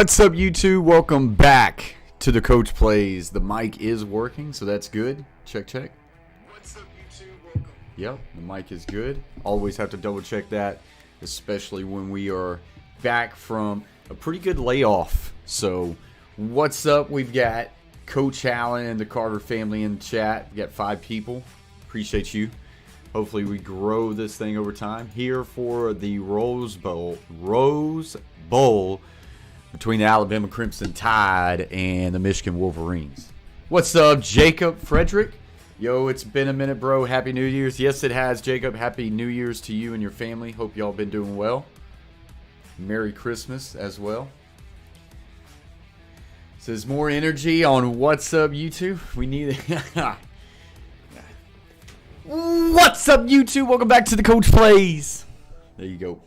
What's up, YouTube? Welcome back to the Coach Plays. The mic is working, so that's good. Check, check. What's up, YouTube? Welcome. Yep, the mic is good. Always have to double check that, especially when we are back from a pretty good layoff. So, what's up? We've got Coach Allen and the Carter family in the chat. We got 5 people. Appreciate you. Hopefully, we grow this thing over time. Here for the Rose Bowl between the Alabama Crimson Tide and the Michigan Wolverines. What's up, Jacob Frederick? Yo, it's been a minute, bro. Happy New Year's. Yes, it has, Jacob. Happy New Year's to you and your family. Hope y'all been doing well. Merry Christmas as well. Says more energy on What's Up, YouTube. We need it. What's up, YouTube? Welcome back to the Coach Plays. There you go.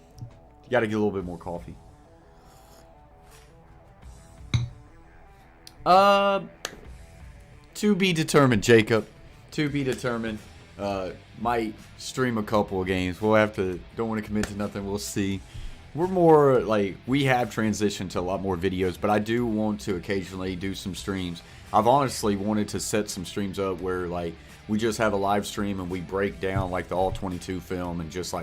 You got to get a little bit more coffee. To be determined, Jacob. To be determined. Might stream a couple of games. We'll have to. Don't want to commit to nothing. We'll see. We're more like we have transitioned to a lot more videos, but I do want to occasionally do some streams. I've honestly wanted to set some streams up where like we just have a live stream and we break down like the all 22 film and just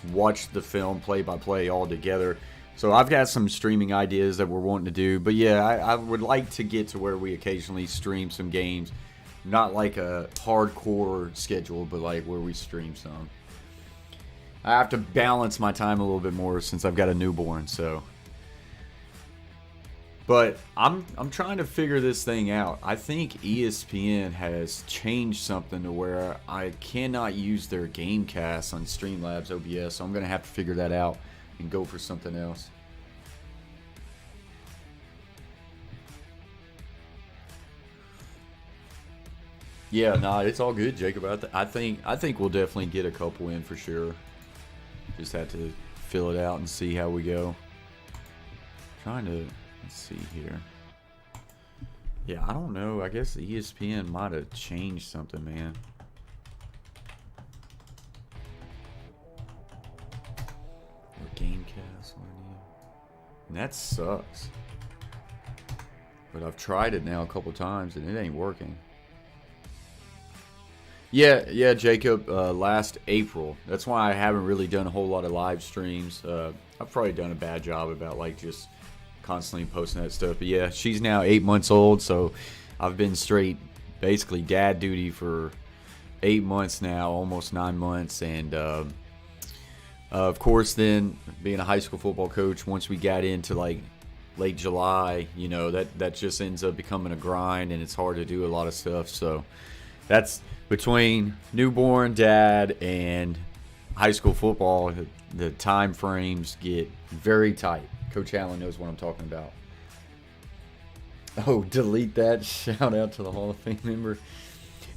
watch the film play by play all together. So I've got some streaming ideas that we're wanting to do. But yeah, I would like to get to where we occasionally stream some games. Not like a hardcore schedule, but like where we stream some. I have to balance my time a little bit more since I've got a newborn, so. But I'm trying to figure this thing out. I think ESPN has changed something to where I cannot use their Gamecast on Streamlabs OBS. So I'm going to have to figure that out and go for something else. Yeah, nah, it's all good, Jacob. I think we'll definitely get a couple in for sure. Just have to fill it out and see how we go. Trying to let's see here. Yeah, I don't know. I guess ESPN might have changed something, man. Gamecast, and that sucks. But I've tried it now a couple times and it ain't working. Yeah, Jacob. Last April. That's why I haven't really done a whole lot of live streams. I've probably done a bad job about like just constantly posting that stuff. But yeah, she's now 8 months old, so I've been straight, basically dad duty for 8 months now, almost 9 months, and. Of course, then being a high school football coach, once we got into like late July, you know, that just ends up becoming a grind and it's hard to do a lot of stuff. So that's between newborn, dad, and high school football, the time frames get very tight. Coach Allen knows what I'm talking about. Oh, delete that. Shout out to the Hall of Fame member.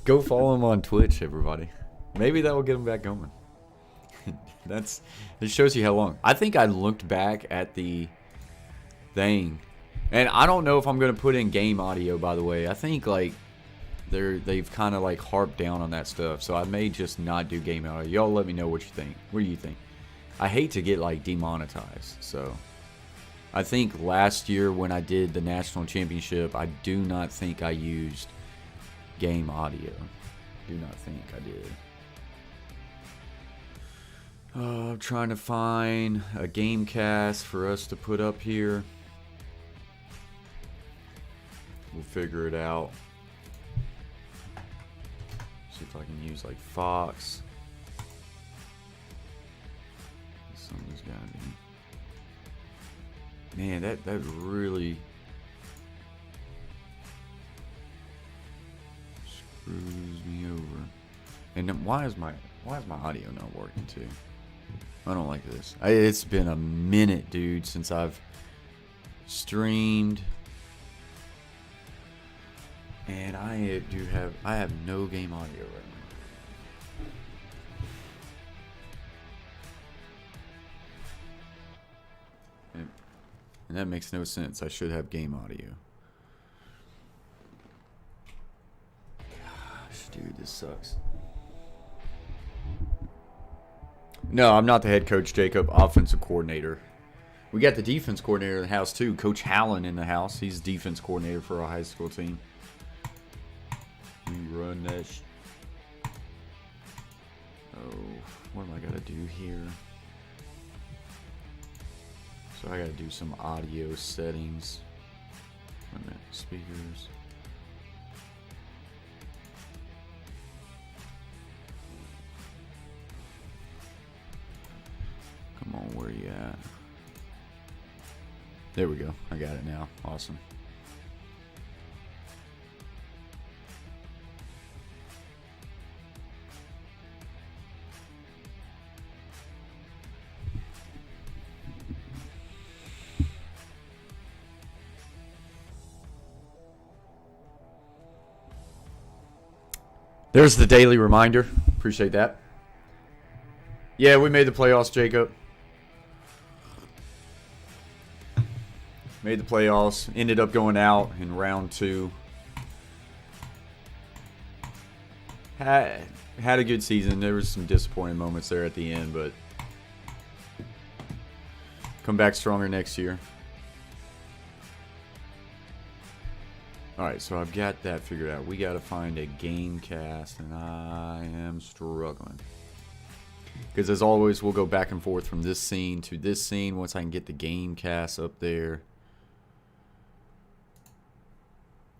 Go follow him on Twitch, everybody. Maybe that will get him back going. It shows you how long. I think I looked back at the thing, and I don't know if I'm gonna put in game audio. By the way, I think like they've kind of like harped down on that stuff, so I may just not do game audio. Y'all let me know what you think. What do you think? I hate to get like demonetized, so I think last year when I did the national championship, I do not think I used game audio. Do not think I did. I'm trying to find a Gamecast for us to put up here. We'll figure it out. See if I can use like Fox. Something's gotta be. Man, that really screws me over. And then why is my audio not working too? I don't like this. It's been a minute, dude, since I've streamed, and I have no game audio right now, and that makes no sense. I should have game audio. Gosh, dude, this sucks. No, I'm not the head coach, Jacob. Offensive coordinator. We got the defense coordinator in the house too, Coach Hallen in the house. He's defense coordinator for our high school team. We run that. Oh, what am I gotta do here? So I gotta do some audio settings. Wait a minute, speakers. Come on, where you at? There we go. I got it now. Awesome. There's the daily reminder. Appreciate that. Yeah, we made the playoffs, Jacob. Made the playoffs. Ended up going out in round 2. Had a good season. There was some disappointing moments there at the end, but come back stronger next year. Alright, so I've got that figured out. We got to find a game cast, and I am struggling. Because as always, we'll go back and forth from this scene to this scene once I can get the game cast up there.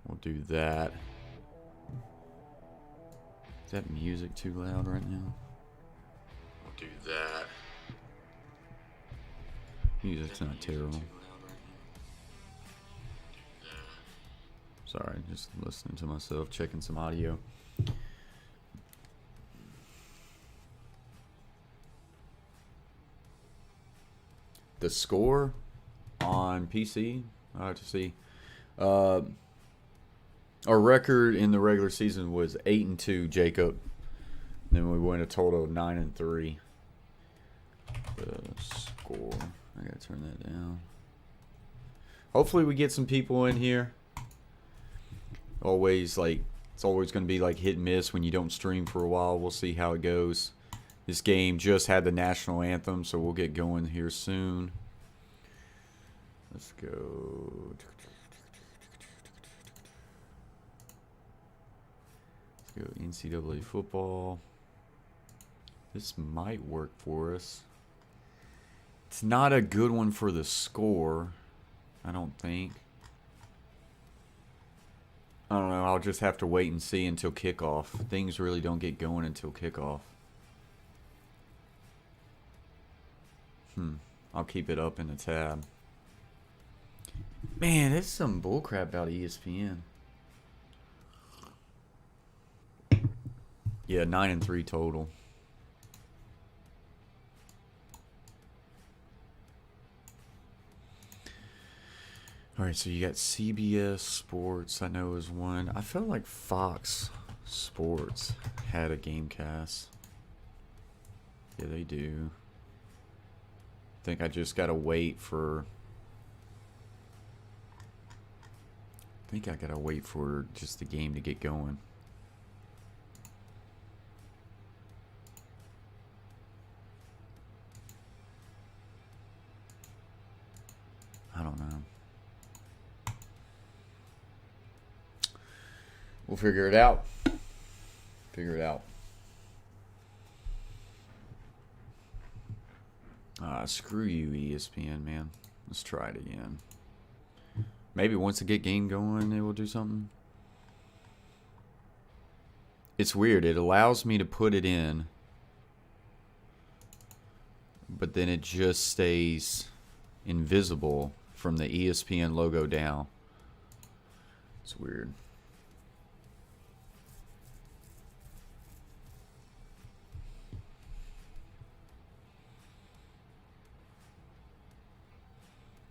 We'll do that. Is that music too loud right now? We'll do that. Music's not terrible. Sorry, just listening to myself, checking some audio. The score on PC, I have to see. Our record in the regular season was 8-2, Jacob. And then we went a total of 9-3. The score, I gotta turn that down. Hopefully we get some people in here. Always it's always going to be like hit and miss when you don't stream for a while. We'll see how it goes. This game just had the national anthem, so we'll get going here soon. Let's go. Let's go NCAA football. This might work for us. It's not a good one for the score, I don't think. I don't know. I'll just have to wait and see until kickoff. Things really don't get going until kickoff. I'll keep it up in the tab. Man, there's some bullcrap about ESPN. Yeah, 9-3 total. Alright, so you got CBS Sports, I know is one. I felt like Fox Sports had a game cast. Yeah, they do. I think I just gotta wait for... I think I gotta wait for just the game to get going. I don't know. We'll figure it out. Figure it out. Screw you, ESPN, man. Let's try it again. Maybe once they get game going, they will do something. It's weird. It allows me to put it in, but then it just stays invisible from the ESPN logo down. It's weird.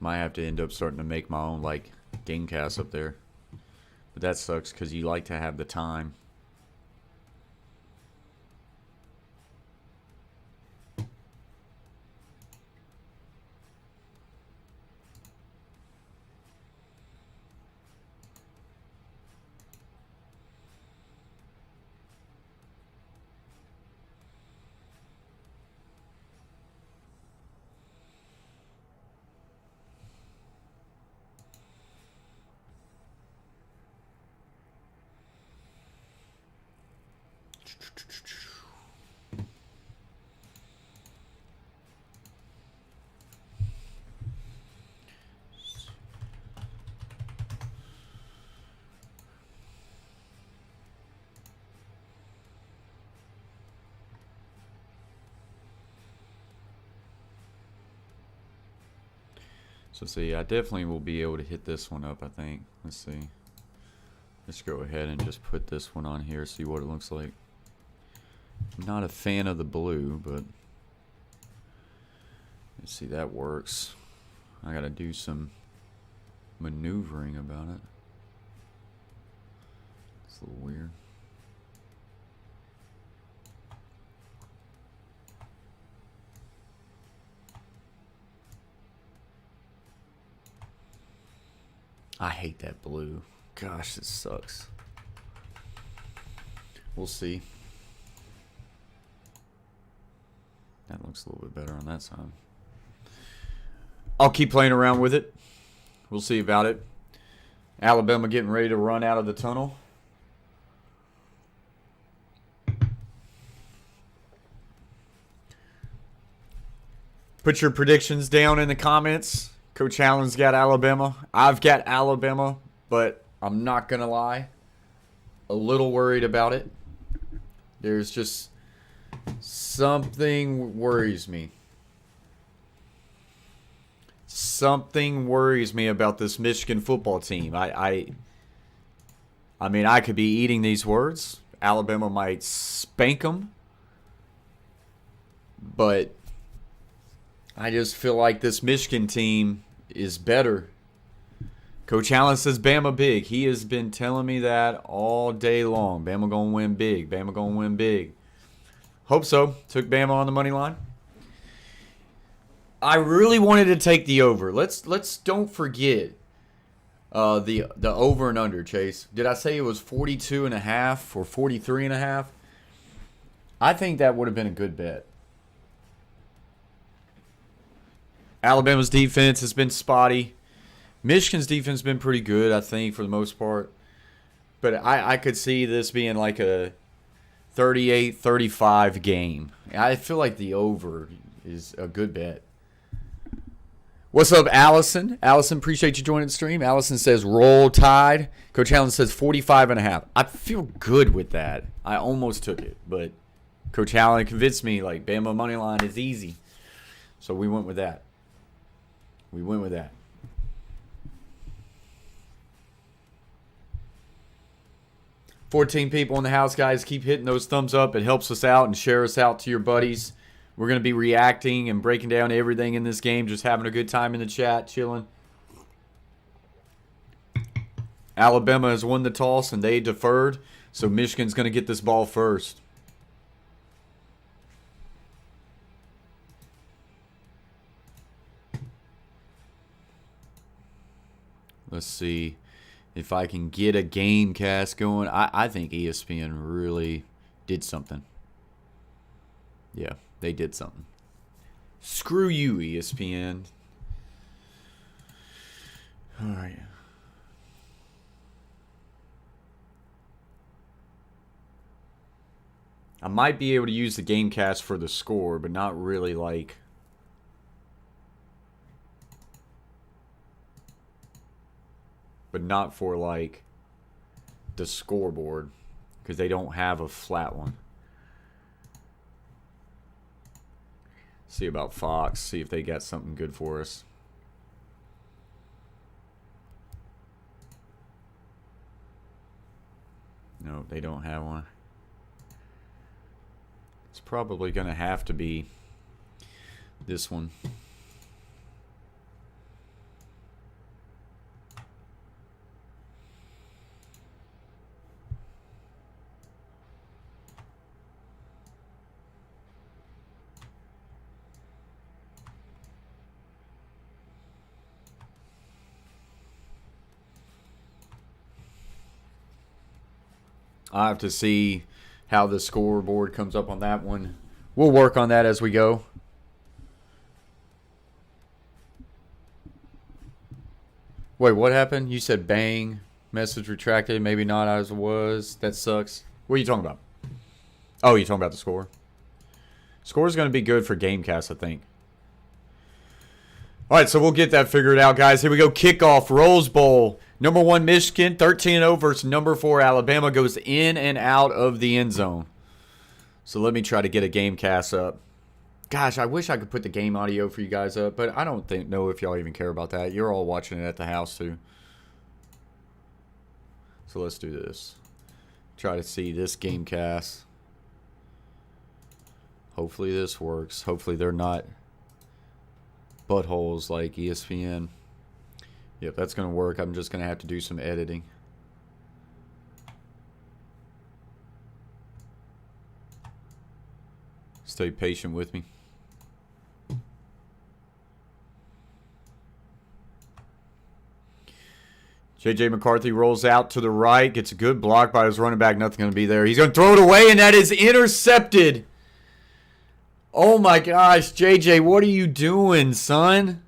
Might have to end up starting to make my own like gamecast up there, but that sucks because you like to have the time. So see, I definitely will be able to hit this one up, I think. Let's see. Let's go ahead and just put this one on here, see what it looks like. I'm not a fan of the blue, but let's see, that works. I gotta do some maneuvering about it. It's a little weird. I hate that blue. Gosh, this sucks. We'll see. That looks a little bit better on that side. I'll keep playing around with it. We'll see about it. Alabama getting ready to run out of the tunnel. Put your predictions down in the comments. Coach Allen's got Alabama. I've got Alabama, but I'm not going to lie. A little worried about it. There's just something worries me. Something worries me about this Michigan football team. I mean, I could be eating these words. Alabama might spank them. But I just feel like this Michigan team is better. Coach Allen says Bama big. He has been telling me that all day long. Bama gonna win big. Bama gonna win big. Hope so. Took Bama on the money line. I really wanted to take the over. Let's don't forget the over and under, Chase. Did I say it was 42.5 or 43.5? I think that would have been a good bet. Alabama's defense has been spotty. Michigan's defense has been pretty good, I think, for the most part. But I could see this being like a 38-35 game. I feel like the over is a good bet. What's up, Allison? Allison, appreciate you joining the stream. Allison says roll Tide. Coach Allen says 45.5. I feel good with that. I almost took it, but Coach Allen convinced me like Bama money line is easy. So we went with that. 14 people in the house, guys. Keep hitting those thumbs up. It helps us out and share us out to your buddies. We're going to be reacting and breaking down everything in this game. Just having a good time in the chat, chilling. Alabama has won the toss and they deferred. So Michigan's going to get this ball first. Let's see if I can get a game cast going. I think ESPN really did something. Yeah, they did something. Screw you, ESPN. All right. I might be able to use the game cast for the score, but not really like... But not for, like, the scoreboard. Because they don't have a flat one. See about Fox. See if they got something good for us. No, they don't have one. It's probably going to have to be this one. I have to see how the scoreboard comes up on that one. We'll work on that as we go. Wait, what happened? You said bang. Message retracted. Maybe not as it was. That sucks. What are you talking about? Oh, you're talking about the score? Score's going to be good for Gamecast, I think. All right, so we'll get that figured out, guys. Here we go. Kickoff, Rose Bowl. Number 1, Michigan, 13-0 versus number 4, Alabama. Goes in and out of the end zone. So let me try to get a Gamecast up. Gosh, I wish I could put the game audio for you guys up, but I don't know if y'all even care about that. You're all watching it at the house, too. So let's do this. Try to see this Gamecast. Hopefully this works. Hopefully they're not buttholes like ESPN. Yep, that's going to work. I'm just going to have to do some editing. Stay patient with me. J.J. McCarthy rolls out to the right. Gets a good block by his running back. Nothing going to be there. He's going to throw it away, and that is intercepted. Oh, my gosh. J.J., what are you doing, son?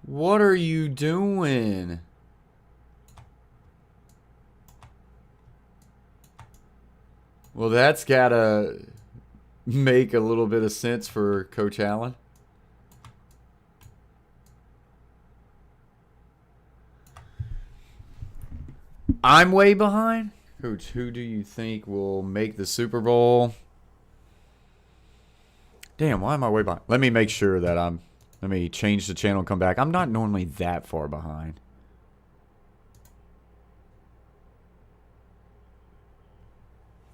What are you doing? Well, that's got to make a little bit of sense for Coach Allen. I'm way behind. Coach, who do you think will make the Super Bowl? Damn, why am I way behind? Let me make sure that let me change the channel and come back. I'm not normally that far behind.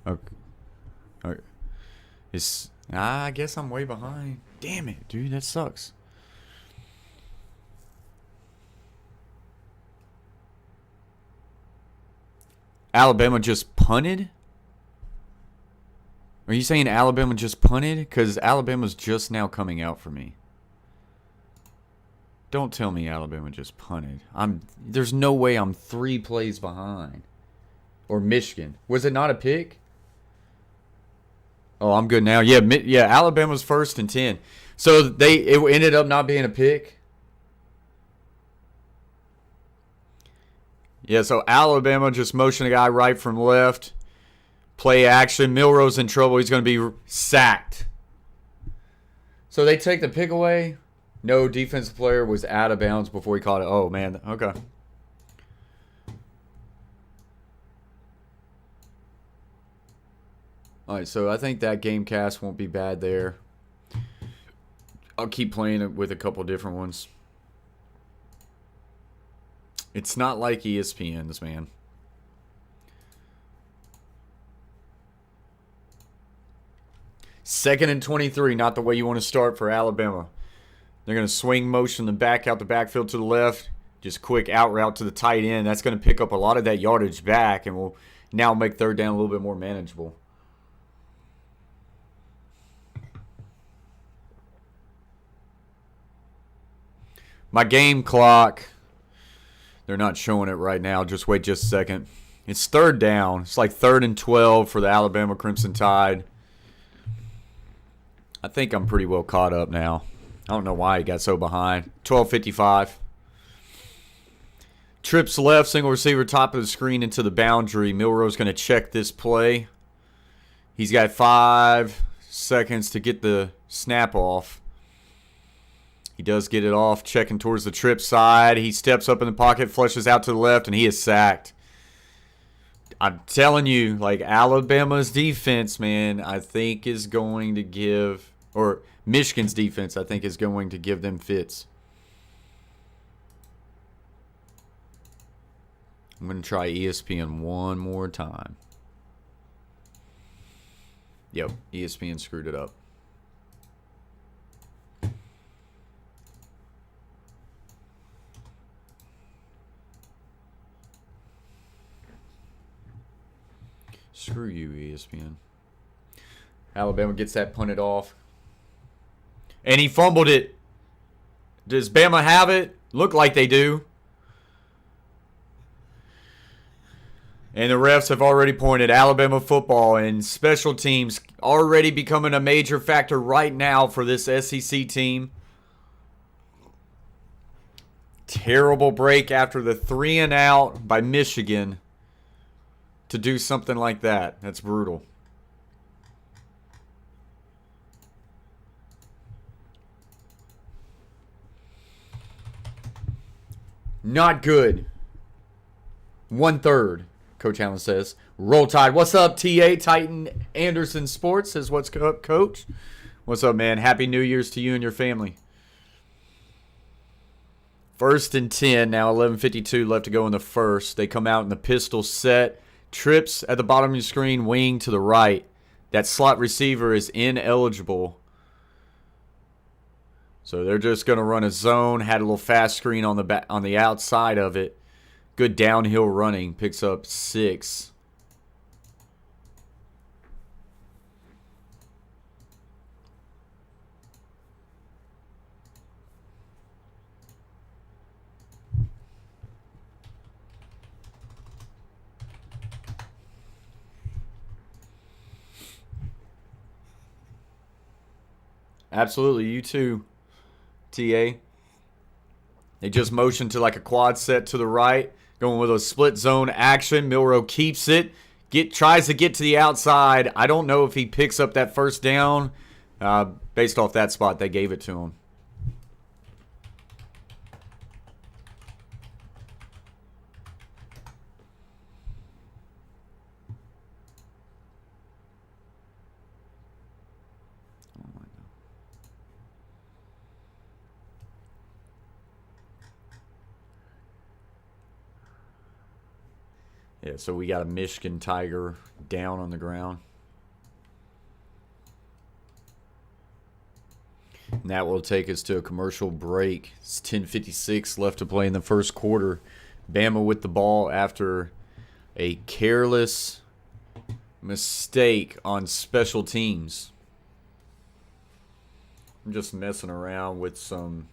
Okay. I guess I'm way behind. Damn it, dude, that sucks. Alabama just punted? Are you saying Alabama just punted? Because Alabama's just now coming out for me. Don't tell me Alabama just punted. There's no way I'm 3 plays behind. Or Michigan. Was it not a pick? Oh, I'm good now. Yeah, Alabama's 1st and 10. So it ended up not being a pick. Yeah, so Alabama just motioned a guy right from left. Play action. Milroe's in trouble. He's going to be sacked. So they take the pick away. No defensive player was out of bounds before he caught it. Oh, man. Okay. All right, so I think that Gamecast won't be bad there. I'll keep playing it with a couple different ones. It's not like ESPN's, man. Second and 23, not the way you want to start for Alabama. They're going to swing motion the back out the backfield to the left. Just quick out route to the tight end. That's going to pick up a lot of that yardage back and will now make 3rd down a little bit more manageable. My game clock, they're not showing it right now. Just wait just a second. It's 3rd down. It's like 3rd and 12 for the Alabama Crimson Tide. I think I'm pretty well caught up now. I don't know why he got so behind. 12:55. Trips left, single receiver, top of the screen into the boundary. Milroe's going to check this play. He's got 5 seconds to get the snap off. He does get it off, checking towards the trip side. He steps up in the pocket, flushes out to the left, and he is sacked. I'm telling you, like, Alabama's defense, man, I think is going to give, or Michigan's defense, I think is going to give them fits. I'm going to try ESPN one more time. Yep, ESPN screwed it up. Screw you, ESPN. Alabama gets that punted off. And he fumbled it. Does Bama have it? Look like they do. And the refs have already pointed Alabama football and special teams already becoming a major factor right now for this SEC team. Terrible break after the 3 and out by Michigan. to do something like that. That's brutal. Not good. 1/3, Coach Allen says. Roll Tide. What's up, TA? Titan Anderson Sports says, what's up, Coach? What's up, man? Happy New Year's to you and your family. 1st and 10. Now 11:52 left to go in the first. They come out in the pistol set. Trips at the bottom of your screen, wing to the right. That slot receiver is ineligible. So they're just going to run a zone. Had a little fast screen on the outside of it. Good downhill running. Picks up 6. Absolutely. You too, TA. They just motion to like a quad set to the right. Going with a split zone action. Milroe keeps it. Tries to get to the outside. I don't know if he picks up that first down. Based off that spot, they gave it to him. Yeah, so we got a Michigan Tiger down on the ground. And that will take us to a commercial break. It's 10:56 left to play in the first quarter. Bama with the ball after a careless mistake on special teams. I'm just messing around with some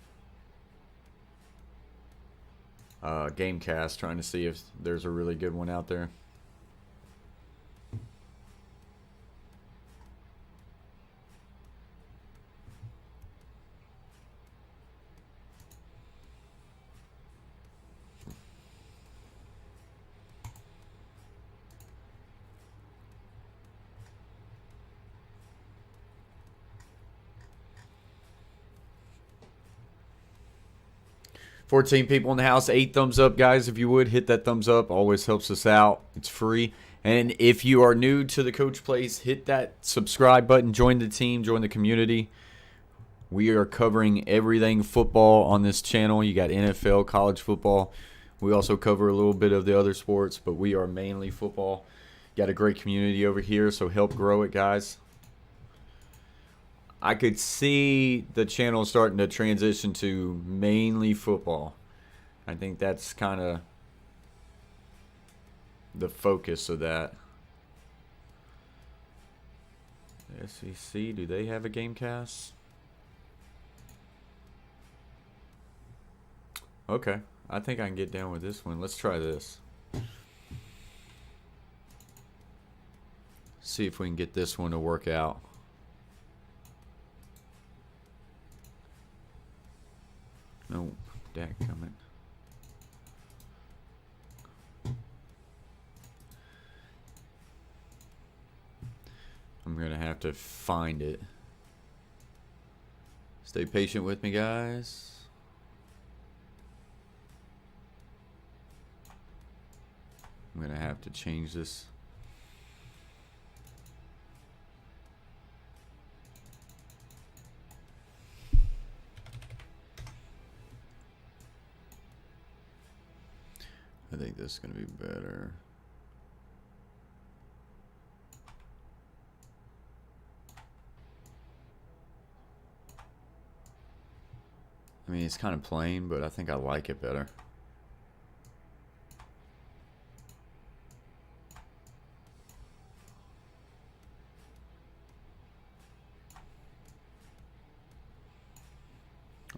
Gamecast, trying to see if there's a really good one out there. $14 people in the house. 8 thumbs up, guys. If you would, hit that thumbs up. Always helps us out. It's free. And if you are new to the Coach Place, hit that subscribe button. Join the team. Join the community. We are covering everything football on this channel. You got NFL, college football. We also cover a little bit of the other sports, but we are mainly football. Got a great community over here, so help grow it, guys. I could see the channel starting to transition to mainly football. I think that's kind of the focus of that. SEC, do they have a Gamecast? Okay, I think I can get down with this one. Let's try this. See if we can get this one to work out. Nope, Dak coming. I'm going to have to find it. Stay patient with me, guys. I'm going to have to change this. I think this is going to be better. I mean, it's kind of plain, but I think I like it better.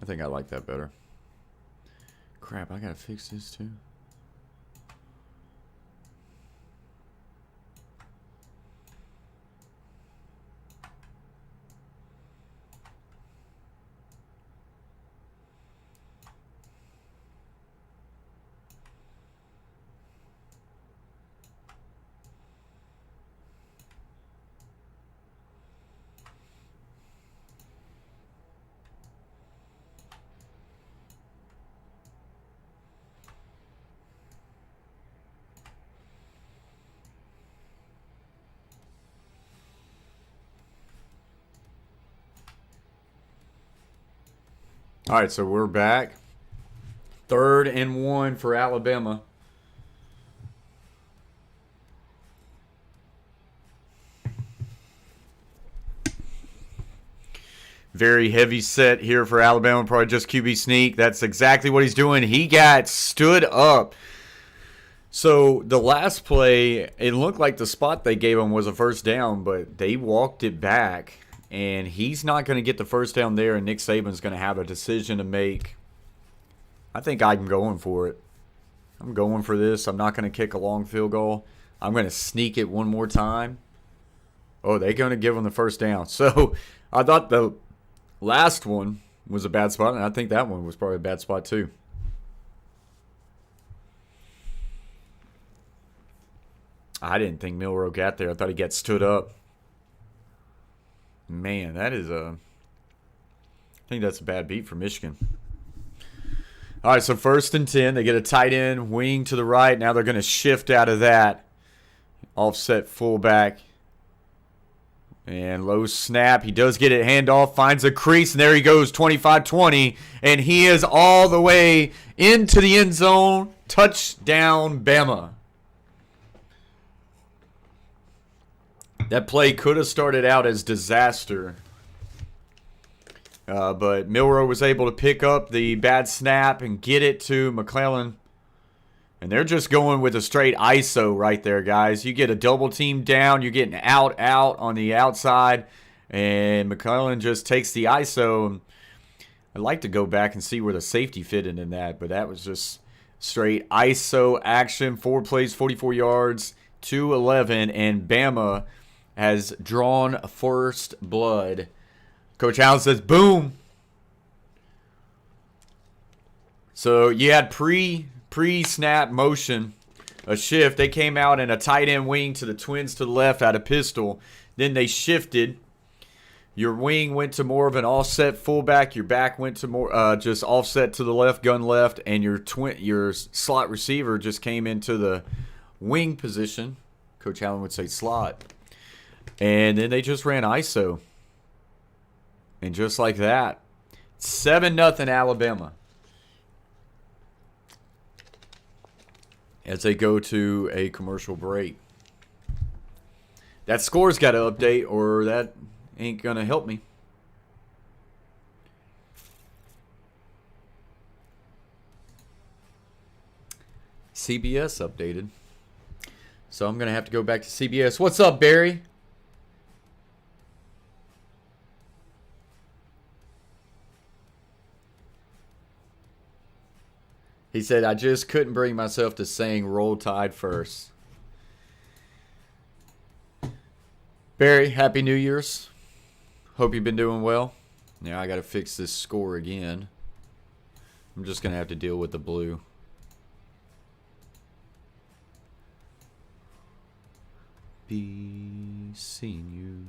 I think I like that better. Crap, I gotta fix this too. All right, so we're back. 3rd and 1 for Alabama. Very heavy set here for Alabama. Probably just QB sneak. That's exactly what he's doing. He got stood up. So the last play, it looked like the spot they gave him was a first down, but they walked it back. And he's not going to get the first down there, and Nick Saban's going to have a decision to make. I think I'm going for it. I'm going for this. I'm not going to kick a long field goal. I'm going to sneak it one more time. Oh, they're going to give him the first down. So I thought the last one was a bad spot, and I think that one was probably a bad spot too. I didn't think Milroe got there. I thought he got stood up. Man, that is I think that's a bad beat for Michigan. All right, so 1st and 10. They get a tight end, wing to the right. Now they're going to shift out of that. Offset fullback. And low snap. He does get it, handoff, finds a crease, and there he goes, 25-20. And he is all the way into the end zone. Touchdown, Bama. That play could have started out as disaster. But Milroe was able to pick up the bad snap and get it to McClellan. And they're just going with a straight ISO right there, guys. You get a double team down. You're getting out on the outside. And McClellan just takes the ISO. I'd like to go back and see where the safety fit in that. But that was just straight ISO action. 4 plays, 44 yards, 2-11. And Bama has drawn first blood. Coach Allen says, boom. So you had pre-snap motion, a shift. They came out in a tight end wing to the twins to the left out of pistol. Then they shifted. Your wing went to more of an offset fullback. Your back went to more just offset to the left, gun left. And your slot receiver just came into the wing position. Coach Allen would say slot. And then they just ran ISO. And just like that, 7-0 Alabama. As they go to a commercial break. That score's got to update or that ain't going to help me. CBS updated. So I'm going to have to go back to CBS. What's up, Barry? He said, I just couldn't bring myself to saying Roll Tide first. Barry, Happy New Year's. Hope you've been doing well. Now I got to fix this score again. I'm just going to have to deal with the blue. Be seeing you.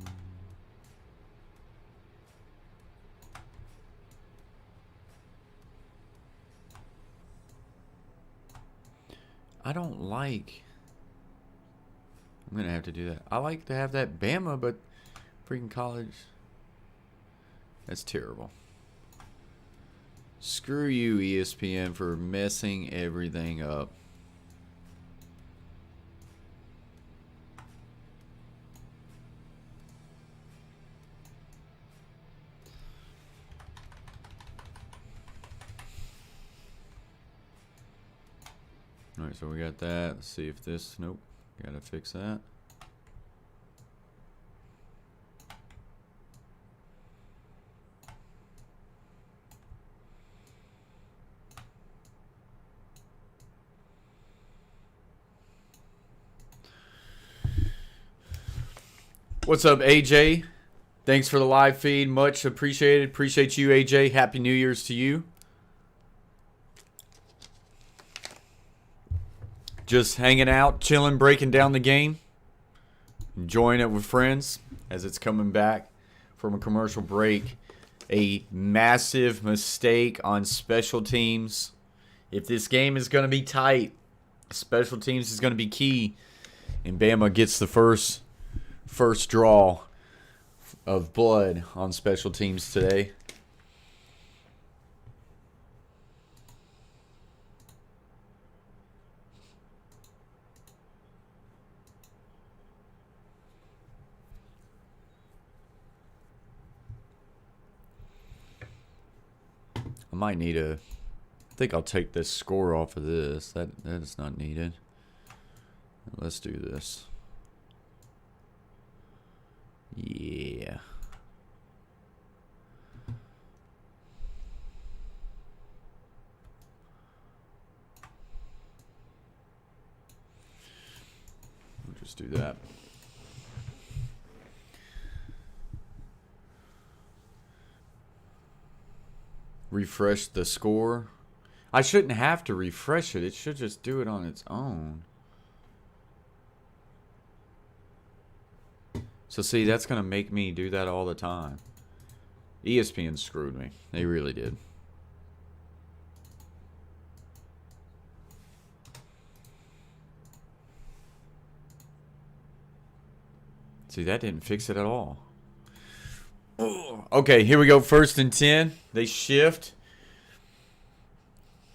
I don't like. I'm going to have to do that. I like to have that Bama, but freaking college. That's terrible. Screw you, ESPN, for messing everything up. Alright, so we got that. Let's see if this... Nope. Gotta fix that. What's up, AJ? Thanks for the live feed. Much appreciated. Appreciate you, AJ. Happy New Year's to you. Just hanging out, chilling, breaking down the game. Enjoying it with friends as it's coming back from a commercial break. A massive mistake on special teams. If this game is going to be tight, special teams is going to be key. And Bama gets the first draw of blood on special teams today. I might need a... I think I'll take this score off of this. That is not needed. Let's do this. Yeah. We'll just do that. Refresh the score. I shouldn't have to refresh it. It should just do it on its own. So see, that's going to make me do that all the time. ESPN screwed me. They really did. See, that didn't fix it at all. Okay, here we go. 1st and 10. They shift.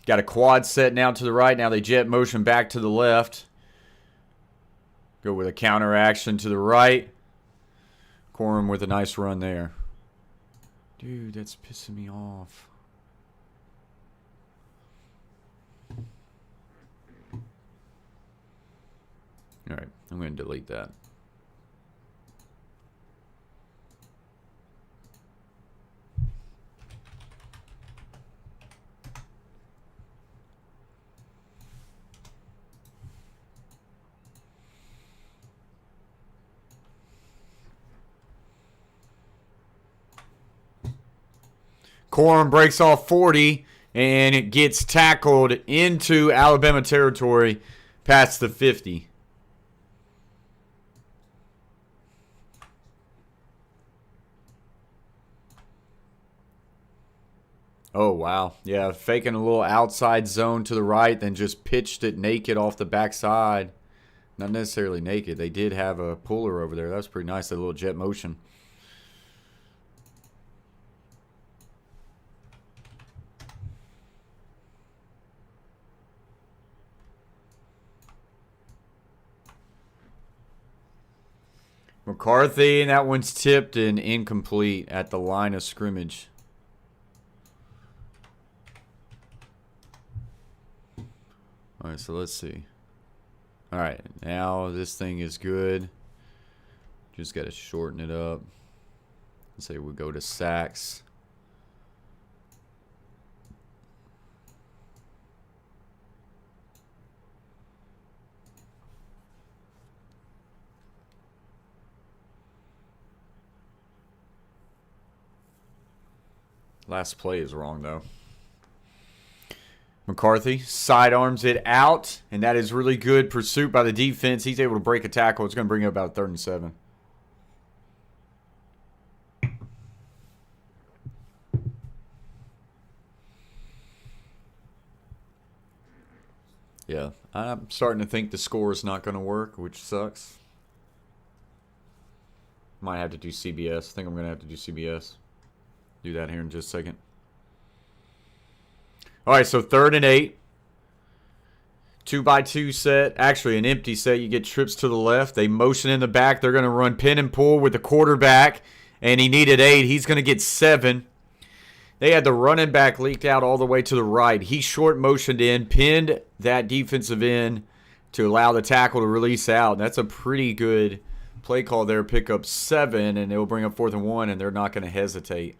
Got a quad set now to the right. Now they jet motion back to the left. Go with a counter action to the right. Corum with a nice run there. Dude, that's pissing me off. Alright, I'm going to delete that. Corum breaks off 40, and it gets tackled into Alabama territory past the 50. Oh, wow. Yeah, faking a little outside zone to the right, then just pitched it naked off the backside. Not necessarily naked. They did have a puller over there. That was pretty nice, that little jet motion. McCarthy, and that one's tipped and incomplete at the line of scrimmage. All right, so let's see. All right, now this thing is good. Just got to shorten it up. Let's say we go to sacks. Last play is wrong, though. McCarthy sidearms it out, and that is really good pursuit by the defense. He's able to break a tackle. It's going to bring up about 3rd and 7. Yeah, I'm starting to think the score is not going to work, which sucks. Might have to do CBS. I think I'm going to have to do CBS. Do that here in just a second. All right, so 3rd and 8. 2x2 set. Actually, an empty set. You get trips to the left. They motion in the back. They're going to run pin and pull with the quarterback. And he needed 8. He's going to get 7. They had the running back leaked out all the way to the right. He short motioned in, pinned that defensive end to allow the tackle to release out. That's a pretty good play call there. Pick up 7, and they'll bring up 4th and 1, and they're not going to hesitate.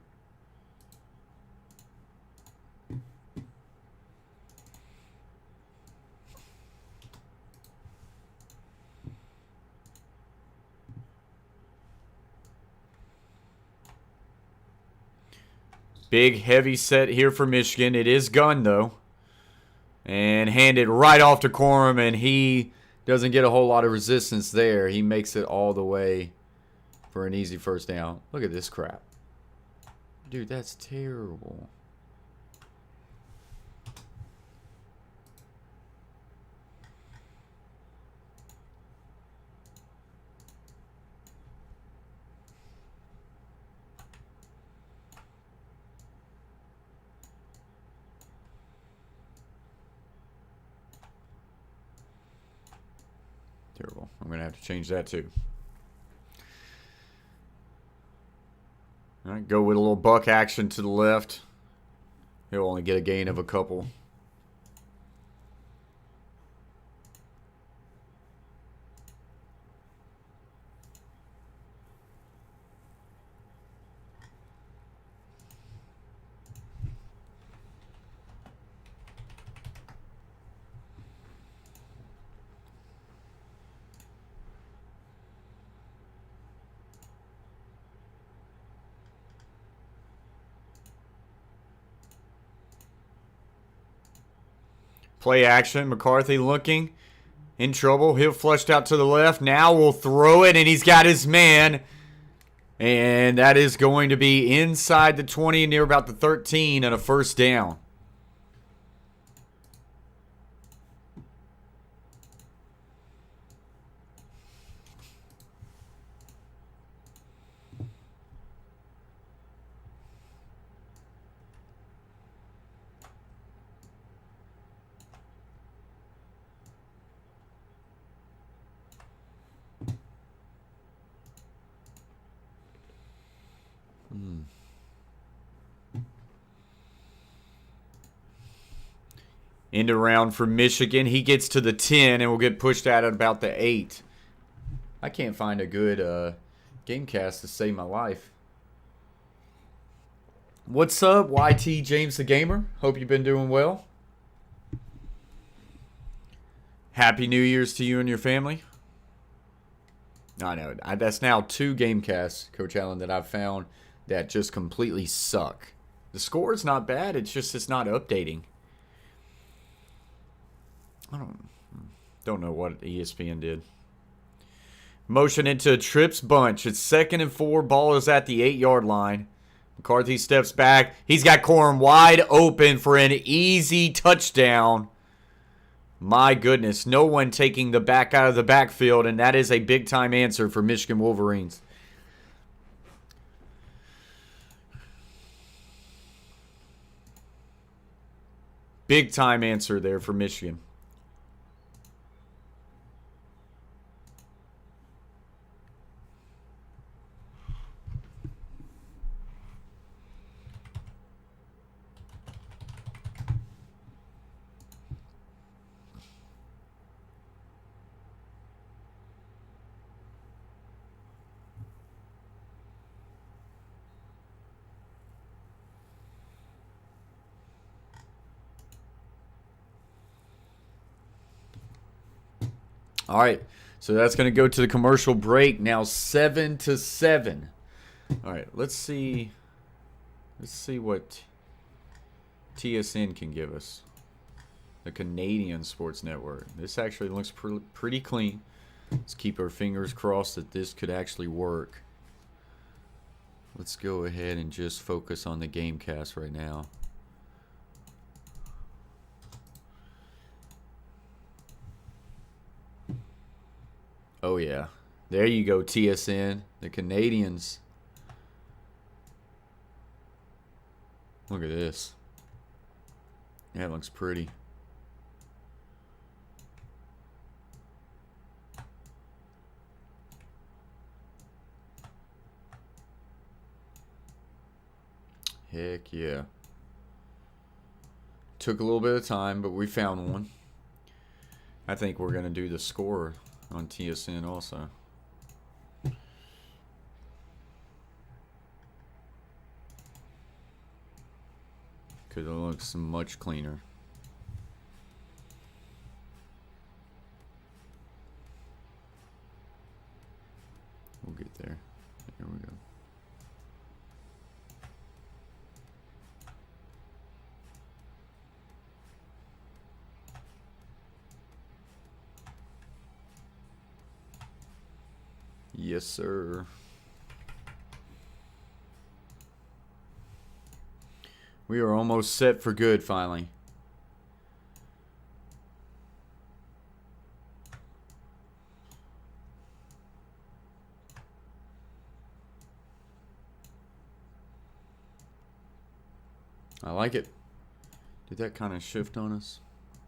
Big, heavy set here for Michigan. It is gun, though. And handed right off to Corum, and he doesn't get a whole lot of resistance there. He makes it all the way for an easy 1st down. Look at this crap. Dude, that's terrible. Terrible. I'm going to have to change that too. All right, go with a little buck action to the left. He'll only get a gain of a couple. Play action. McCarthy looking. In trouble. He'll flushed out to the left. Now we'll throw it, and he's got his man. And that is going to be inside the 20, near about the 13, and a first down. End around for Michigan. He gets to the 10 and will get pushed out at about the 8. I can't find a good Gamecast to save my life. What's up, YT James the Gamer? Hope you've been doing well. Happy New Year's to you and your family. I know. That's now 2 Gamecasts, Coach Allen, that I've found that just completely suck. The score is not bad. It's just it's not updating. I don't know what ESPN did. Motion into a trips bunch. It's 2nd and 4. Ball is at the 8-yard line. McCarthy steps back. He's got Corum wide open for an easy touchdown. My goodness. No one taking the back out of the backfield, and that is a big-time answer for Michigan Wolverines. Big-time answer there for Michigan. All right, so that's going to go to the commercial break. Now 7-7. All right, let's see what TSN can give us. The Canadian Sports Network. This actually looks pretty clean. Let's keep our fingers crossed that this could actually work. Let's go ahead and just focus on the Gamecast right now. Oh, yeah. There you go, TSN. The Canadians. Look at this. That looks pretty. Heck yeah. Took a little bit of time, but we found one. I think we're going to do the score on TSN also. Because it looks much cleaner. We'll get there. Here we go. Yes, sir. We are almost set for good, finally. I like it. Did that kind of shift on us?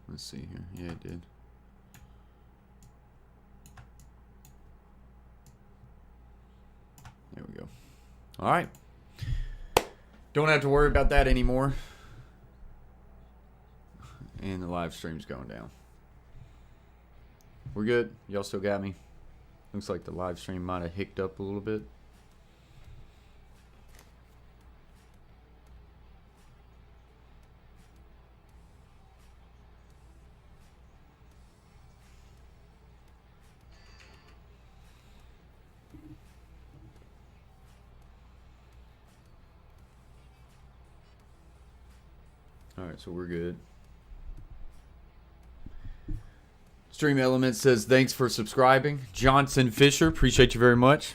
Let's see here. Yeah, it did. There we go. All right. Don't have to worry about that anymore. live stream's going down. We're good? Y'all still got me? Looks like the live stream might have hicked up a little bit. Alright, so we're good. Stream Element says, thanks for subscribing. Johnson Fisher, appreciate you very much.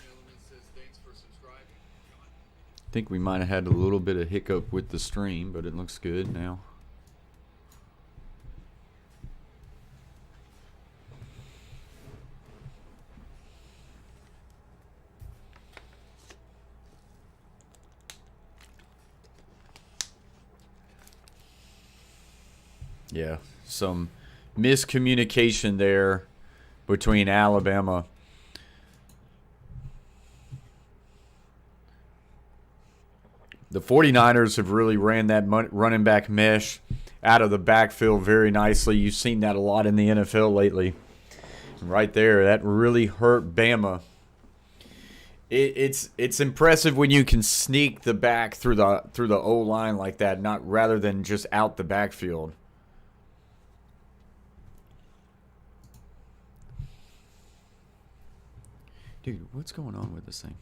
I think we might have had a little bit of hiccup with the stream, but it looks good now. Yeah, some miscommunication there between Alabama. The 49ers have really ran that running back mesh out of the backfield very nicely. You've seen that a lot in the NFL lately. Right there, that really hurt Bama. It's impressive when you can sneak the back through the O-line like that, not rather than just out the backfield. Dude, what's going on with this thing?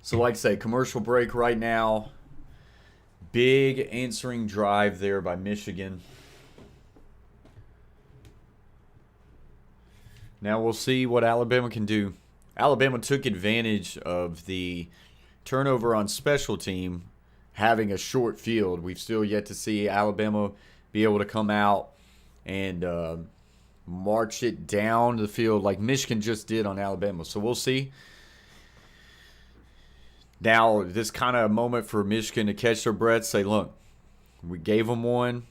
So like I say, commercial break right now. Big answering drive there by Michigan. Now we'll see what Alabama can do. Alabama took advantage of the turnover on special team, having a short field. We've still yet to see Alabama be able to come out and march it down the field like Michigan just did on Alabama. So we'll see. Now, this kind of moment for Michigan to catch their breath, say, look, we gave them one.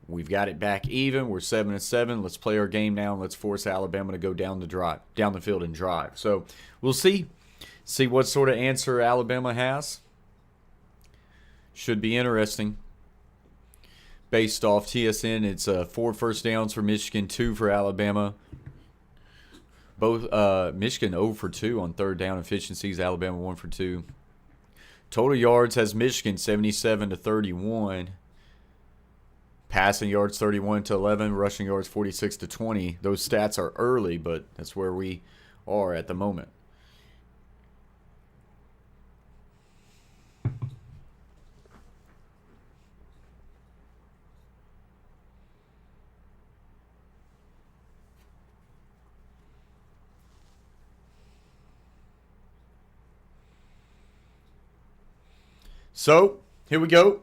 We've got it back even. We're 7-7. Let's play our game now, and let's force Alabama to go down the field and drive. So we'll see what sort of answer Alabama has. Should be interesting. Based off TSN, it's 4 first downs for Michigan, 2 for Alabama. Both Michigan 0 for 2 on third down efficiencies. Alabama 1 for 2. Total yards has Michigan 77-31. Passing yards 31-11. Rushing yards 46-20. Those stats are early, but that's where we are at the moment. So, here we go.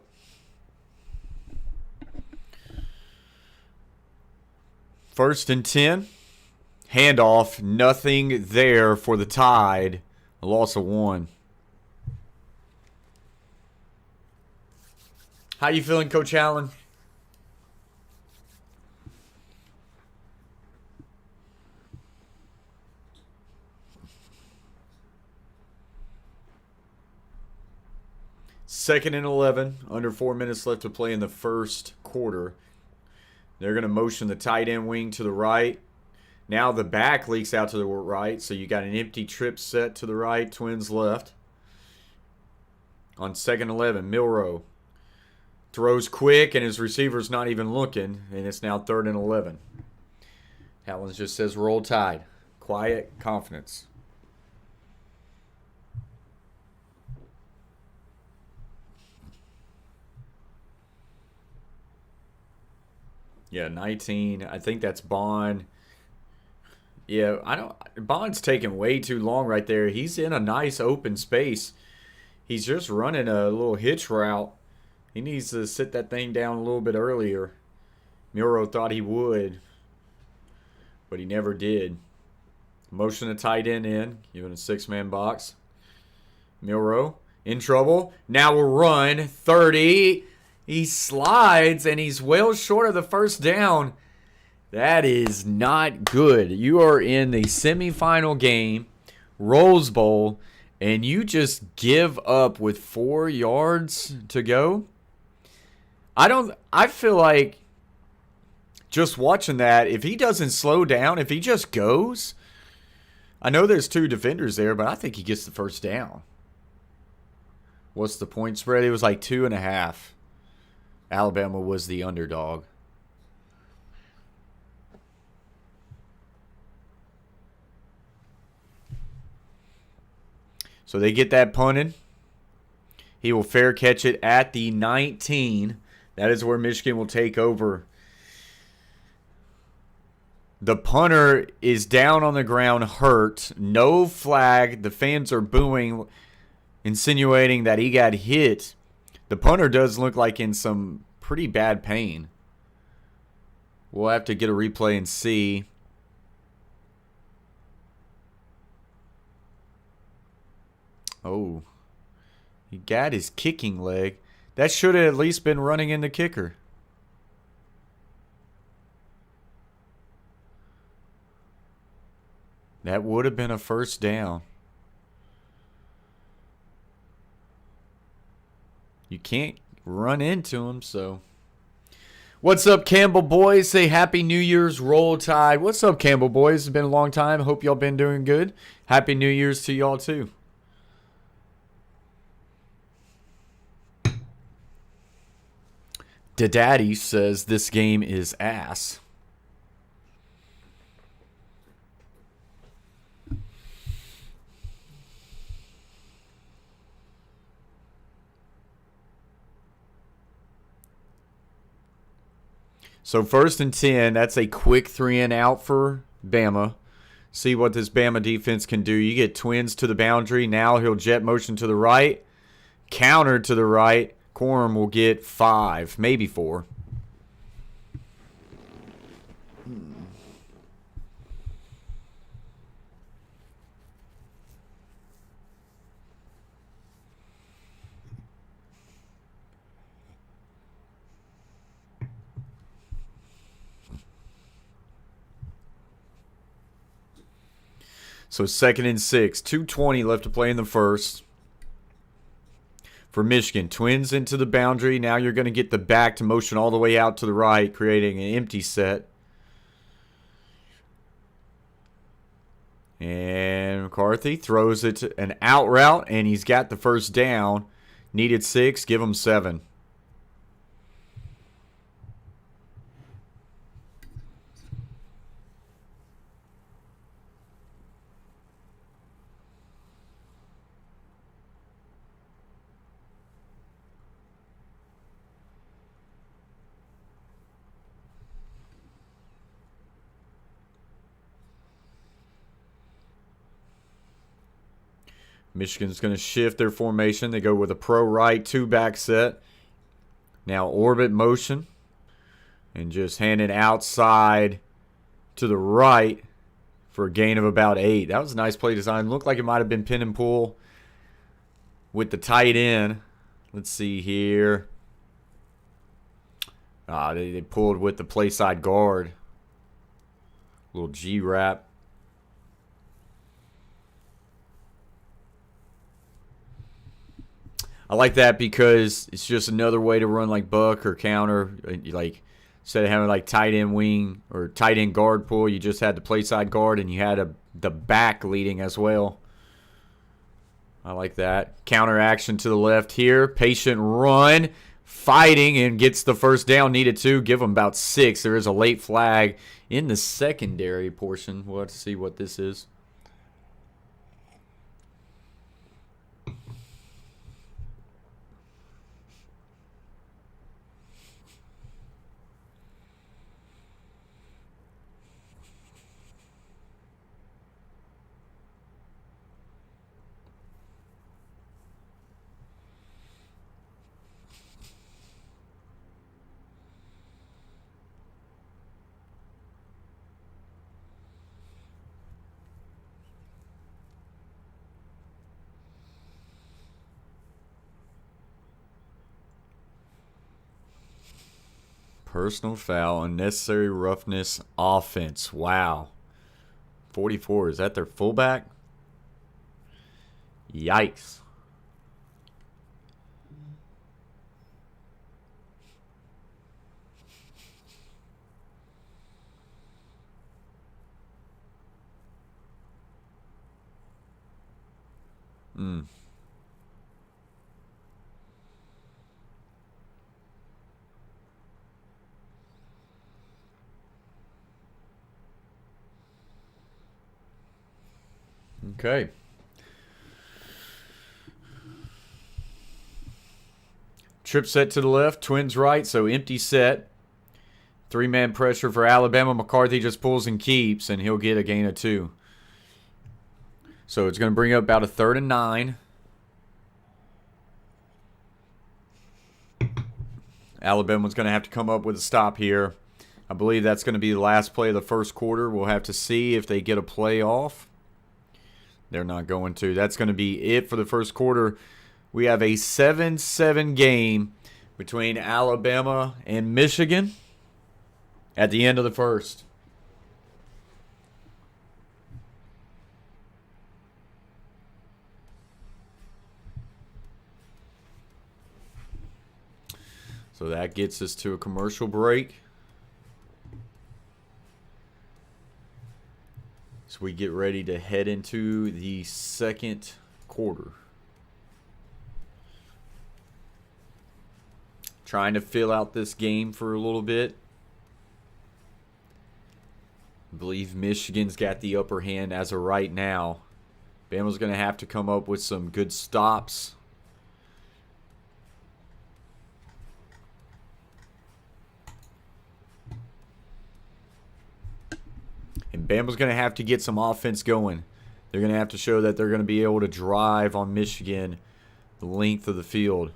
First and 10. Handoff. Nothing there for the Tide. A loss of 1. How you feeling, Coach Allen? 2nd and 11. Under 4 minutes left to play in the first quarter. They're going to motion the tight end wing to the right. Now the back leaks out to the right, so you got an empty trip set to the right, Twins left. On 2nd 11, Milroe throws quick, and his receiver's not even looking, and it's now 3rd and 11. Howland just says roll tide. Quiet confidence. Yeah, 19. I think that's Bond. Yeah, Bond's taking way too long right there. He's in a nice open space. He's just running a little hitch route. He needs to sit that thing down a little bit earlier. Milroe thought he would, but he never did. Motion a tight end in, giving a 6-man box. Milroe in trouble. Now we'll run 30. He slides, and he's well short of the first down. That is not good. You are in the semifinal game, Rose Bowl, and you just give up with 4 yards to go. I feel like just watching that, if he doesn't slow down, if he just goes, I know there's 2 defenders there, but I think he gets the first down. What's the point spread? It was like 2.5. Alabama was the underdog. So they get that punted. He will fair catch it at the 19. That is where Michigan will take over. The punter is down on the ground, hurt. No flag. The fans are booing, insinuating that he got hit. The punter does look like in some pretty bad pain. We'll have to get a replay and see. Oh, he got his kicking leg. That should have at least been running in the kicker. That would have been a first down. You can't run into him, so. What's up, Campbell boys? Say Happy New Year's, Roll Tide. What's up, Campbell boys? It's been a long time. Hope y'all been doing good. Happy New Year's to y'all, too. Daddy says this game is ass. So 1st and 10, that's a quick 3-and-out for Bama. See what this Bama defense can do. You get Twins to the boundary. Now he'll jet motion to the right. Counter to the right. Corum will get 5, maybe 4. So 2nd and 6. 2:20 left to play in the first. For Michigan, Twins into the boundary. Now you're going to get the back to motion all the way out to the right, creating an empty set. And McCarthy throws it an out route, and he's got the first down. Needed 6, give him 7. Michigan's going to shift their formation. They go with a pro right 2-back set. Now orbit motion. And just hand it outside to the right for a gain of about 8. That was a nice play design. Looked like it might have been pin and pull with the tight end. Let's see here. They pulled with the play side guard. Little G-wrap. I like that because it's just another way to run like buck or counter. Like instead of having like tight end wing or tight end guard pull, you just had the play side guard and you had the back leading as well. I like that. Counter action to the left here. Patient run. Fighting and gets the first down needed to. Give them about 6. There is a late flag in the secondary portion. We'll have to see what this is. Personal foul, unnecessary roughness, offense. Wow. 44, is that their fullback? Yikes. Okay. Trip set to the left, twins right, so empty set. 3-man pressure for Alabama. McCarthy just pulls and keeps, and he'll get a gain of 2. So it's going to bring up about a 3rd and 9. Alabama's going to have to come up with a stop here. I believe that's going to be the last play of the first quarter. We'll have to see if they get a play off. They're not going to. That's going to be it for the first quarter. We have a 7-7 game between Alabama and Michigan at the end of the first. So that gets us to a commercial break. So we get ready to head into the second quarter. Trying to fill out this game for a little bit. I believe Michigan's got the upper hand as of right now. Bama's going to have to come up with some good stops. And Bama's going to have to get some offense going. They're going to have to show that they're going to be able to drive on Michigan the length of the field.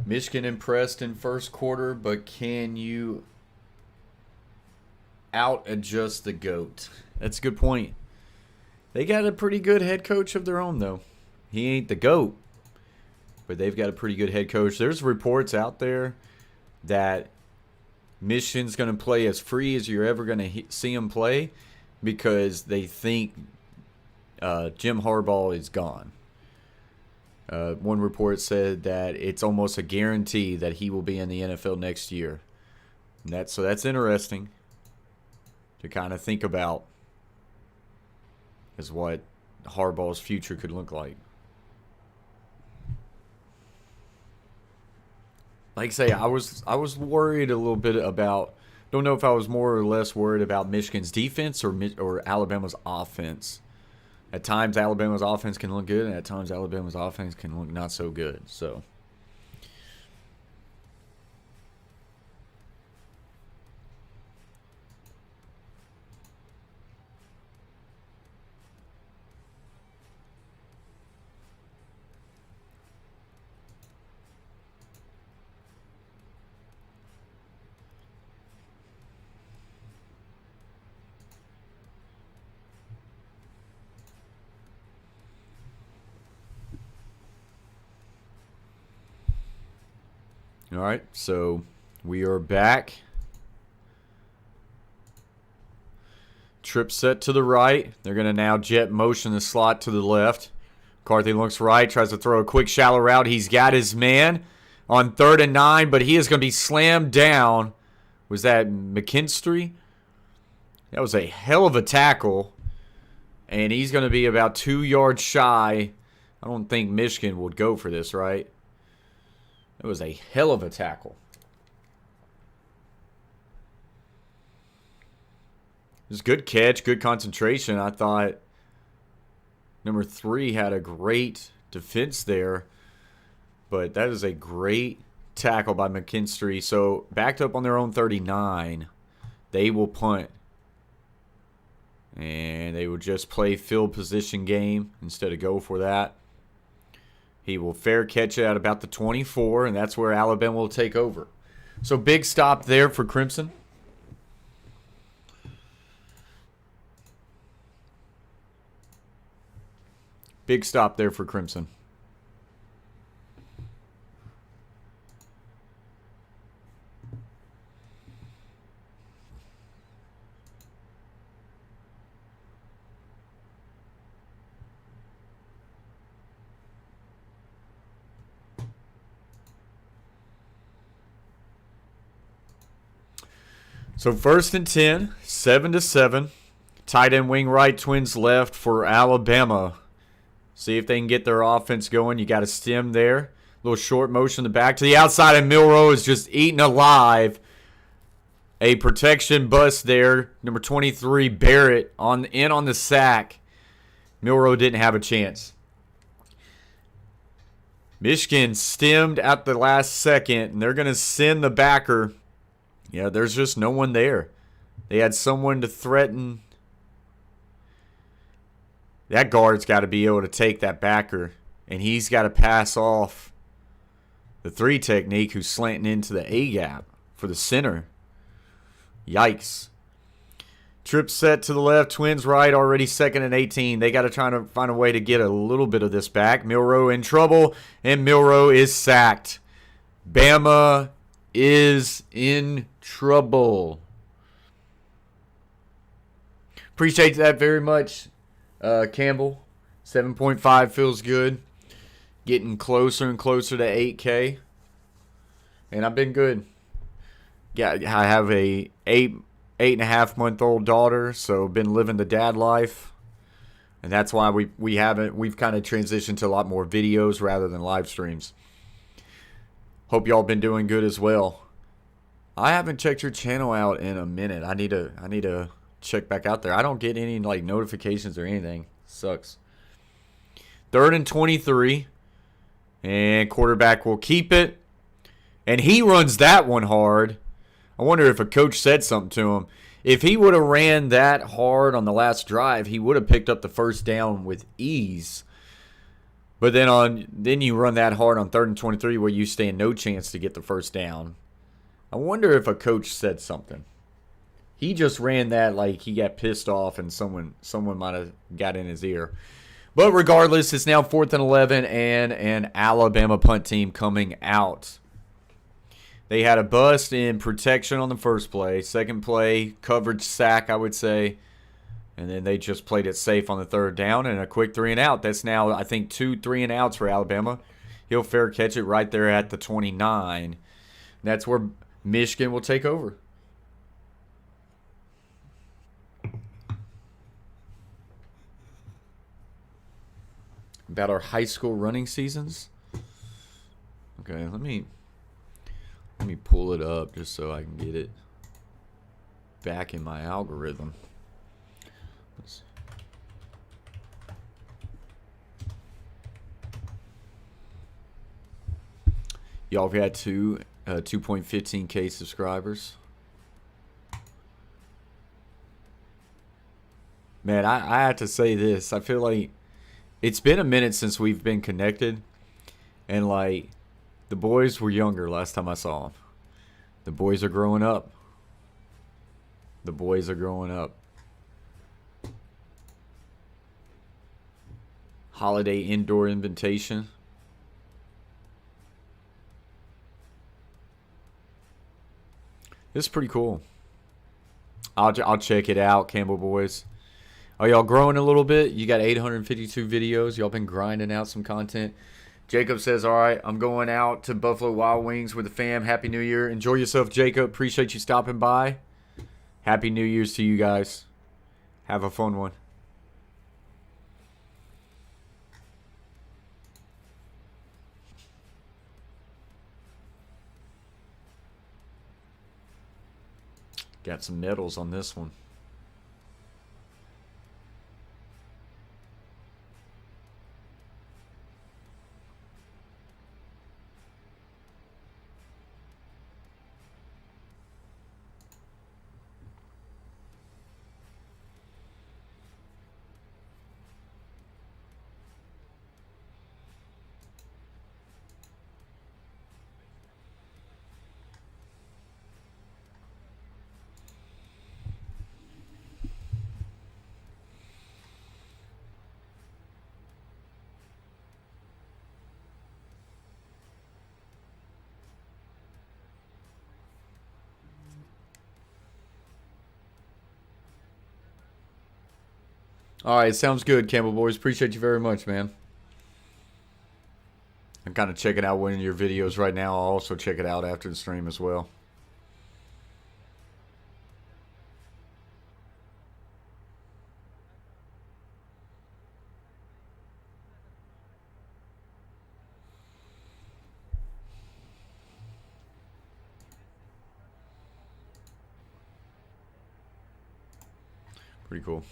Michigan impressed in first quarter, but can you out-adjust the GOAT? That's a good point. They got a pretty good head coach of their own, though. He ain't the GOAT, but they've got a pretty good head coach. There's reports out there that Michigan's going to play as free as you're ever going to see them play because they think Jim Harbaugh is gone. One report said that it's almost a guarantee that he will be in the NFL next year. So that's interesting to kind of think about as what Harbaugh's future could look like. Like I say, I was worried a little bit about. Don't know if I was more or less worried about Michigan's defense or Alabama's offense At times, Alabama's offense can look good, and at times, Alabama's offense can look not so good. So, all right, so we are back. Trip set to the right. They're going to now jet motion the slot to the left. McCarthy looks right, tries to throw a quick shallow route. He's got his man on 3rd and 9, but he is going to be slammed down. Was that McKinstry? That was a hell of a tackle. And he's going to be about 2 yards shy. I don't think Michigan would go for this, right? It was a hell of a tackle. It was a good catch, good concentration. I thought number 3 had a great defense there. But that is a great tackle by McKinstry. So backed up on their own 39. They will punt. And they will just play field position game instead of go for that. He will fair catch it at about the 24, and that's where Alabama will take over. So big stop there for Crimson. Big stop there for Crimson. So 1st and 10, 7-7. Tight end wing right, twins left for Alabama. See if they can get their offense going. You got a stem there. Little short motion in the back to the outside, and Milroe is just eaten alive. A protection bust there. Number 23, Barrett, on the sack. Milroe didn't have a chance. Michigan stemmed at the last second, and they're going to send the backer. Yeah, there's just no one there. They had someone to threaten. That guard's got to be able to take that backer, and he's got to pass off the 3 technique who's slanting into the A-gap for the center. Yikes. Trip set to the left, twins right, already 2nd and 18. They got to try to find a way to get a little bit of this back. Milroe in trouble, and Milroe is sacked. Bama is in trouble. Appreciate that very much, Campbell. 7.5 feels good. Getting closer and closer to 8K. And I've been good. Yeah, I have a 8.5-month-old daughter, so been living the dad life. And that's why we've kind of transitioned to a lot more videos rather than live streams. Hope y'all been doing good as well. I haven't checked your channel out in a minute. I need to check back out there. I don't get any like notifications or anything. Sucks. 3rd and 23. And quarterback will keep it. And he runs that one hard. I wonder if a coach said something to him. If he would have ran that hard on the last drive, he would have picked up the first down with ease. But then you run that hard on 3rd and 23 where you stand no chance to get the first down. I wonder if a coach said something. He just ran that like he got pissed off and someone might have got in his ear. But regardless, it's now 4th and 11 and an Alabama punt team coming out. They had a bust in protection on the first play. Second play, coverage sack, I would say. And then they just played it safe on the 3rd down and a quick 3-and-out. That's now, I think, 2 3-and-outs for Alabama. He'll fair catch it right there at the 29. That's where Michigan will take over. About our high school running seasons. Okay, let me pull it up just so I can get it back in my algorithm. Y'all have had 2.15K subscribers. Man, I have to say this. I feel like it's been a minute since we've been connected. And, like, the boys were younger last time I saw them. The boys are growing up. The boys are growing up. Holiday indoor invitation. This is pretty cool. I'll check it out, Campbell boys. Are y'all growing a little bit? You got 852 videos. Y'all been grinding out some content. Jacob says, all right, I'm going out to Buffalo Wild Wings with the fam. Happy New Year. Enjoy yourself, Jacob. Appreciate you stopping by. Happy New Year's to you guys. Have a fun one. Got some medals on this one. All right, sounds good, Campbell boys. Appreciate you very much, man. I'm kind of checking out one of your videos right now. I'll also check it out after the stream as well. Pretty cool.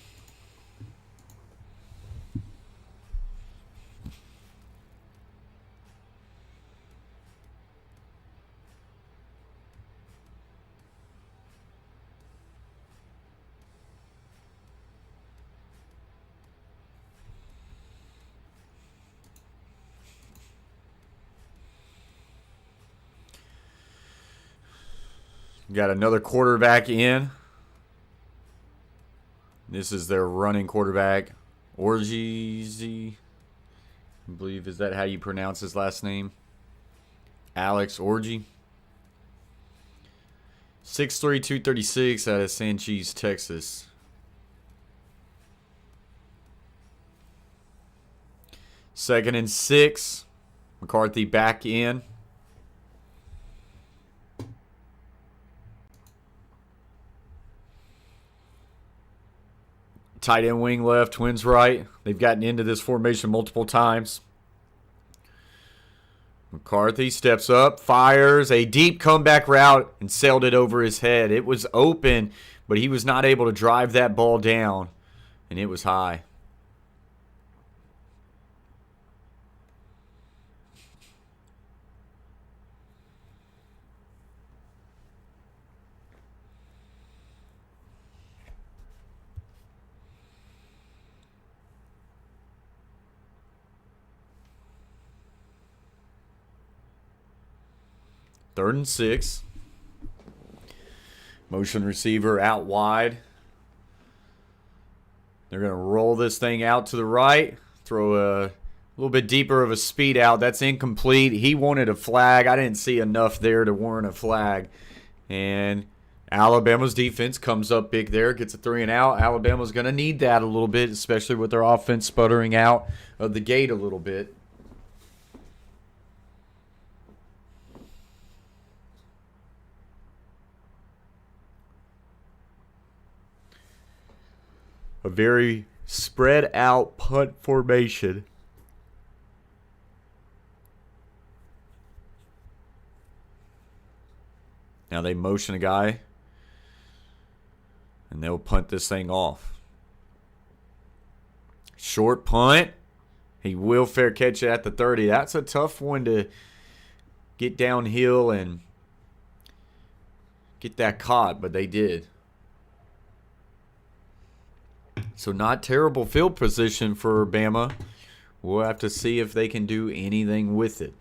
Got another quarterback in. This is their running quarterback, Orgizi. I believe, is that how you pronounce his last name? Alex Orji. 6'3", 236 out of Sanchez, Texas. Second and 6. McCarthy back in. Tight end wing left, twins right. They've gotten into this formation multiple times. McCarthy steps up, fires a deep comeback route, and sailed it over his head. It was open, but he was not able to drive that ball down, and it was high. Third and 6. Motion receiver out wide. They're going to roll this thing out to the right. Throw a little bit deeper of a speed out. That's incomplete. He wanted a flag. I didn't see enough there to warrant a flag. And Alabama's defense comes up big there. Gets a 3 and out. Alabama's going to need that a little bit, especially with their offense sputtering out of the gate a little bit. A very spread out punt formation. Now they motion a guy, and they'll punt this thing off. Short punt. He will fair catch it at the 30. That's a tough one to get downhill and get that caught, but they did. So not terrible field position for Bama. We'll have to see if they can do anything with it.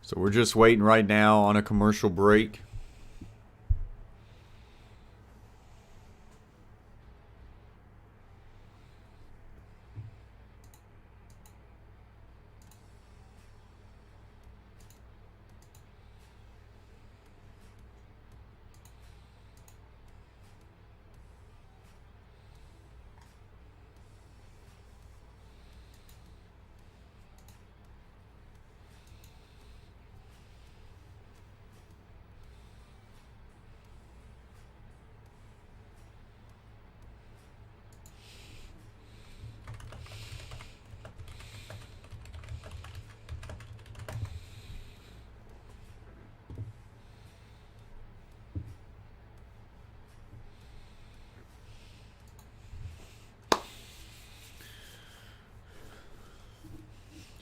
So we're just waiting right now on a commercial break.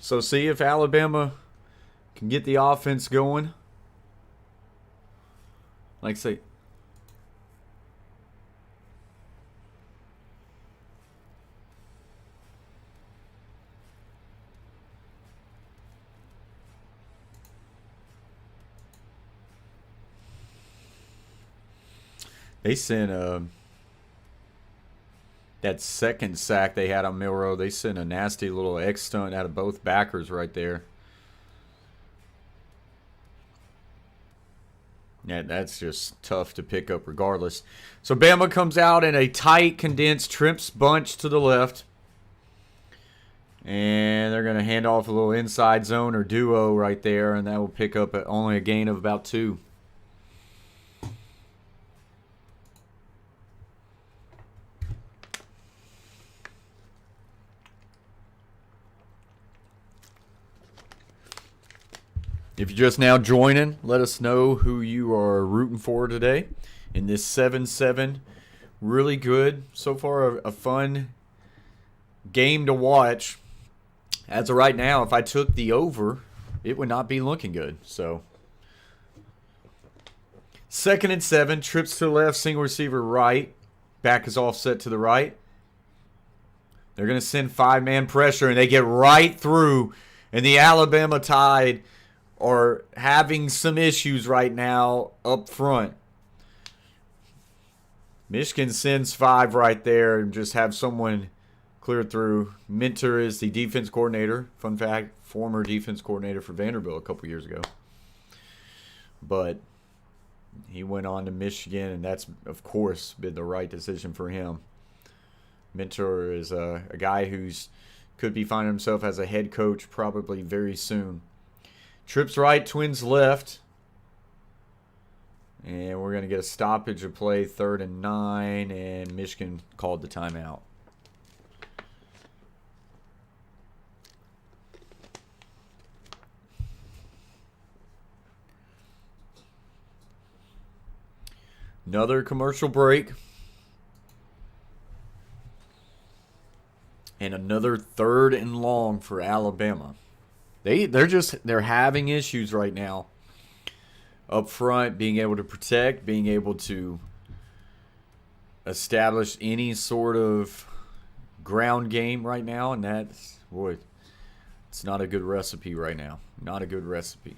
So see if Alabama can get the offense going. Like I say, they sent that second sack they had on Milroe. They sent a nasty little X stunt out of both backers right there. Yeah, that's just tough to pick up regardless. So Bama comes out in a tight, condensed trips bunch to the left. And they're going to hand off a little inside zone or duo right there, and that will pick up only a gain of about 2. If you're just now joining, let us know who you are rooting for today in this 7-7. Really good. So far, a fun game to watch. As of right now, if I took the over, it would not be looking good. So, 2nd and 7, trips to the left, single receiver right. Back is offset to the right. They're going to send 5-man pressure, and they get right through. And the Alabama Tide are having some issues right now up front. Michigan sends 5 right there and just have someone clear through. Mentor is the defense coordinator. Fun fact, former defense coordinator for Vanderbilt a couple years ago. But he went on to Michigan, and that's, of course, been the right decision for him. Mentor is a guy who's could be finding himself as a head coach probably very soon. Trips right, Twins left. And we're going to get a stoppage of play, 3rd and 9, and Michigan called the timeout. Another commercial break. And another 3rd and long for Alabama. They're having issues right now. Up front, being able to protect, being able to establish any sort of ground game right now, and that's, boy, it's not a good recipe right now. Not a good recipe.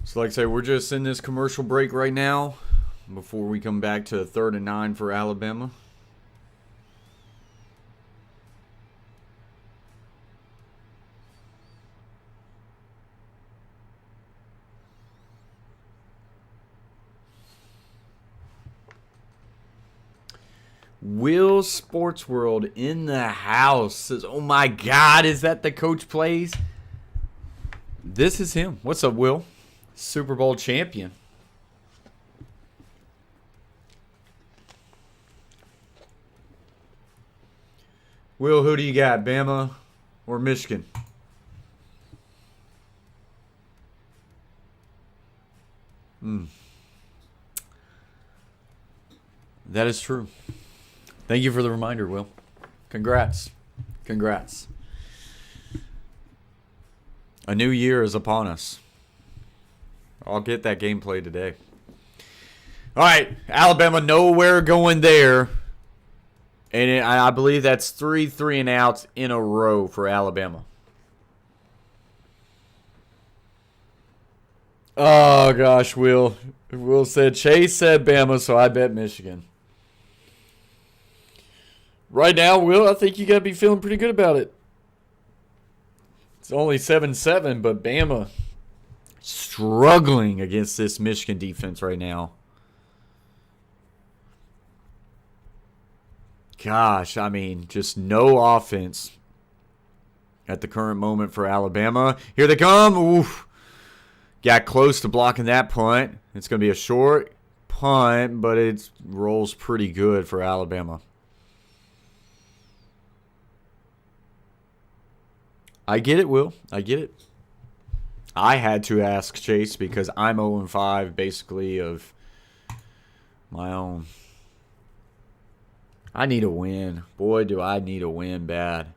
So like I say, we're just in this commercial break right now before we come back to 3rd and 9 for Alabama. Will Sports World in the house says, "Oh my God, is that the Coach Plays?" This is him. What's up, Will? Super Bowl champion. Will, who do you got, Bama or Michigan? That is true. Thank you for the reminder, Will. Congrats. Congrats. A new year is upon us. I'll get that gameplay today. All right, Alabama nowhere going there. And I believe that's 3 3-and-outs in a row for Alabama. Oh, gosh, Will. Will said, Chase said Bama, so I bet Michigan. Right now, Will, I think you got to be feeling pretty good about it. It's only 7-7, but Bama struggling against this Michigan defense right now. Gosh, I mean, just no offense at the current moment for Alabama. Here they come. Oof. Got close to blocking that punt. It's going to be a short punt, but it rolls pretty good for Alabama. I get it, Will. I get it. I had to ask Chase because I'm 0-5 basically of my own. I need a win. Boy, do I need a win bad.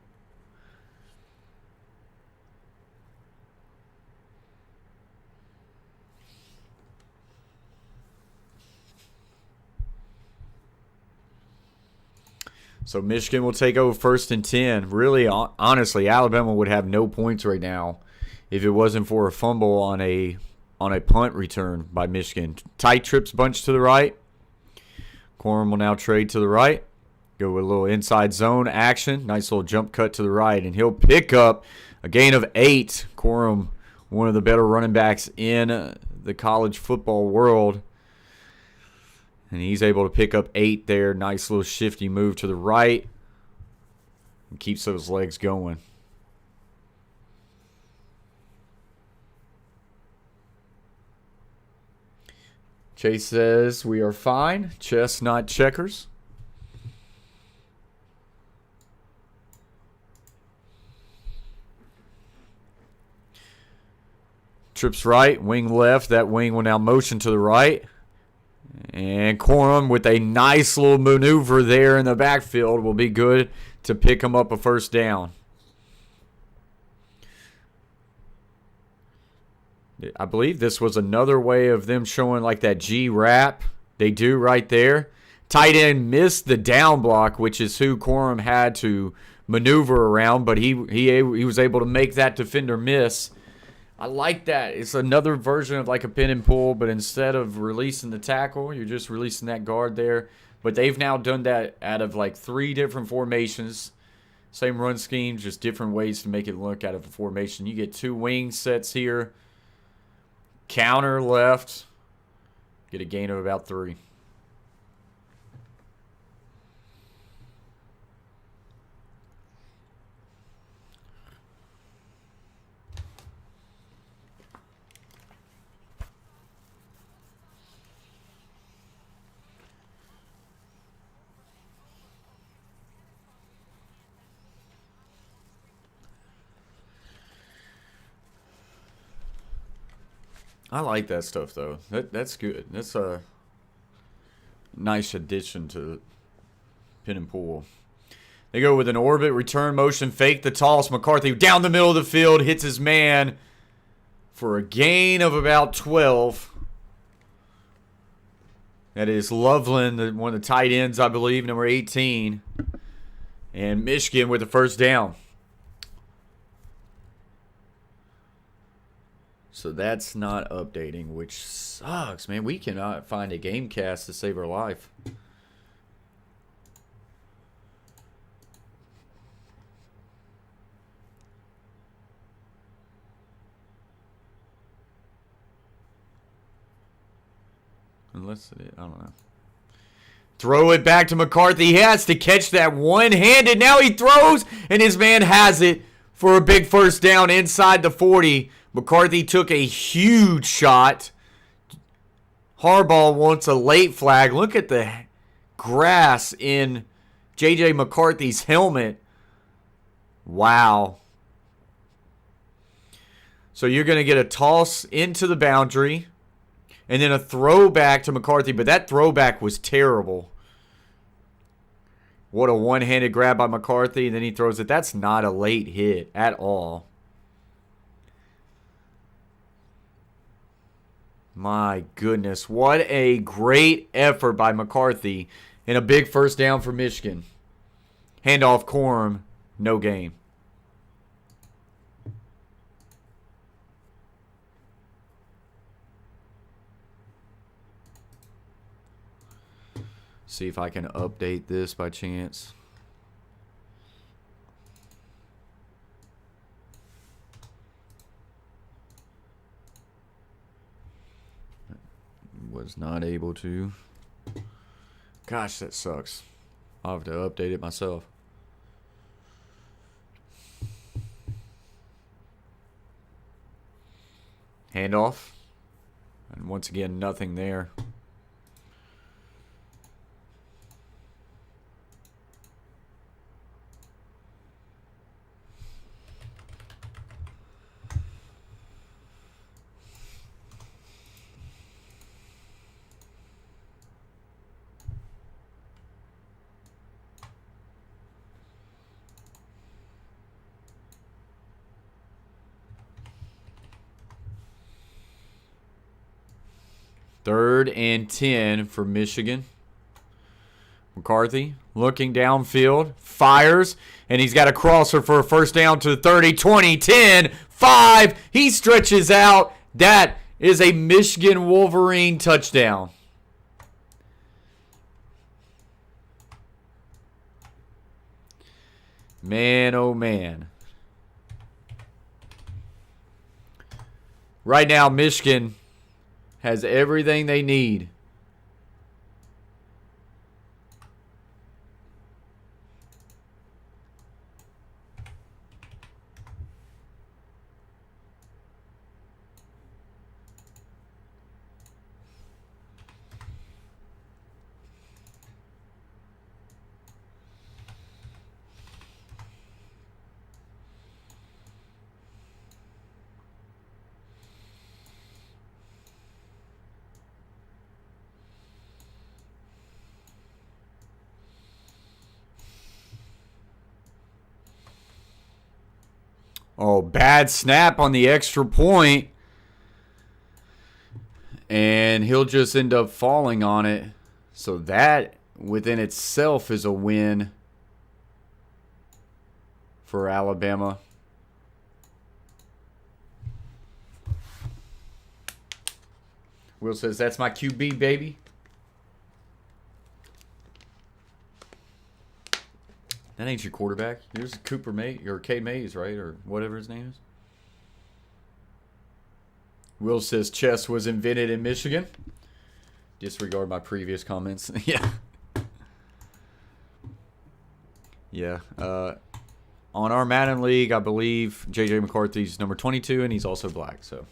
So Michigan will take over 1st and 10. Really, honestly, Alabama would have no points right now if it wasn't for a fumble on a on a punt return by Michigan. Tight trips bunch to the right. Corum will now trade to the right. Go with a little inside zone action. Nice little jump cut to the right. And he'll pick up a gain of 8. Corum, one of the better running backs in the college football world. And he's able to pick up 8 there. Nice little shifty move to the right. And keeps those legs going. Chase says we are fine. Chess, not checkers. Trips right, wing left. That wing will now motion to the right. And Corum with a nice little maneuver there in the backfield will be good to pick him up a first down. I believe this was another way of them showing like that G wrap they do right there. Tight end missed the down block, which is who Corum had to maneuver around, but he was able to make that defender miss. I like that. It's another version of like a pin and pull, but instead of releasing the tackle, you're just releasing that guard there. But they've now done that out of like 3 different formations. Same run scheme, just different ways to make it look out of a formation. You get 2 wing sets here. Counter left. Get a gain of about 3. I like that stuff, though. That's good. That's a nice addition to pin and pull. They go with an orbit, return motion, fake the toss. McCarthy down the middle of the field, hits his man for a gain of about 12. That is Loveland, one of the tight ends, I believe, number 18. And Michigan with the first down. So that's not updating, which sucks, man. We cannot find a game cast to save our life. Unless, I don't know. Throw it back to McCarthy. He has to catch that one-handed. Now he throws, and his man has it for a big first down inside the 40. McCarthy took a huge shot. Harbaugh wants a late flag. Look at the grass in J.J. McCarthy's helmet. Wow. So you're going to get a toss into the boundary and then a throwback to McCarthy, but that throwback was terrible. What a one-handed grab by McCarthy, and then he throws it. That's not a late hit at all. My goodness, what a great effort by McCarthy and a big first down for Michigan. Handoff Corum, no gain. See if I can update this by chance. Was not able to. Gosh, that sucks. I'll have to update it myself. Handoff. And once again, nothing there. Third and 10 for Michigan. McCarthy looking downfield, fires, and he's got a crosser for a first down to the 30, 20, 10, 5. He stretches out. That is a Michigan Wolverine touchdown. Man, oh man. Right now, Michigan has everything they need. Oh, bad snap on the extra point. And he'll just end up falling on it. So that within itself is a win for Alabama. Will says, that's my QB, baby. That ain't your quarterback. Here's Cooper May or K Mays, right? Or whatever his name is. Will says chess was invented in Michigan. Disregard my previous comments. Yeah. Yeah. On our Madden League, I believe J.J. McCarthy's number 22, and he's also black. So,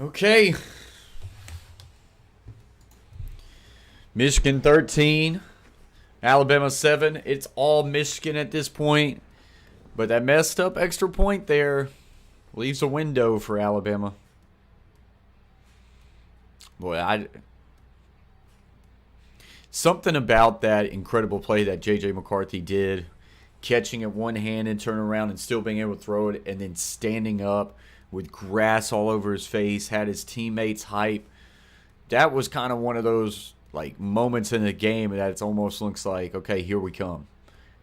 okay. Michigan 13. Alabama 7. It's all Michigan at this point. But that messed up extra point there leaves a window for Alabama. Boy, something about that incredible play that J.J. McCarthy did, catching it one hand and turning around and still being able to throw it, and then standing up with grass all over his face, had his teammates hype. That was kind of one of those like moments in the game that it almost looks like, okay, here we come.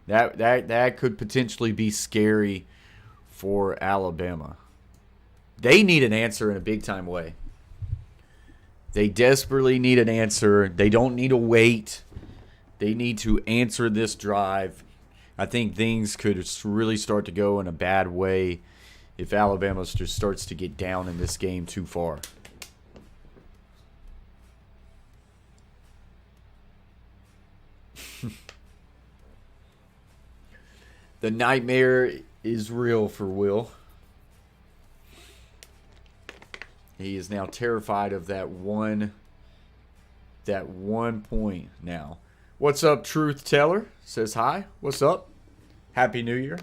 That could potentially be scary for Alabama. They need an answer in a big-time way. They desperately need an answer. They don't need to wait. They need to answer this drive. I think things could really start to go in a bad way if Alabama just starts to get down in this game too far. The nightmare is real for Will. He is now terrified of that one point now. What's up, Truth Teller? Says hi. What's up? Happy New Year.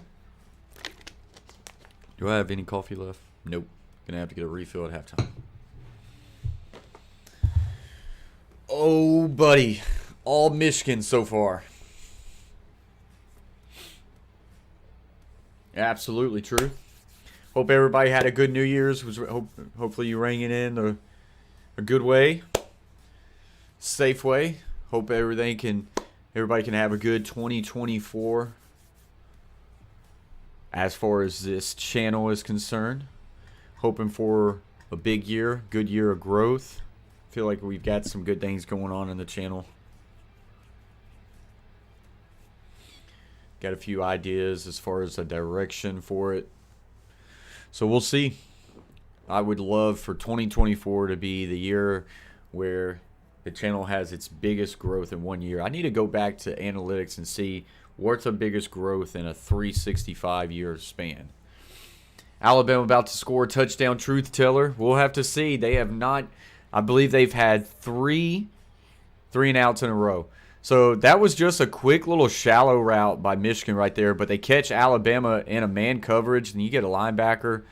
Do I have any coffee left? Nope. Gonna have to get a refill at halftime. Oh, buddy. All Michigan so far. Absolutely true. Hope everybody had a good New Year's. Hopefully you rang it in a good way, safe way. Hope everybody can have a good 2024 as far as this channel is concerned. Hoping for a big year, good year of growth. Feel like we've got some good things going on in the channel. Got a few ideas as far as the direction for it. So we'll see. I would love for 2024 to be the year where the channel has its biggest growth in 1 year. I need to go back to analytics and see what's the biggest growth in a 365-year span. Alabama about to score a touchdown, Truth Teller. We'll have to see. They have not, I believe they've had three and outs in a row. So that was just a quick little shallow route by Michigan right there. But they catch Alabama in a man coverage, and you get a linebacker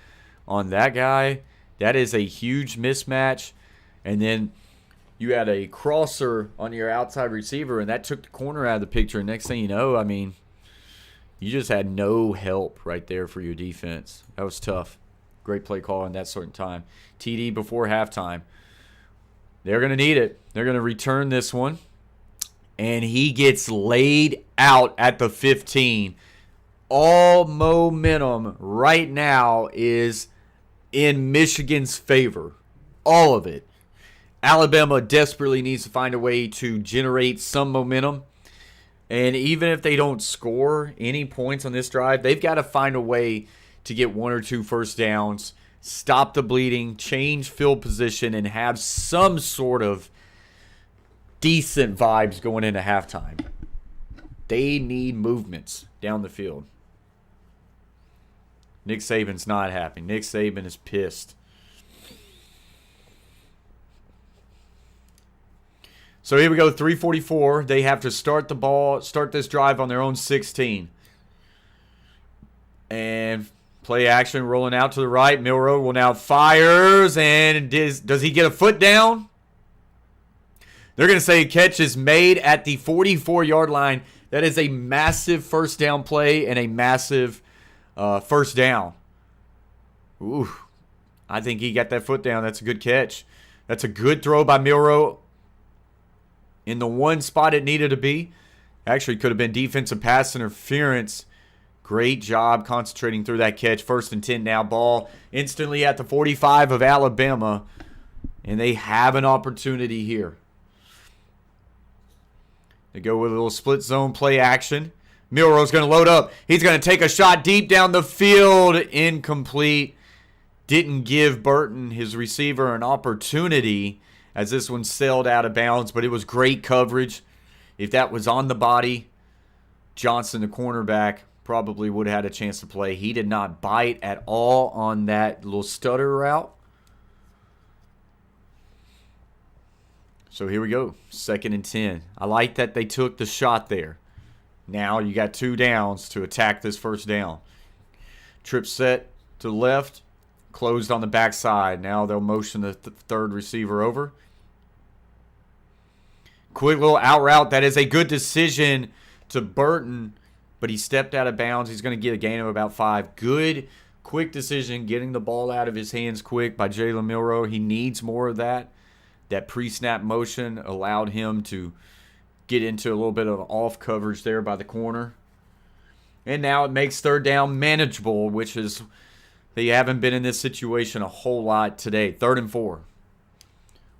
on that guy. That is a huge mismatch. And then you had a crosser on your outside receiver, and that took the corner out of the picture. And next thing you know, I mean, you just had no help right there for your defense. That was tough. Great play call in that certain time. TD before halftime. They're going to need it. They're going to return this one. And he gets laid out at the 15. All momentum right now is in Michigan's favor. All of it. Alabama desperately needs to find a way to generate some momentum. And even if they don't score any points on this drive, they've got to find a way to get 1 or 2 first downs, stop the bleeding, change field position, and have some sort of decent vibes going into halftime. They need movements down the field. Nick Saban's not happy. Nick Saban is pissed. So here we go, 3:44. They have to start this drive on their own 16. And play action rolling out to the right. Milroe will now fires. And does he get a foot down? They're going to say catch is made at the 44-yard line. That is a massive first down play and a massive first down. Ooh, I think he got that foot down. That's a good catch. That's a good throw by Milroe in the one spot it needed to be. Actually, could have been defensive pass interference. Great job concentrating through that catch. 1st and 10 now. Ball instantly at the 45 of Alabama. And they have an opportunity here. They go with a little split zone play action. Milroe's going to load up. He's going to take a shot deep down the field. Incomplete. Didn't give Burton, his receiver, an opportunity as this one sailed out of bounds. But it was great coverage. If that was on the body, Johnson, the cornerback, probably would have had a chance to play. He did not bite at all on that little stutter route. So here we go. 2nd and 10. I like that they took the shot there. Now you got 2 downs to attack this first down. Trip set to the left. Closed on the backside. Now they'll motion the third receiver over. Quick little out route. That is a good decision to Burton, but he stepped out of bounds. He's going to get a gain of about 5. Good, quick decision, getting the ball out of his hands quick by Jalen Milroe. He needs more of that. That pre-snap motion allowed him to get into a little bit of off coverage there by the corner. And now it makes 3rd down manageable, which is they haven't been in this situation a whole lot today. 3rd and 4.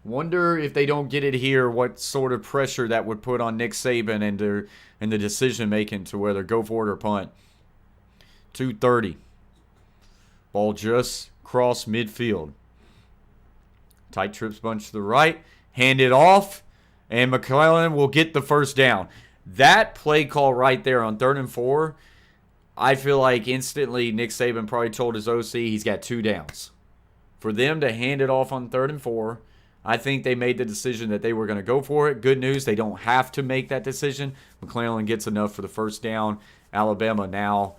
Wonder if they don't get it here, what sort of pressure that would put on Nick Saban and the decision-making to whether go for it or punt. 2:30. Ball just crossed midfield. Tight trips bunch to the right. Hand it off. And McClellan will get the first down. That play call right there on 3rd and 4, I feel like instantly Nick Saban probably told his OC he's got 2 downs. For them to hand it off on 3rd and 4, I think they made the decision that they were going to go for it. Good news, they don't have to make that decision. McClellan gets enough for the first down. Alabama now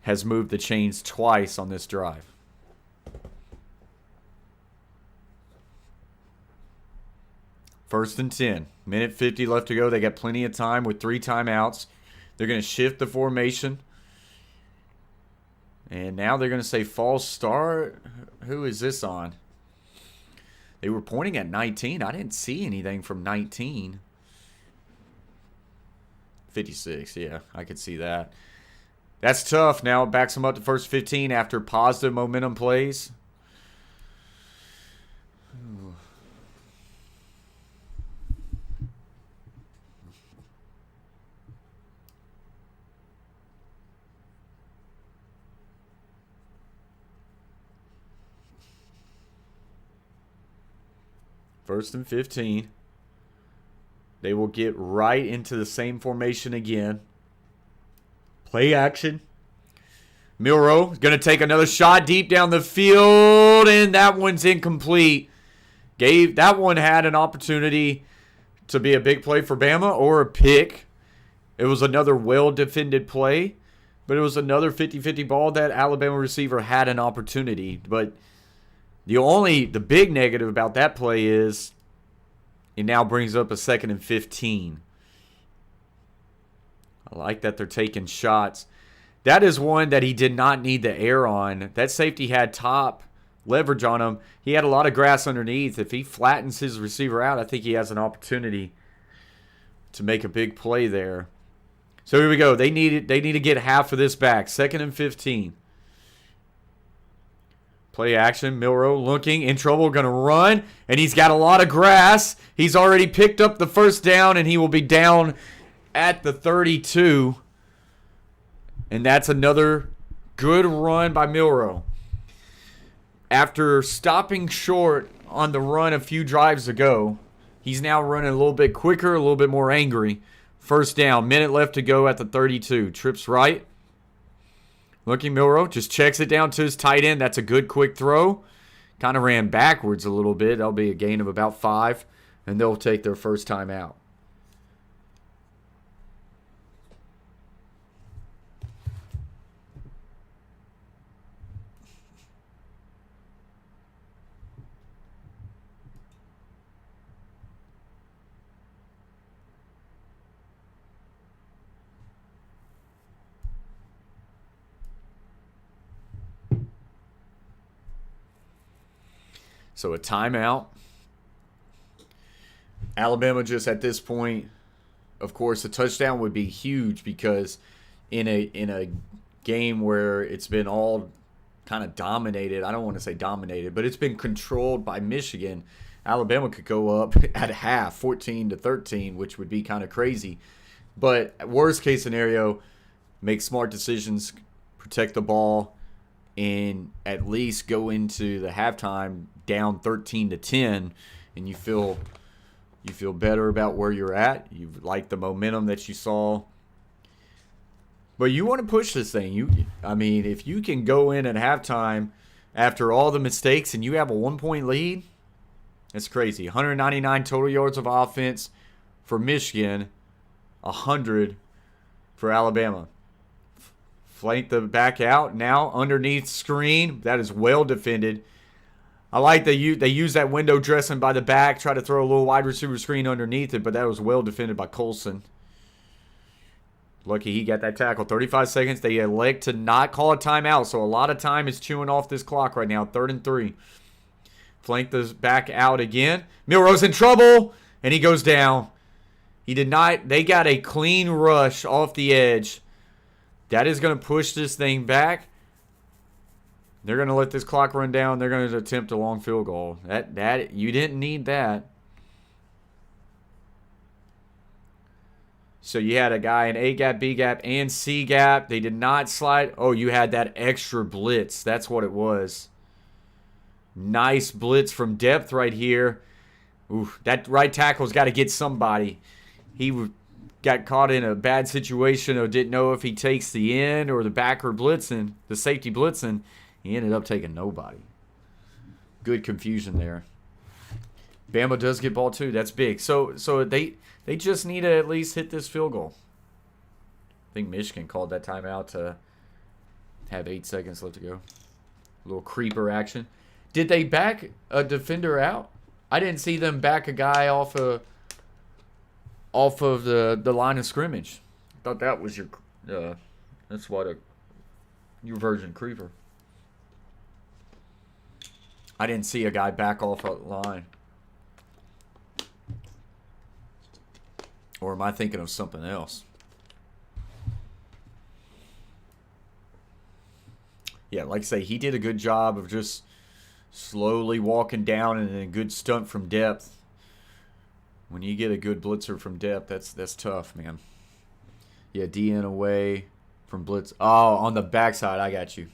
has moved the chains twice on this drive. First and 10. Minute 50 left to go. They got plenty of time with 3 timeouts. They're going to shift the formation. And now they're going to say false start. Who is this on? They were pointing at 19. I didn't see anything from 19. 56, yeah, I could see that. That's tough. Now it backs them up to first 15 after positive momentum plays. First and 15. They will get right into the same formation again. Play action. Milroe is going to take another shot deep down the field, and that one's incomplete. That one had an opportunity to be a big play for Bama or a pick. It was another well-defended play, but it was another 50-50 ball that Alabama receiver had an opportunity. But the big negative about that play is it now brings up a 2nd and 15. I like that they're taking shots. That is one that he did not need the air on. That safety had top leverage on him. He had a lot of grass underneath. If he flattens his receiver out, I think he has an opportunity to make a big play there. So here we go. They need to get half of this back. 2nd and 15. Play action. Milroe looking in trouble, going to run, and he's got a lot of grass. He's already picked up the first down, and he will be down at the 32. And that's another good run by Milroe. After stopping short on the run a few drives ago, he's now running a little bit quicker, a little bit more angry. First down, minute left to go at the 32. Trips right. Looking, Milroe just checks it down to his tight end. That's a good quick throw. Kind of ran backwards a little bit. That'll be a gain of about 5, and they'll take their first time out. So a timeout. Alabama just at this point, of course, a touchdown would be huge because in a game where it's been all kind of dominated, I don't want to say dominated, but it's been controlled by Michigan, Alabama could go up at half, 14-13, which would be kind of crazy. But worst case scenario, make smart decisions, protect the ball, and at least go into the halftime down 13-10, and you feel better about where you're at. You like the momentum that you saw. But you want to push this thing. I mean, if you can go in at halftime after all the mistakes and you have a 1-point lead, that's crazy. 199 total yards of offense for Michigan, 100 for Alabama. Flank the back out now underneath screen. That is well defended. I like they use that window dressing by the back, try to throw a little wide receiver screen underneath it, but that was well defended by Colson. Lucky he got that tackle. 35 seconds. They elect to not call a timeout, so a lot of time is chewing off this clock right now. 3rd and 3. Flank the back out again. Milroe's in trouble, and he goes down. He did not. They got a clean rush off the edge. That is going to push this thing back. They're going to let this clock run down. They're going to attempt a long field goal. That you didn't need that. So you had a guy in A gap, B gap, and C gap. They did not slide. Oh, you had that extra blitz. That's what it was. Nice blitz from depth right here. Ooh, that right tackle's got to get somebody. He got caught in a bad situation or didn't know if he takes the end or the backer blitzing, the safety blitzing. He ended up taking nobody. Good confusion there. Bama does get ball too. That's big. So they just need to at least hit this field goal. I think Michigan called that timeout to have 8 seconds left to go. A little creeper action. Did they back a defender out? I didn't see them back a guy off of the line of scrimmage. I thought that was your version creeper. I didn't see a guy back off a line. Or am I thinking of something else? Yeah, like I say, he did a good job of just slowly walking down and a good stunt from depth. When you get a good blitzer from depth, that's tough, man. Yeah, DN away from blitz. Oh, on the backside, I got you.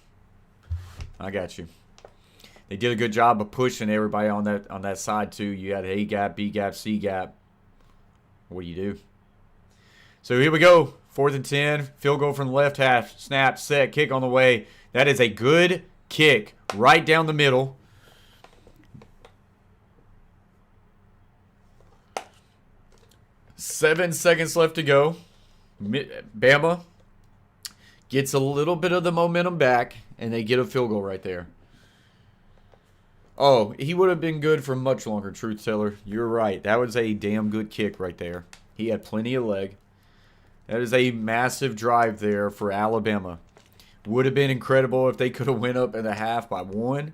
They did a good job of pushing everybody on that side too. You had A gap, B gap, C gap. What do you do? So here we go. 4th and 10. Field goal from the left half. Snap, set, kick on the way. That is a good kick right down the middle. Seven seconds left to go. Bama gets a little bit of the momentum back, and they get a field goal right there. Oh, he would have been good for much longer, truth teller. You're right. That was a damn good kick right there. He had plenty of leg. That is a massive drive there for Alabama. Would have been incredible if they could have went up in the half by 1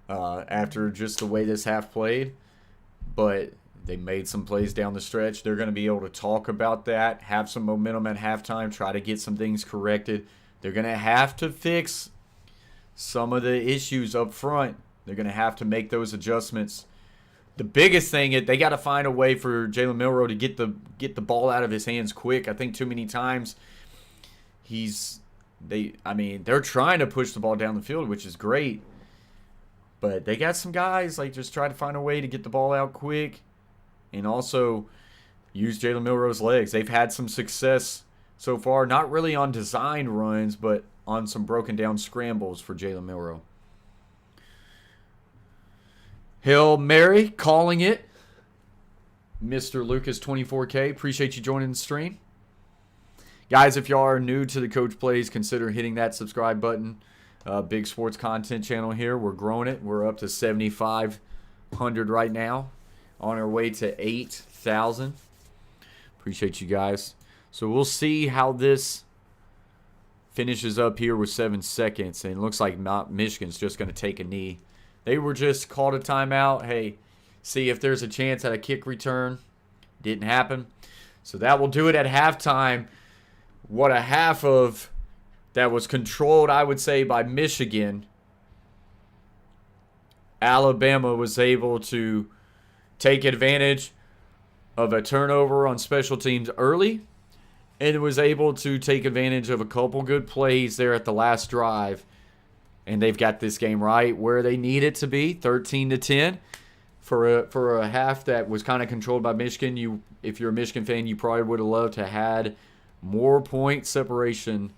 after just the way this half played. But they made some plays down the stretch. They're going to be able to talk about that, have some momentum at halftime, try to get some things corrected. They're going to have to fix some of the issues up front. They're going to have to make those adjustments. The biggest thing is they got to find a way for Jalen Milroe to get the ball out of his hands quick. I think too many times they're trying to push the ball down the field, which is great. But they got some guys like just try to find a way to get the ball out quick and also use Jalen Milroe's legs. They've had some success so far, not really on design runs, but on some broken down scrambles for Jalen Milroe. Hail Mary calling it. Mr. Lucas 24K, appreciate you joining the stream. Guys, if y'all are new to the Coach Plays, consider hitting that subscribe button. Big sports content channel here. We're growing it. We're up to 7,500 right now. On our way to 8,000. Appreciate you guys. So we'll see how this finishes up here with 7 seconds. And it looks like Michigan's just going to take a knee. They were just called a timeout. Hey, see if there's a chance at a kick return. Didn't happen. So that will do it at halftime. What a half of that was controlled, I would say, by Michigan. Alabama was able to take advantage of a turnover on special teams early and was able to take advantage of a couple good plays there at the last drive. And they've got this game right where they need it to be, 13-10. For a half that was kind of controlled by Michigan, if you're a Michigan fan, you probably would have loved to have had more point separation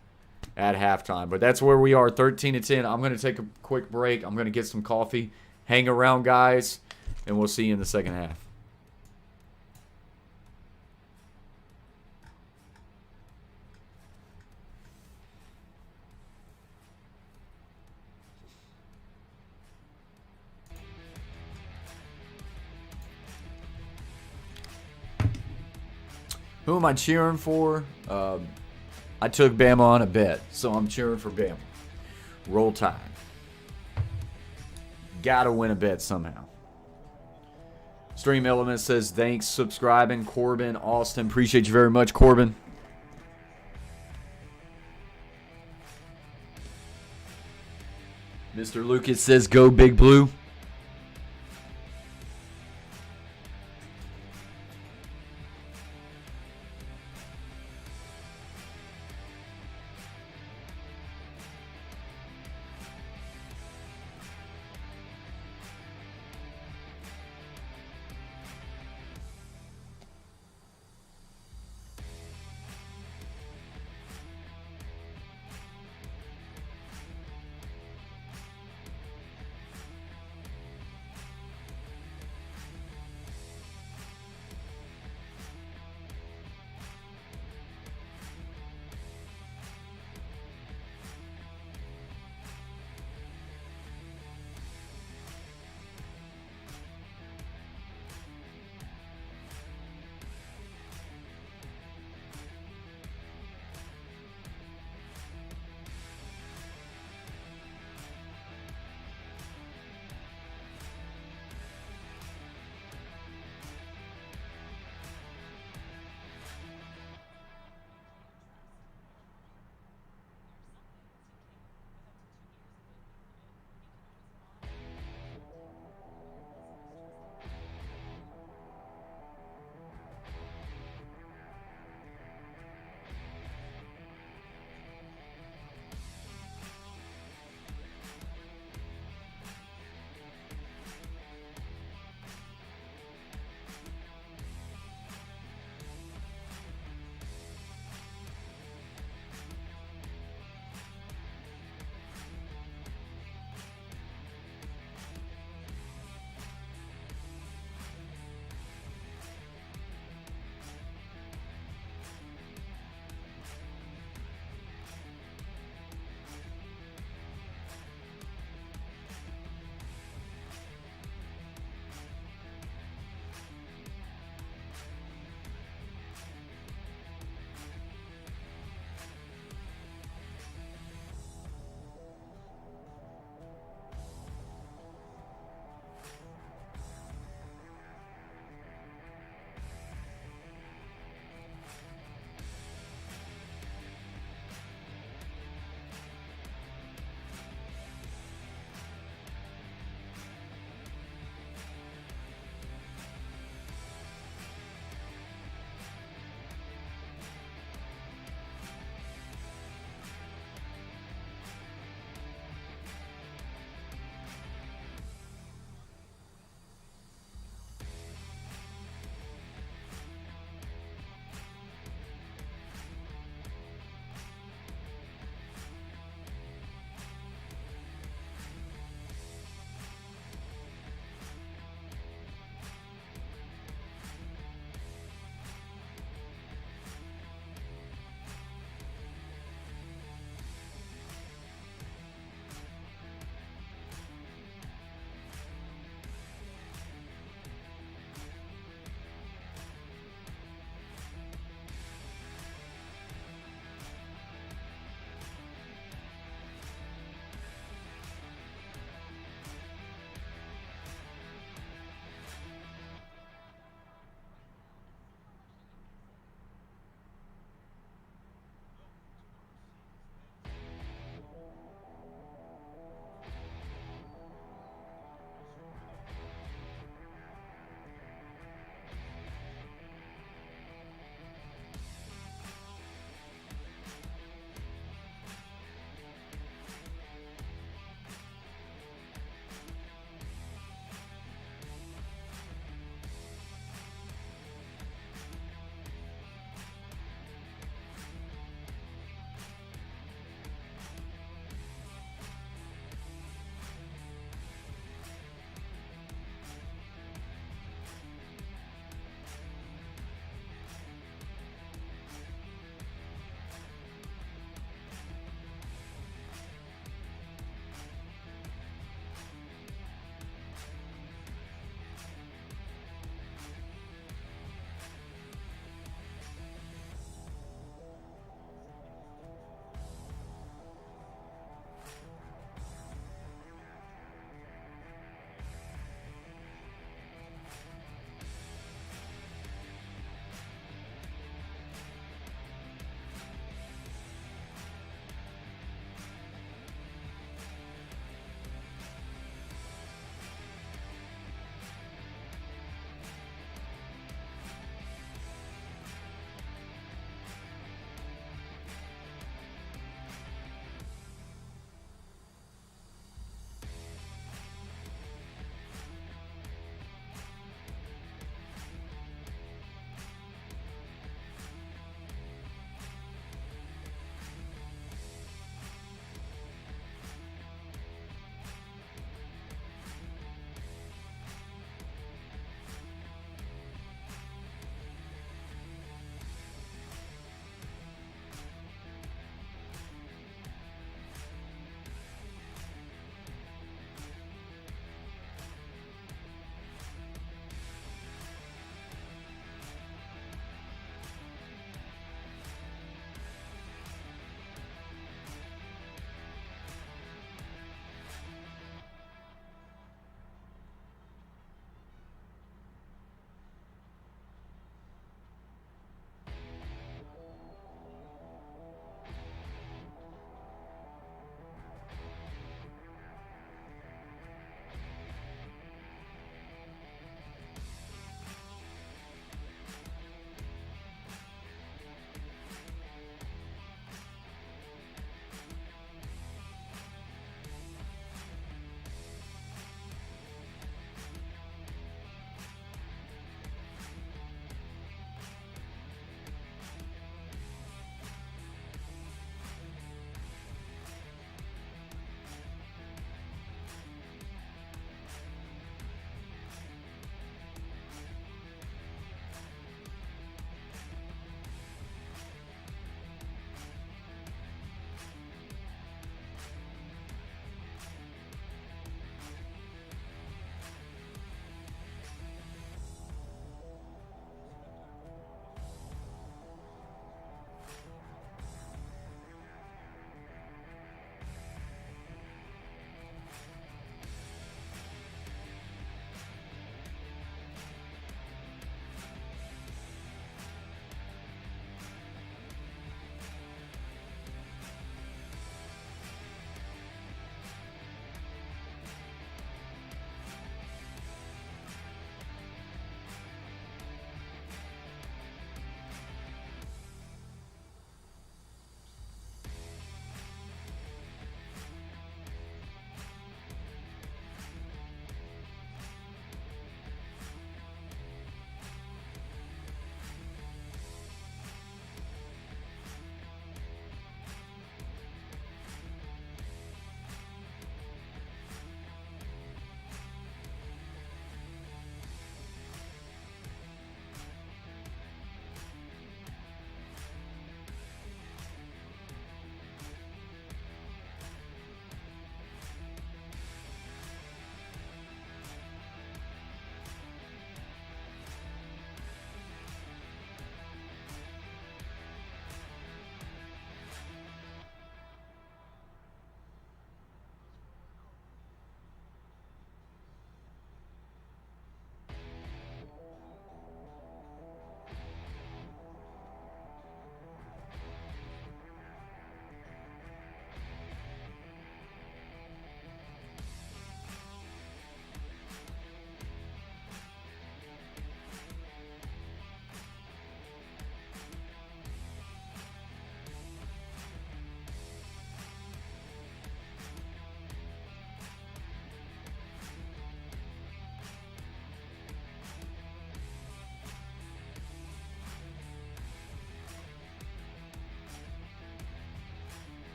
at halftime. But that's where we are, 13-10. I'm going to take a quick break. I'm going to get some coffee. Hang around, guys, and we'll see you in the second half. Who am I cheering for? I took Bama on a bet, so I'm cheering for Bama. Roll Tide. Gotta win a bet somehow. Stream Element says, thanks subscribing. Corbin, Austin, appreciate you very much, Corbin. Mr. Lucas says, go Big Blue.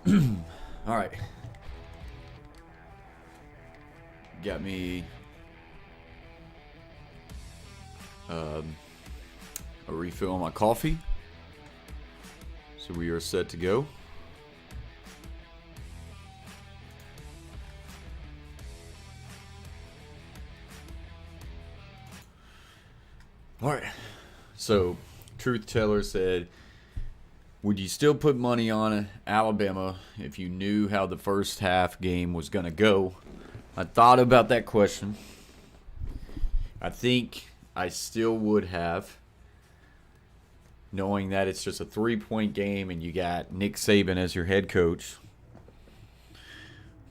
All right. Got me a refill on my coffee. So we are set to go. All right. So Truth Teller said, would you still put money on Alabama if you knew how the first half game was going to go? I thought about that question. I think I still would have, knowing that it's just a 3-point game and you got Nick Saban as your head coach. I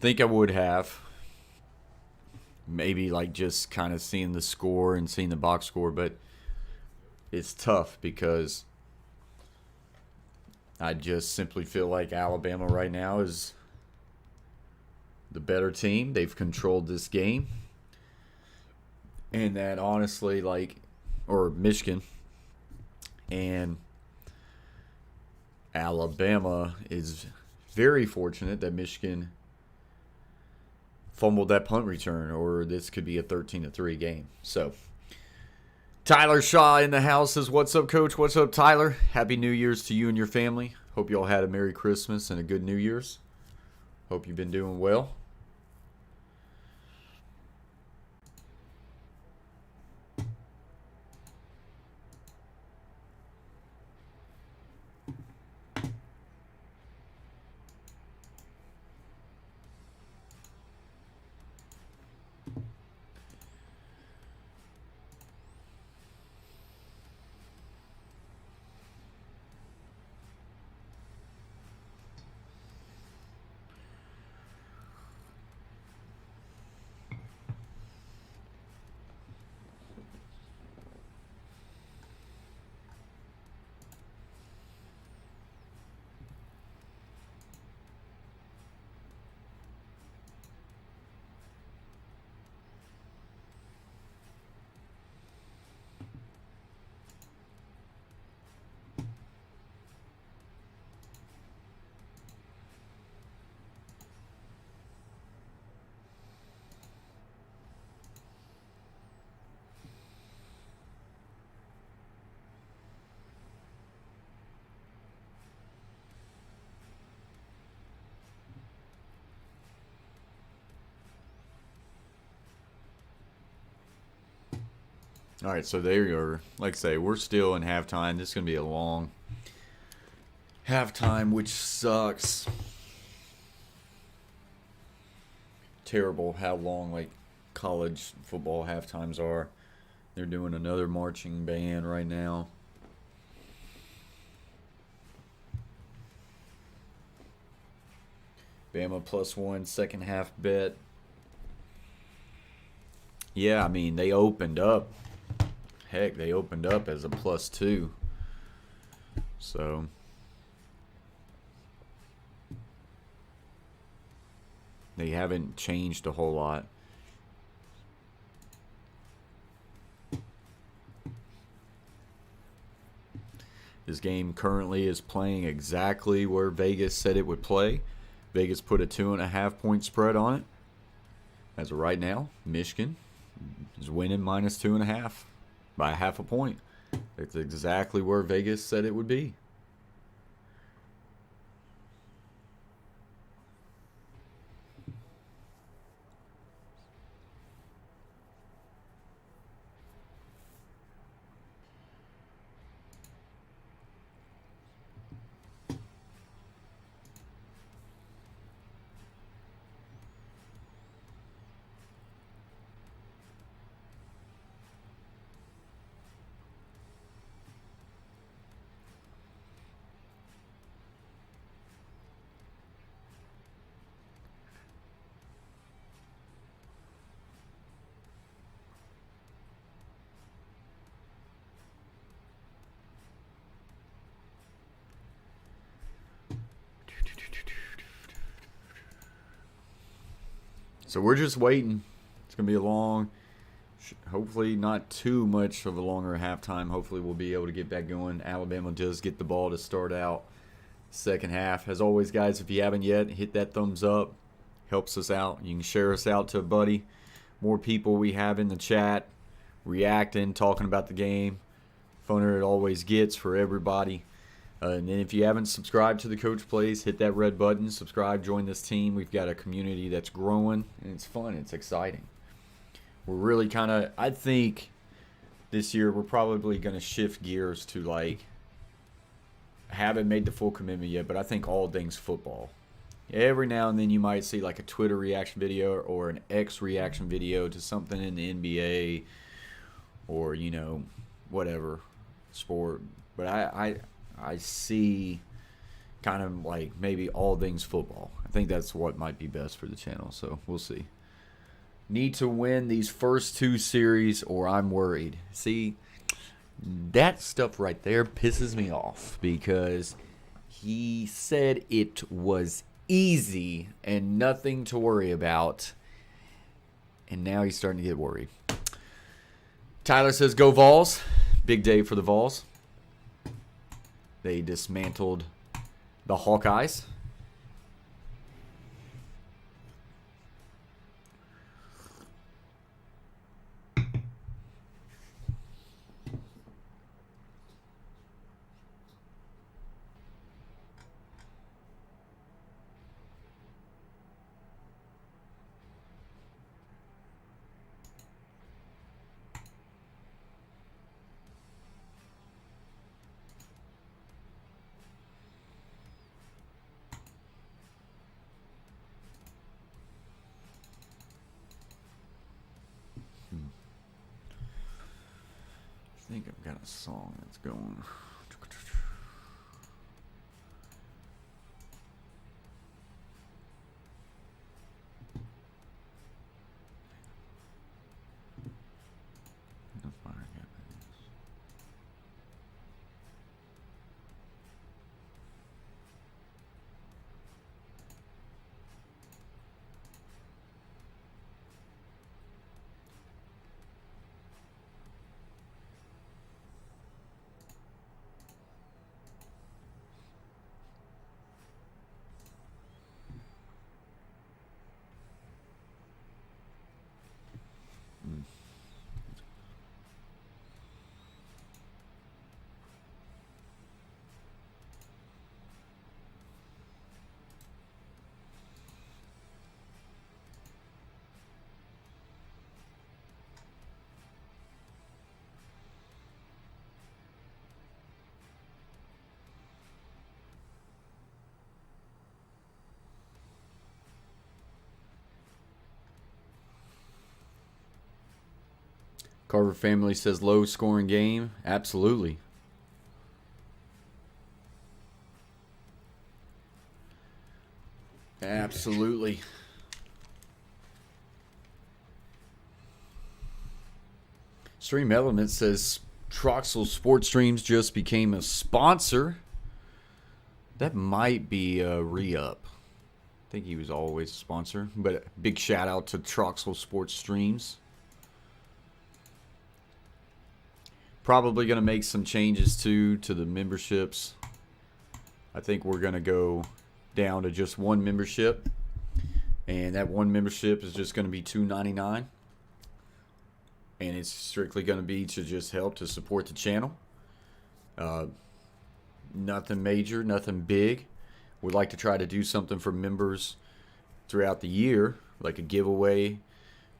think I would have. Maybe like just kind of seeing the score and seeing the box score, but it's tough because I just simply feel like Alabama right now is the better team. They've controlled this game. And that honestly, or Michigan. And Alabama is very fortunate that Michigan fumbled that punt return, or this could be a 13-3 game. So, Tyler Shaw in the house says, what's up, Coach? What's up, Tyler? Happy New Year's to you and your family. Hope you all had a Merry Christmas and a good New Year's. Hope you've been doing well. All right, so there you are. Like I say, we're still in halftime. This is going to be a long halftime, which sucks. Terrible how long, college football halftimes are. They're doing another marching band right now. Bama +1 second half bet. Yeah, I mean, they opened up. Heck, they opened up as a +2. So they haven't changed a whole lot. This game currently is playing exactly where Vegas said it would play. Vegas put a 2.5-point spread on it. As of right now, Michigan is winning -2.5 by 0.5 point. It's exactly where Vegas said it would be. So we're just waiting. It's going to be a long, hopefully not too much of a longer halftime. Hopefully we'll be able to get back going. Alabama does get the ball to start out. second half. As always, guys, if you haven't yet, hit that thumbs up. Helps us out. You can share us out to a buddy. More people we have in the chat, reacting, talking about the game. Funner it always gets for everybody. And then if you haven't subscribed to the Coach Plays, hit that red button, subscribe, join this team. We've got a community that's growing, and it's fun. It's exciting. We're really kind of, I think this year we're probably going to shift gears to, like, haven't made the full commitment yet, but I think all things football. Every now and then you might see like a Twitter reaction video or an X reaction video to something in the NBA or, you know, whatever sport. But I see kind of like maybe all things football. I think that's what might be best for the channel, so we'll see. Need to win these first 2 series or I'm worried. See, that stuff right there pisses me off because he said it was easy and nothing to worry about, and now he's starting to get worried. Tyler says go Vols. Big day for the Vols. They dismantled the Hawkeyes. I think I've got a song that's going. Carver family says low scoring game. Absolutely. Absolutely. Stream Element says Troxel Sports Streams just became a sponsor. That might be a re-up. I think he was always a sponsor. But a big shout out to Troxel Sports Streams. Probably going to make some changes too to the memberships. I think we're going to go down to just one membership, and that one membership is just going to be $2.99, and it's strictly going to be to just help to support the channel. Nothing major, nothing big. We'd like to try to do something for members throughout the year, like a giveaway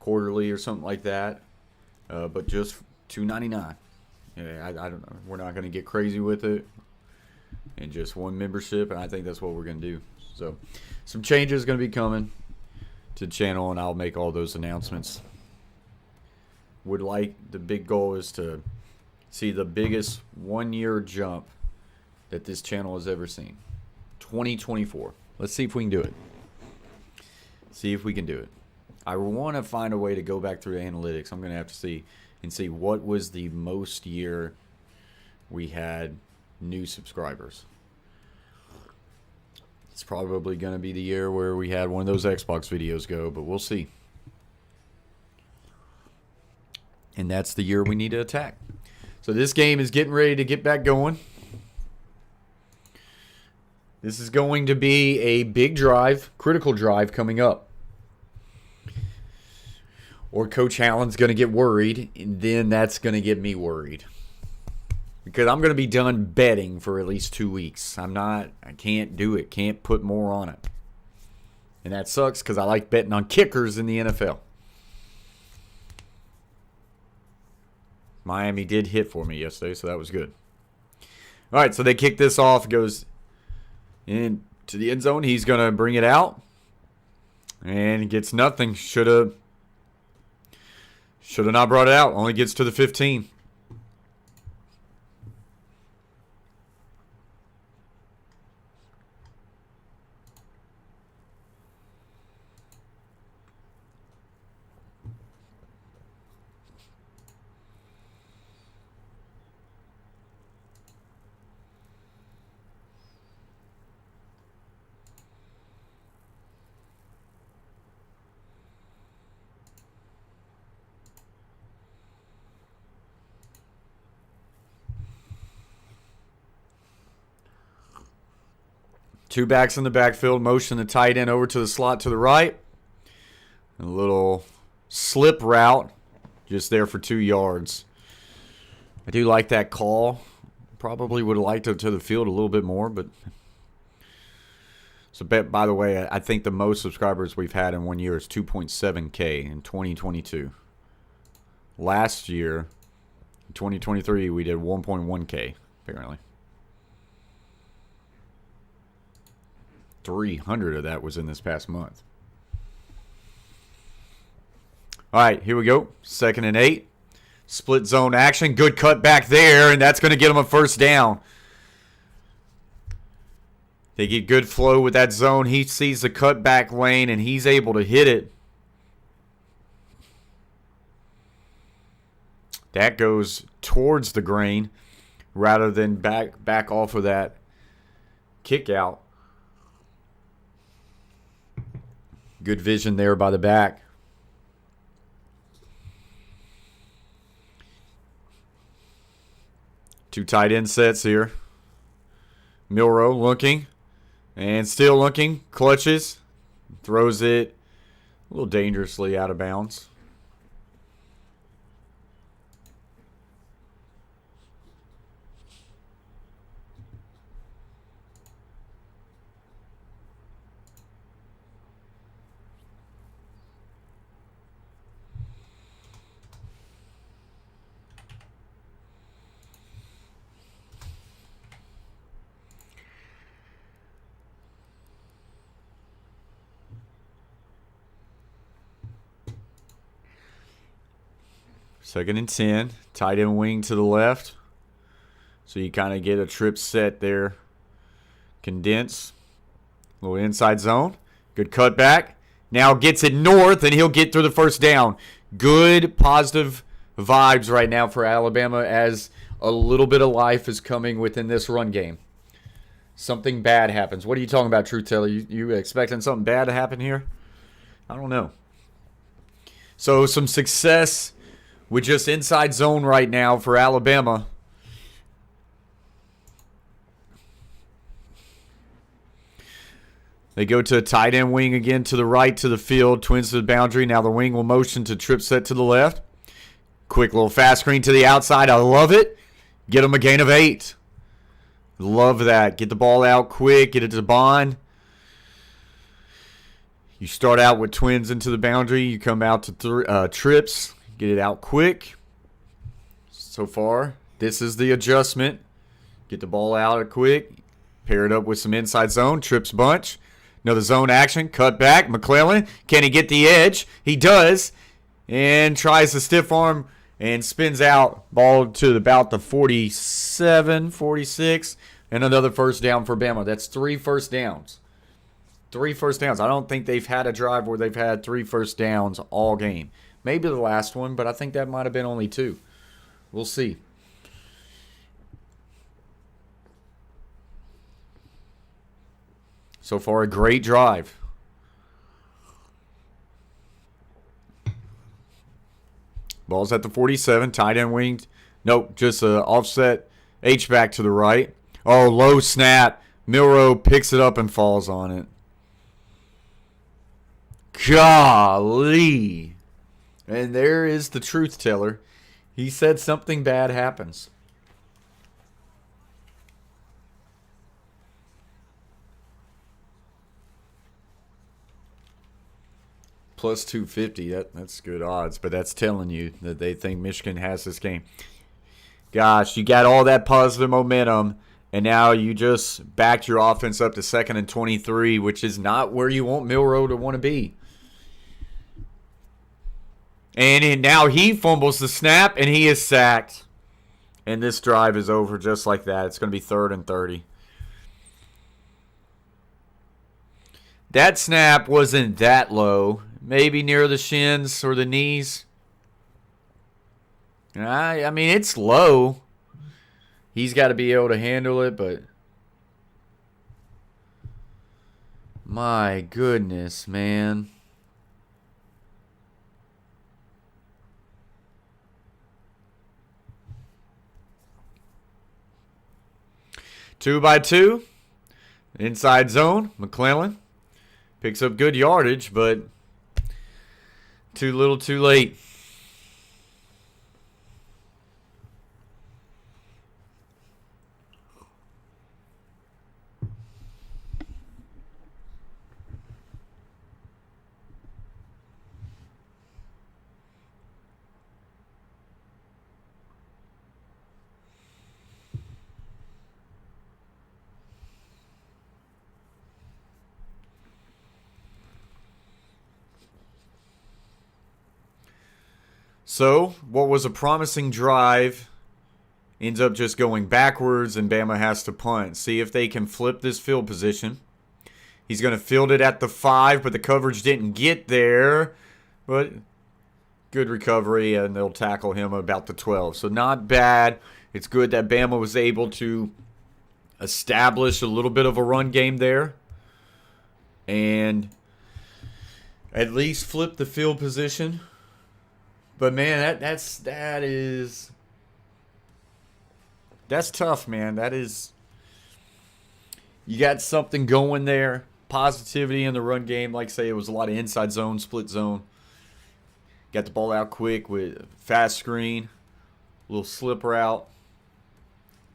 quarterly or something like that, but just $2.99. Yeah, I don't know. We're not going to get crazy with it. And just one membership, and I think that's what we're going to do. So, some changes going to be coming to the channel, and I'll make all those announcements. The big goal is to see the biggest one-year jump that this channel has ever seen. 2024. Let's see if we can do it. See if we can do it. I want to find a way to go back through the analytics. I'm going to have to see and see what was the most year we had new subscribers. It's probably going to be the year where we had one of those Xbox videos go, but we'll see. And that's the year we need to attack. So this game is getting ready to get back going. This is going to be a big drive, critical drive coming up. Or Coach Allen's going to get worried, and then that's going to get me worried. Because I'm going to be done betting for at least 2 weeks. I can't do it. Can't put more on it. And that sucks because I like betting on kickers in the NFL. Miami did hit for me yesterday, so that was good. All right, so they kick this off. It goes into the end zone. He's going to bring it out. And he gets nothing. Should have not brought it out. Only gets to the 15. Two backs in the backfield. Motion the tight end over to the slot to the right. A little slip route. Just there for 2 yards. I do like that call. Probably would have liked it to the field a little bit more. But so, by the way, I think the most subscribers we've had in 1 year is 2.7K in 2022. Last year, in 2023, we did 1.1K, apparently. 300 of that was in this past month. All right, here we go. 2nd and 8. Split zone action. Good cut back there, and that's going to get them a first down. They get good flow with that zone. He sees the cutback lane, and he's able to hit it. That goes towards the grain rather than back off of that kick out. Good vision there by the back. Two tight end sets here. Milroe looking. And still looking. Clutches. Throws it a little dangerously out of bounds. Second and 10. Tight end wing to the left. So you kind of get a trip set there. Condense. Little inside zone. Good cutback. Now gets it north, and he'll get through the first down. Good positive vibes right now for Alabama as a little bit of life is coming within this run game. Something bad happens. What are you talking about, Truth Teller? You expecting something bad to happen here? I don't know. So some success with just inside zone right now for Alabama. They go to a tight end wing again to the right to the field. Twins to the boundary. Now the wing will motion to trip set to the left. Quick little fast screen to the outside. I love it. Get them a gain of 8. Love that. Get the ball out quick. Get it to Bond. You start out with twins into the boundary. You come out to trips. Get it out quick. So far, this is the adjustment. Get the ball out quick. Pair it up with some inside zone. Trips bunch. Another zone action. Cut back. McClellan. Can he get the edge? He does. And tries to stiff arm and spins out. Ball to about the 47, 46. And another first down for Bama. That's 3 first downs. 3 first downs. I don't think they've had a drive where they've had 3 first downs all game. Maybe the last one, but I think that might have been only 2. We'll see. So far, a great drive. Ball's at the 47. Tight end wing. Nope, just an offset H-back to the right. Oh, low snap. Milroe picks it up and falls on it. Golly. And there is the truth teller. He said something bad happens. Plus 250. That's good odds, but that's telling you that they think Michigan has this game. Gosh, you got all that positive momentum, and now you just backed your offense up to 2nd and 23, which is not where you want Milroe to want to be. And now he fumbles the snap, and he is sacked. And this drive is over just like that. It's going to be 3rd and 30. That snap wasn't that low. Maybe near the shins or the knees. I mean, it's low. He's got to be able to handle it, but my goodness, man. Two by two. Inside zone. McClellan picks up good yardage, but too little too late. So, what was a promising drive ends up just going backwards, and Bama has to punt. See if they can flip this field position. He's going to field it at the 5, but the coverage didn't get there. But good recovery, and they'll tackle him about the 12. So, not bad. It's good that Bama was able to establish a little bit of a run game there. And at least flip the field position. But man, that's tough, man. That is, you got something going there. Positivity in the run game. Like I say, it was a lot of inside zone, split zone. Got the ball out quick with fast screen, little slip route,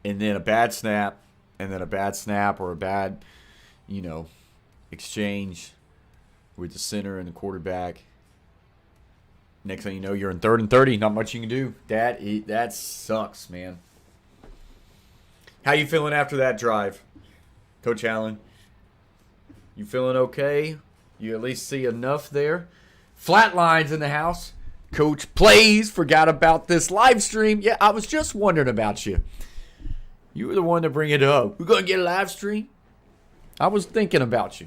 and then a bad snap, and then a bad snap or a bad, exchange with the center and the quarterback. Next thing you know, you're in 3rd and 30. Not much you can do. That sucks, man. How you feeling after that drive, Coach Allen? You feeling okay? You at least see enough there? Flatlines in the house. Coach Plays forgot about this live stream. Yeah, I was just wondering about you. You were the one to bring it up. We're going to get a live stream? I was thinking about you.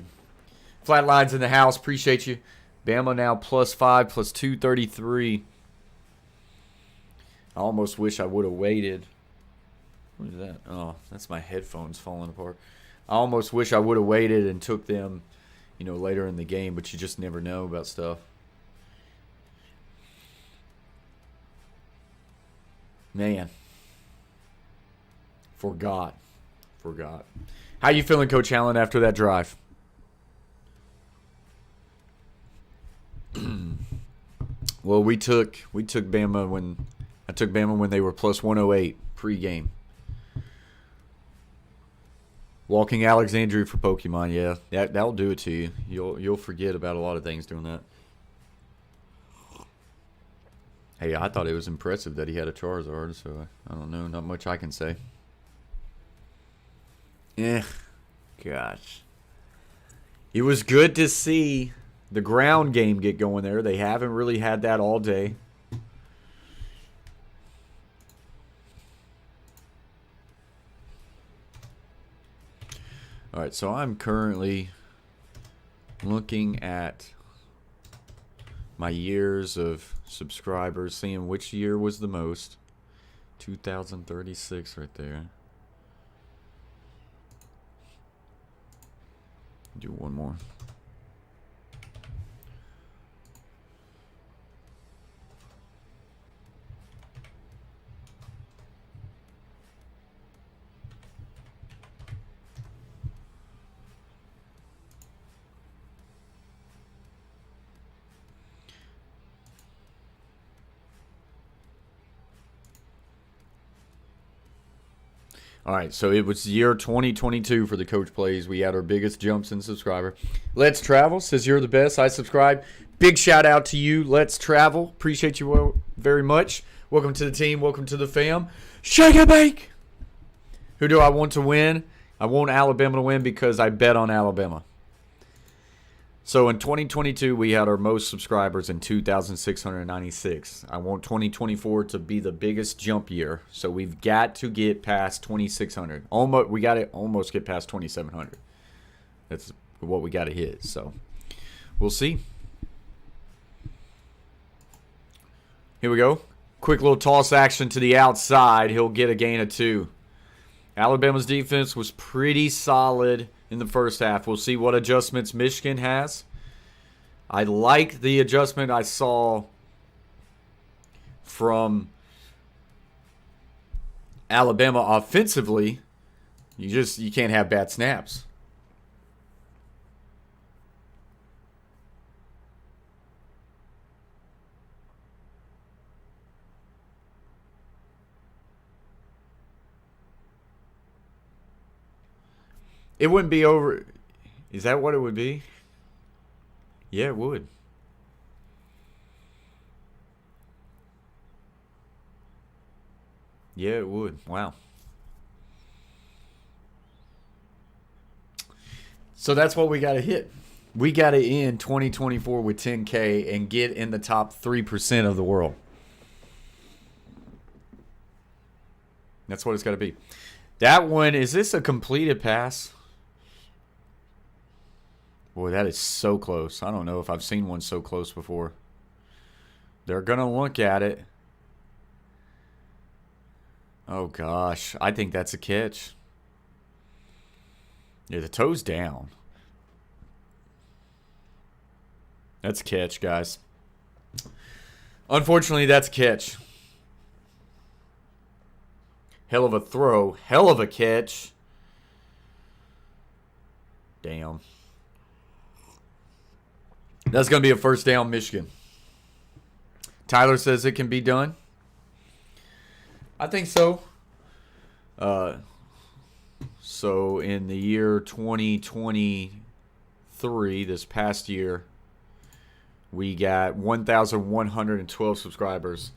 Flatlines in the house. Appreciate you. Bama now +5, plus 233. I almost wish I would have waited. What is that? Oh, that's my headphones falling apart. I almost wish I would have waited and took them, later in the game, but you just never know about stuff. Man. Forgot. How you feeling, Coach Allen, after that drive? Well, I took Bama when they were plus 108 pregame. Walking Alexandria for Pokemon, yeah, that'll do it to you. You'll forget about a lot of things doing that. Hey, I thought it was impressive that he had a Charizard, so I don't know, not much I can say. Gosh, it was good to see the ground game get going there. They haven't really had that all day. All right, so I'm currently looking at my years of subscribers, seeing which year was the most. 2036 right there. Do one more. All right, so it was year 2022 for the Coach Plays. We had our biggest jumps in subscriber. Let's Travel says you're the best. I subscribe. Big shout out to you, Let's Travel. Appreciate you very much. Welcome to the team. Welcome to the fam. Shake and bake. Who do I want to win? I want Alabama to win because I bet on Alabama. So in 2022, we had our most subscribers in 2,696. I want 2024 to be the biggest jump year. So we've got to get past 2,600. We got to almost get past 2,700. That's what we got to hit. So we'll see. Here we go. Quick little toss action to the outside. He'll get a gain of 2. Alabama's defense was pretty solid in the first half. We'll see what adjustments Michigan has. I like the adjustment I saw from Alabama offensively. You can't have bad snaps. It wouldn't be over. Is that what it would be? Yeah, it would. Yeah, it would. Wow. So that's what we got to hit. We got to end 2024 with 10K and get in the top 3% of the world. That's what it's got to be. That one, is this a completed pass? Boy, that is so close. I don't know if I've seen one so close before. They're going to look at it. Oh, gosh. I think that's a catch. Yeah, the toe's down. That's a catch, guys. Unfortunately, that's a catch. Hell of a throw. Hell of a catch. Damn. That's going to be a first down, Michigan. Tyler says it can be done. I think so. So in the year 2023, this past year, we got 1,112 subscribers.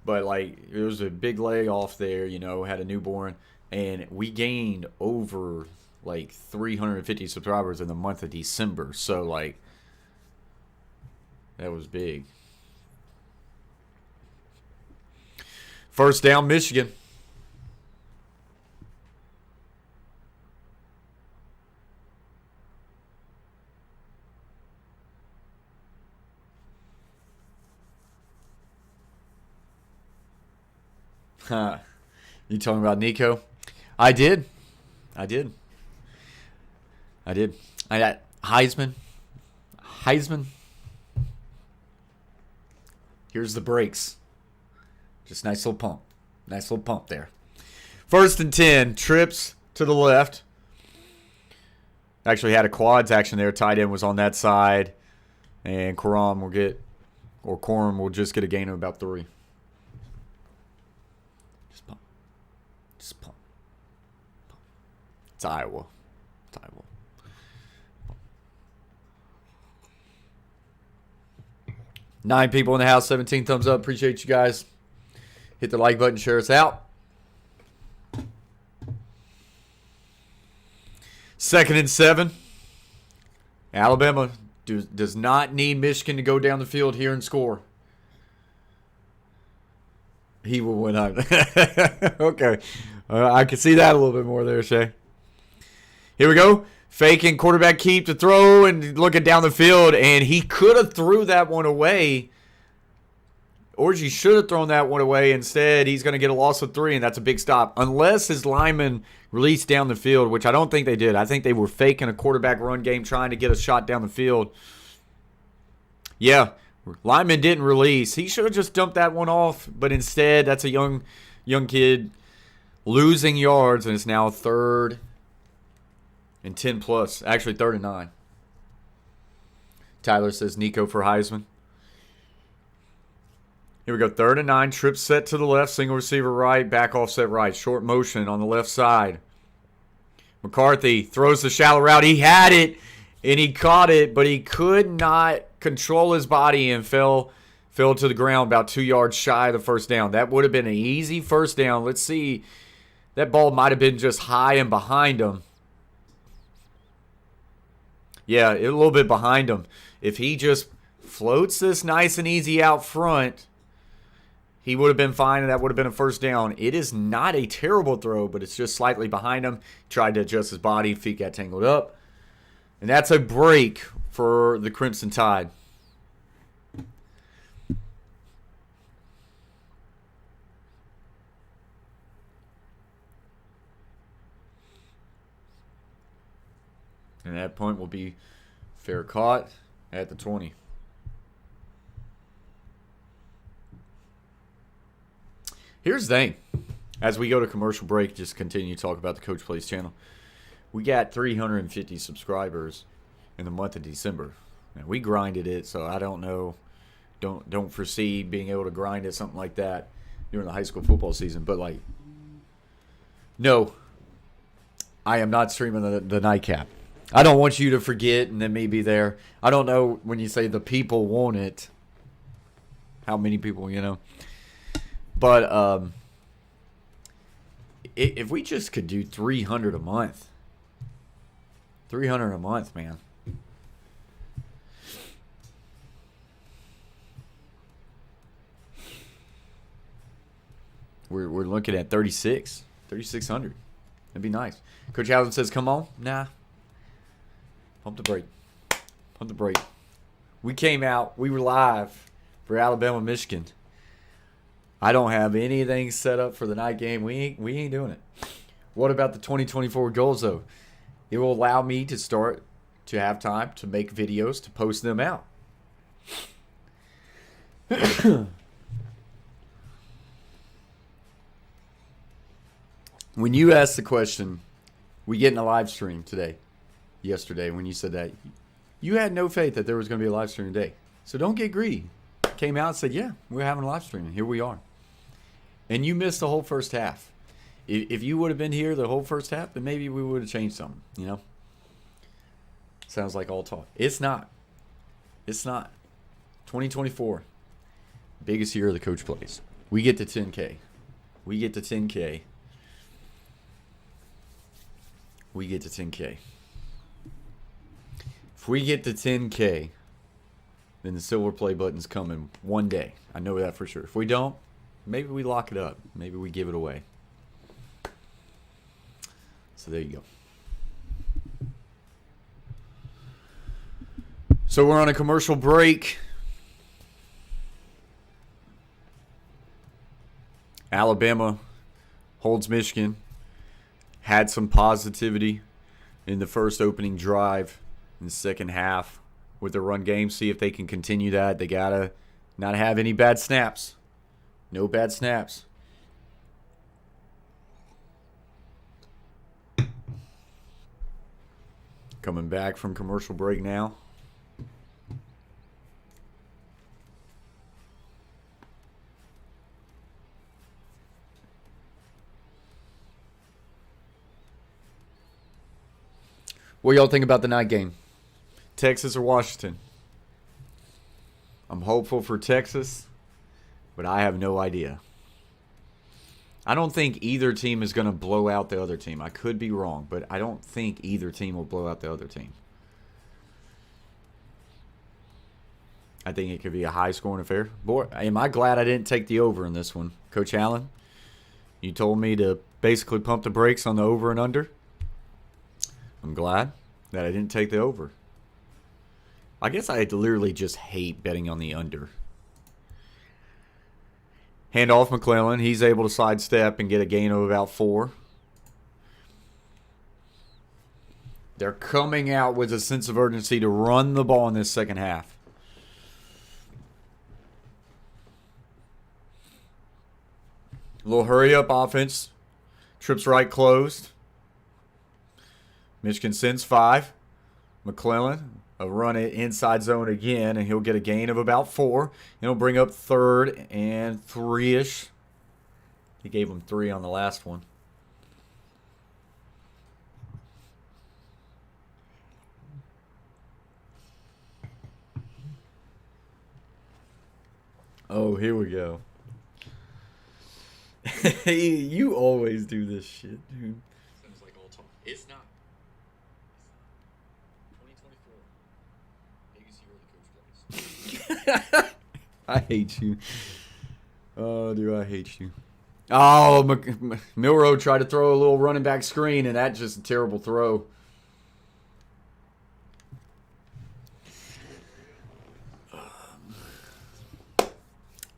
But, like, there was a big layoff there, had a newborn. And we gained over, 350 subscribers in the month of December. So, that was big. First down, Michigan. You talking about Nico? I did. I got Heisman. Here's the brakes. Just nice little pump. Nice little pump there. First and 10. Trips to the left. Actually had a quads action there. Tight end was on that side. And Corum will just get a gain of about 3. Just pump. It's Iowa. 9 people in the house, 17 thumbs up. Appreciate you guys. Hit the like button, share us out. 2nd and 7. Alabama does not need Michigan to go down the field here and score. He will win. Okay. I can see that a little bit more there, Shay. Here we go. Faking quarterback keep to throw and looking down the field. And he could have threw that one away. Orji should have thrown that one away. Instead, he's going to get a loss of 3, and that's a big stop. Unless his lineman released down the field, which I don't think they did. I think they were faking a quarterback run game trying to get a shot down the field. Yeah, lineman didn't release. He should have just dumped that one off. But instead, that's a young kid losing yards, and it's now 3rd and 10 plus. Actually, 3rd and 9. Tyler says Nico for Heisman. Here we go. 3rd and 9. Trip set to the left. Single receiver right. Back offset right. Short motion on the left side. McCarthy throws the shallow route. He had it, and he caught it, but he could not control his body and fell to the ground about 2 yards shy of the first down. That would have been an easy first down. Let's see. That ball might have been just high and behind him. Yeah, a little bit behind him. If he just floats this nice and easy out front, he would have been fine, and that would have been a first down. It is not a terrible throw, but it's just slightly behind him. Tried to adjust his body. Feet got tangled up. And that's a break for the Crimson Tide. And that point will be fair caught at the 20. Here's the thing. As we go to commercial break, just continue to talk about the Coach Plays channel. We got 350 subscribers in the month of December. And we grinded it, so I don't know. Don't foresee being able to grind it, something like that, during the high school football season. But, like, no, I am not streaming the nightcap. I don't want you to forget and then me be there. I don't know when you say the people want it, how many people, you know. But if we just could do 300 a month. 300 a month, man. We're looking at 3,600. That'd be nice. Coach Housen says, come on. Nah. Pump the brake. Pump the brake. We came out. We were live for Alabama, Michigan. I don't have anything set up for the night game. We ain't doing it. What about the 2024 goals, though? It will allow me to start to have time to make videos to post them out. When you asked the question, we get in a live stream yesterday, when you said that, you had no faith that there was going to be a live stream today. So don't get greedy. Came out and said, yeah, we're having a live stream, and here we are. And you missed the whole first half. If you would have been here the whole first half, then maybe we would have changed something, you know? Sounds like all talk. It's not. It's not. 2024, biggest year of the Coach Plays. We get to 10K. We get to 10K. We get to 10K. If we get to 10K, then the silver play button's coming one day. I know that for sure. If we don't, maybe we lock it up. Maybe we give it away. So there you go. So we're on a commercial break. Alabama holds Michigan. Had some positivity in the first opening drive in the second half with the run game. See if they can continue that. They got to not have any bad snaps. No bad snaps. Coming back from commercial break now. What y'all think about the night game? Texas or Washington? I'm hopeful for Texas, but I have no idea. I don't think either team is going to blow out the other team. I could be wrong, but I don't think either team will blow out the other team. I think it could be a high-scoring affair. Boy, am I glad I didn't take the over in this one. Coach Allen, you told me to basically pump the brakes on the over and under. I'm glad that I didn't take the over. I guess I literally just hate betting on the under. Handoff McClellan. He's able to sidestep and get a gain of about 4. They're coming out with a sense of urgency to run the ball in this second half. A little hurry-up offense. Trips right closed. Michigan sends 5. McClellan run it inside zone again, and he'll get a gain of about 4. And he'll bring up 3rd and 3-ish. He gave him 3 on the last one. Oh, here we go. You always do this shit, dude. Sounds like all talk. It's not. 2024. Biggest year of the coach plays. I hate you. Oh, do I hate you. Oh, Milroe tried to throw a little running back screen, and that's just a terrible throw.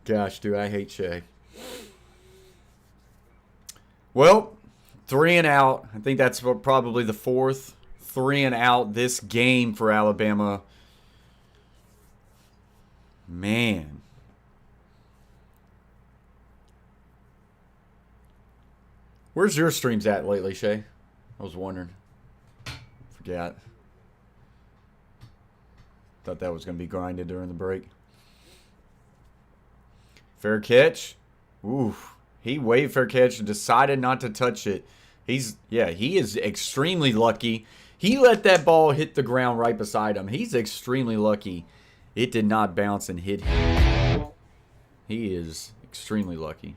Gosh, dude, I hate Shea. Well, 3 and out. I think that's probably the 4th 3 and out this game for Alabama. Man. Where's your streams at lately, Shay? I was wondering. Forgot. Thought that was going to be grinded during the break. Fair catch. Ooh. He waved fair catch and decided not to touch it. He is extremely lucky. He let that ball hit the ground right beside him. He's extremely lucky. It did not bounce and hit him. He is extremely lucky.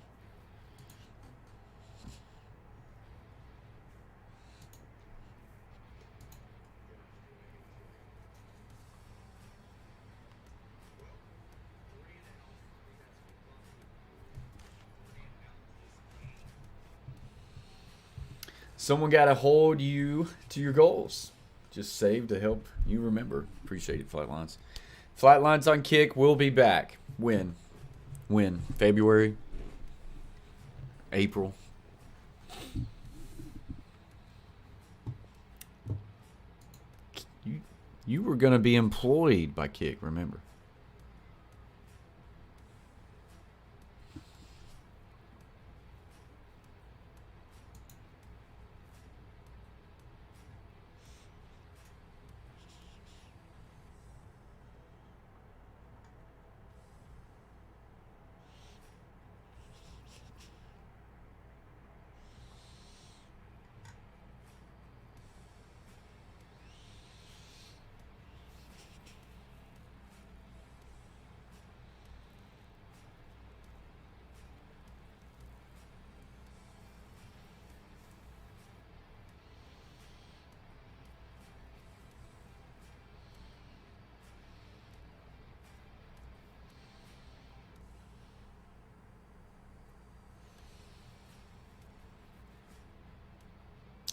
Someone got to hold you to your goals. Just save to help you remember. Appreciate it, Flatlines. Flatlines on Kick will be back. When? February? April? You were going to be employed by Kick, remember.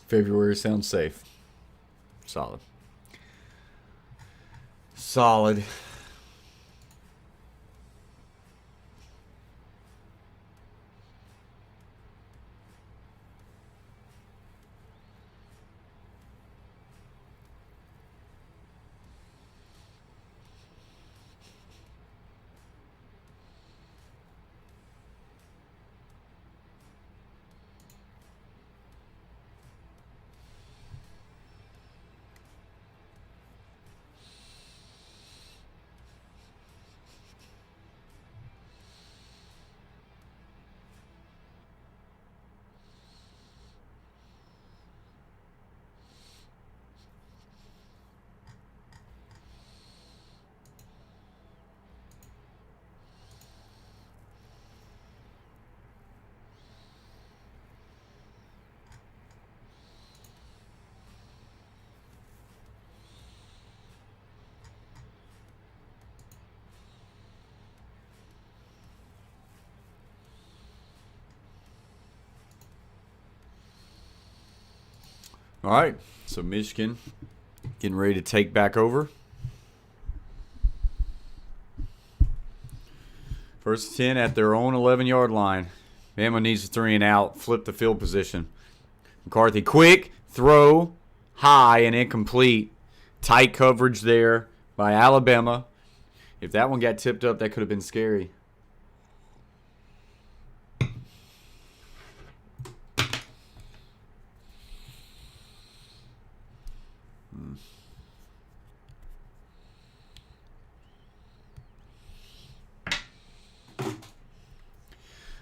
February sounds safe. Solid. Solid. All right, so Michigan getting ready to take back over. First 10 at their own 11-yard line. Bama needs a 3 and out, flip the field position. McCarthy, quick throw, high and incomplete. Tight coverage there by Alabama. If that one got tipped up, that could have been scary.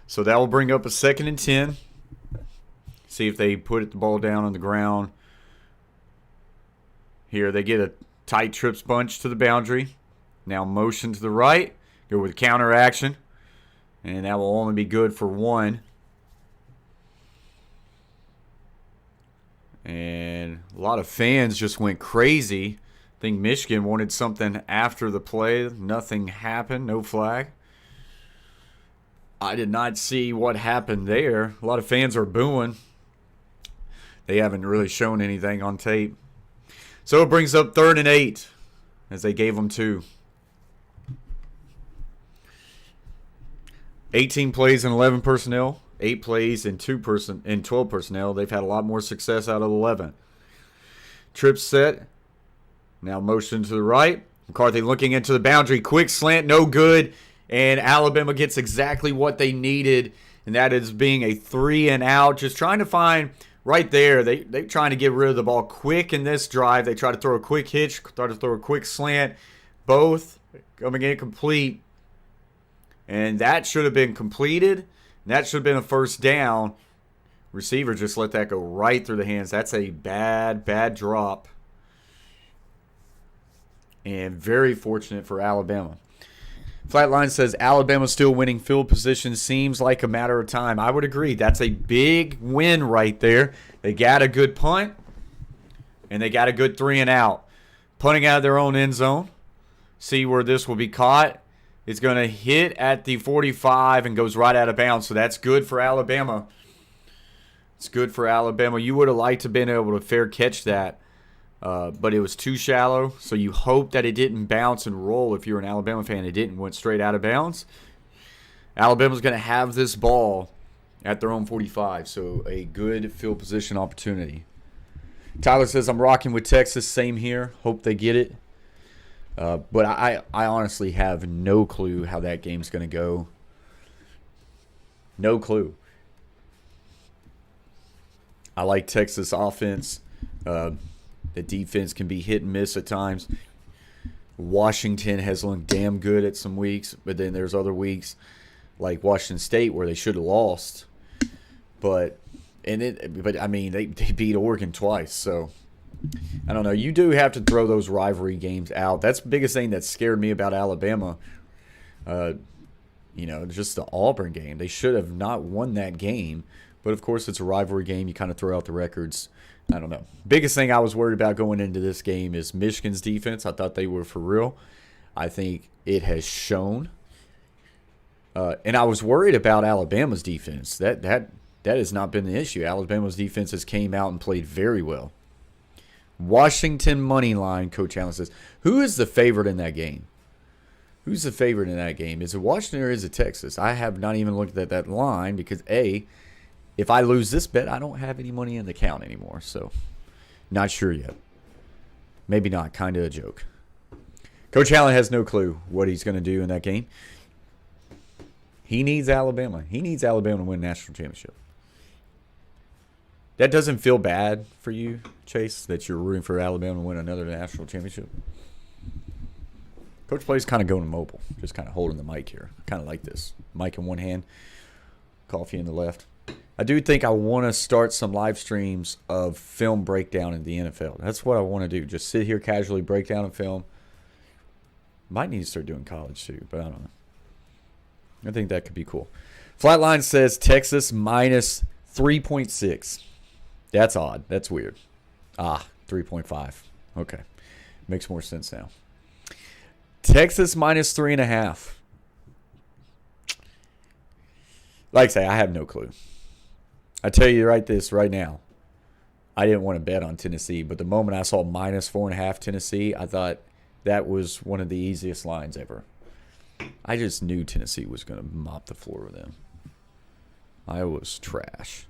So that will bring up a 2nd and 10. See if they put the ball down on the ground. Here they get a tight trips bunch to the boundary. Now motion to the right. Go with counter action. And that will only be good for 1. And a lot of fans just went crazy. I think Michigan wanted something after the play. Nothing happened. No flag. I did not see what happened there. A lot of fans are booing. They haven't really shown anything on tape. So it brings up 3rd and 8 as they gave them 2. 18 plays and 11 personnel. 8 plays and 12 personnel. They've had a lot more success out of 11. Trip set. Now motion to the right. McCarthy looking into the boundary. Quick slant, no good. And Alabama gets exactly what they needed, and that is being a 3 and out. Just trying to find right there. They're trying to get rid of the ball quick in this drive. They try to throw a quick hitch, try to throw a quick slant. Both coming in complete. And that should have been completed. That should have been a first down. Receiver just let that go right through the hands. That's a bad, bad drop. And very fortunate for Alabama. Flatline says Alabama still winning field position seems like a matter of time. I would agree. That's a big win right there. They got a good punt, and they got a good 3 and out. Punting out of their own end zone. See where this will be caught. It's going to hit at the 45 and goes right out of bounds. So that's good for Alabama. It's good for Alabama. You would have liked to have been able to fair catch that. But it was too shallow, so you hope that it didn't bounce and roll. If you're an Alabama fan, it didn't. Went straight out of bounds. Alabama's going to have this ball at their own 45, so a good field position opportunity. Tyler says, I'm rocking with Texas. Same here. Hope they get it. But I honestly have no clue how that game's going to go. No clue. I like Texas offense. The defense can be hit and miss at times. Washington has looked damn good at some weeks, but then there's other weeks like Washington State where they should have lost. But I mean they beat Oregon twice, so I don't know. You do have to throw those rivalry games out. That's the biggest thing that scared me about Alabama. Just the Auburn game. They should have not won that game, but of course it's a rivalry game. You kind of throw out the records. I don't know. Biggest thing I was worried about going into this game is Michigan's defense. I thought they were for real. I think it has shown. And I was worried about Alabama's defense. That has not been the issue. Alabama's defense has came out and played very well. Washington money line, Coach Allen says. Who is the favorite in that game? Who's the favorite in that game? Is it Washington or is it Texas? I have not even looked at that line because, if I lose this bet, I don't have any money in the account anymore. So, not sure yet. Maybe not. Kind of a joke. Coach Allen has no clue what he's going to do in that game. He needs Alabama. He needs Alabama to win a national championship. That doesn't feel bad for you, Chase, that you're rooting for Alabama to win another national championship? Coach plays kind of going mobile. Just kind of holding the mic here. Kind of like this. Mic in one hand. Coffee in the left. I do think I want to start some live streams of film breakdown in the NFL. That's what I want to do. Just sit here casually, break down a film. Might need to start doing college too, but I don't know. I think that could be cool. Flatline says Texas minus 3.6. That's odd. That's weird. 3.5. Okay. Makes more sense now. Texas minus 3.5. Like I say, I have no clue. I tell you right now, I didn't want to bet on Tennessee, but the moment I saw minus 4.5 Tennessee, I thought that was one of the easiest lines ever. I just knew Tennessee was going to mop the floor with them. I was trash.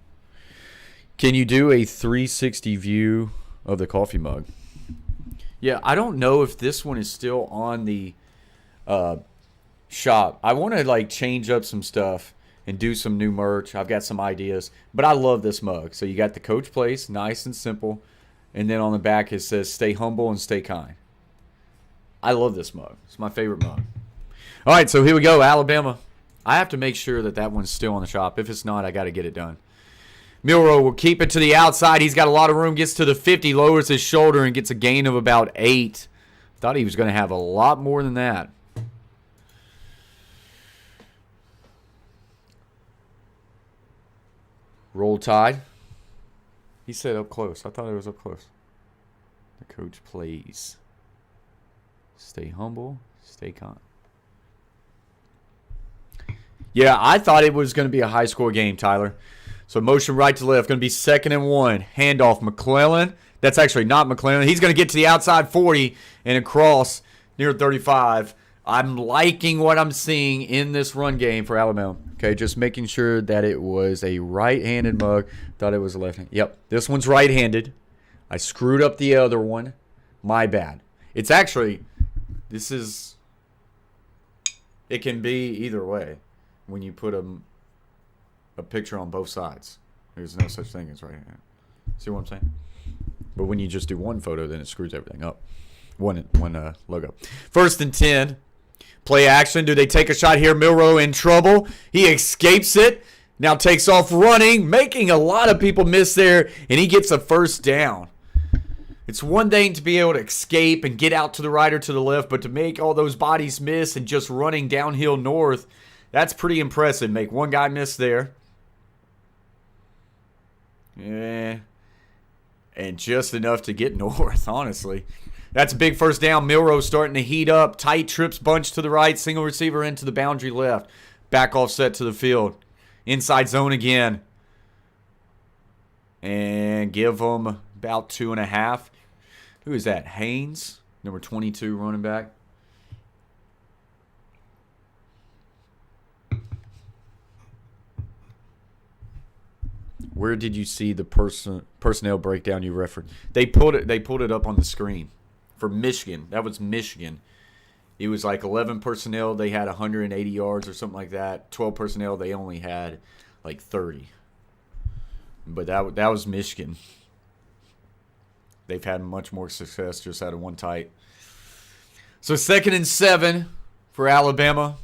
Can you do a 360 view of the coffee mug? Yeah, I don't know if this one is still on the shop. I want to change up some stuff and do some new merch. I've got some ideas, but I love this mug. So you got the Coach Place, nice and simple, and then on the back it says "Stay humble and stay kind." I love this mug. It's my favorite mug. All right, so here we go, Alabama. I have to make sure that that one's still on the chop. If it's not, I got to get it done. Milroe will keep it to the outside. He's got a lot of room. Gets to the 50, lowers his shoulder, and gets a gain of about 8. Thought he was going to have a lot more than that. Roll Tide. He said up close. I thought it was up close. The coach plays. Stay humble. Stay calm. Yeah, I thought it was going to be a high-score game, Tyler. So motion right to left. Going to be 2nd and 1. Handoff McClellan. That's actually not McClellan. He's going to get to the outside 40 and across near 35. I'm liking what I'm seeing in this run game for Alabama. Okay, just making sure that it was a right-handed mug. Thought it was a left-handed. Yep, this one's right-handed. I screwed up the other one. My bad. It's actually, it can be either way when you put a picture on both sides. There's no such thing as right-handed. See what I'm saying? But when you just do one photo, then it screws everything up. One logo. 1st and 10. Play action. Do they take a shot here? Milroe in trouble. He escapes it. Now takes off running, making a lot of people miss there, and he gets a 1st down. It's one thing to be able to escape and get out to the right or to the left, but to make all those bodies miss and just running downhill north, that's pretty impressive. Make one guy miss there. Yeah. And just enough to get north, honestly. That's a big 1st down. Milroe starting to heat up. Tight trips bunch to the right. Single receiver into the boundary left. Back offset to the field. Inside zone again. And give them about 2.5. Who is that? Haynes, number 22 running back. Where did you see the personnel breakdown you referenced? They pulled it up on the screen for Michigan. That was Michigan. It was like 11 personnel. They had 180 yards or something like that. 12 personnel. They only had like 30. But that was Michigan. They've had much more success just out of one tight. So 2nd and 7 for Alabama.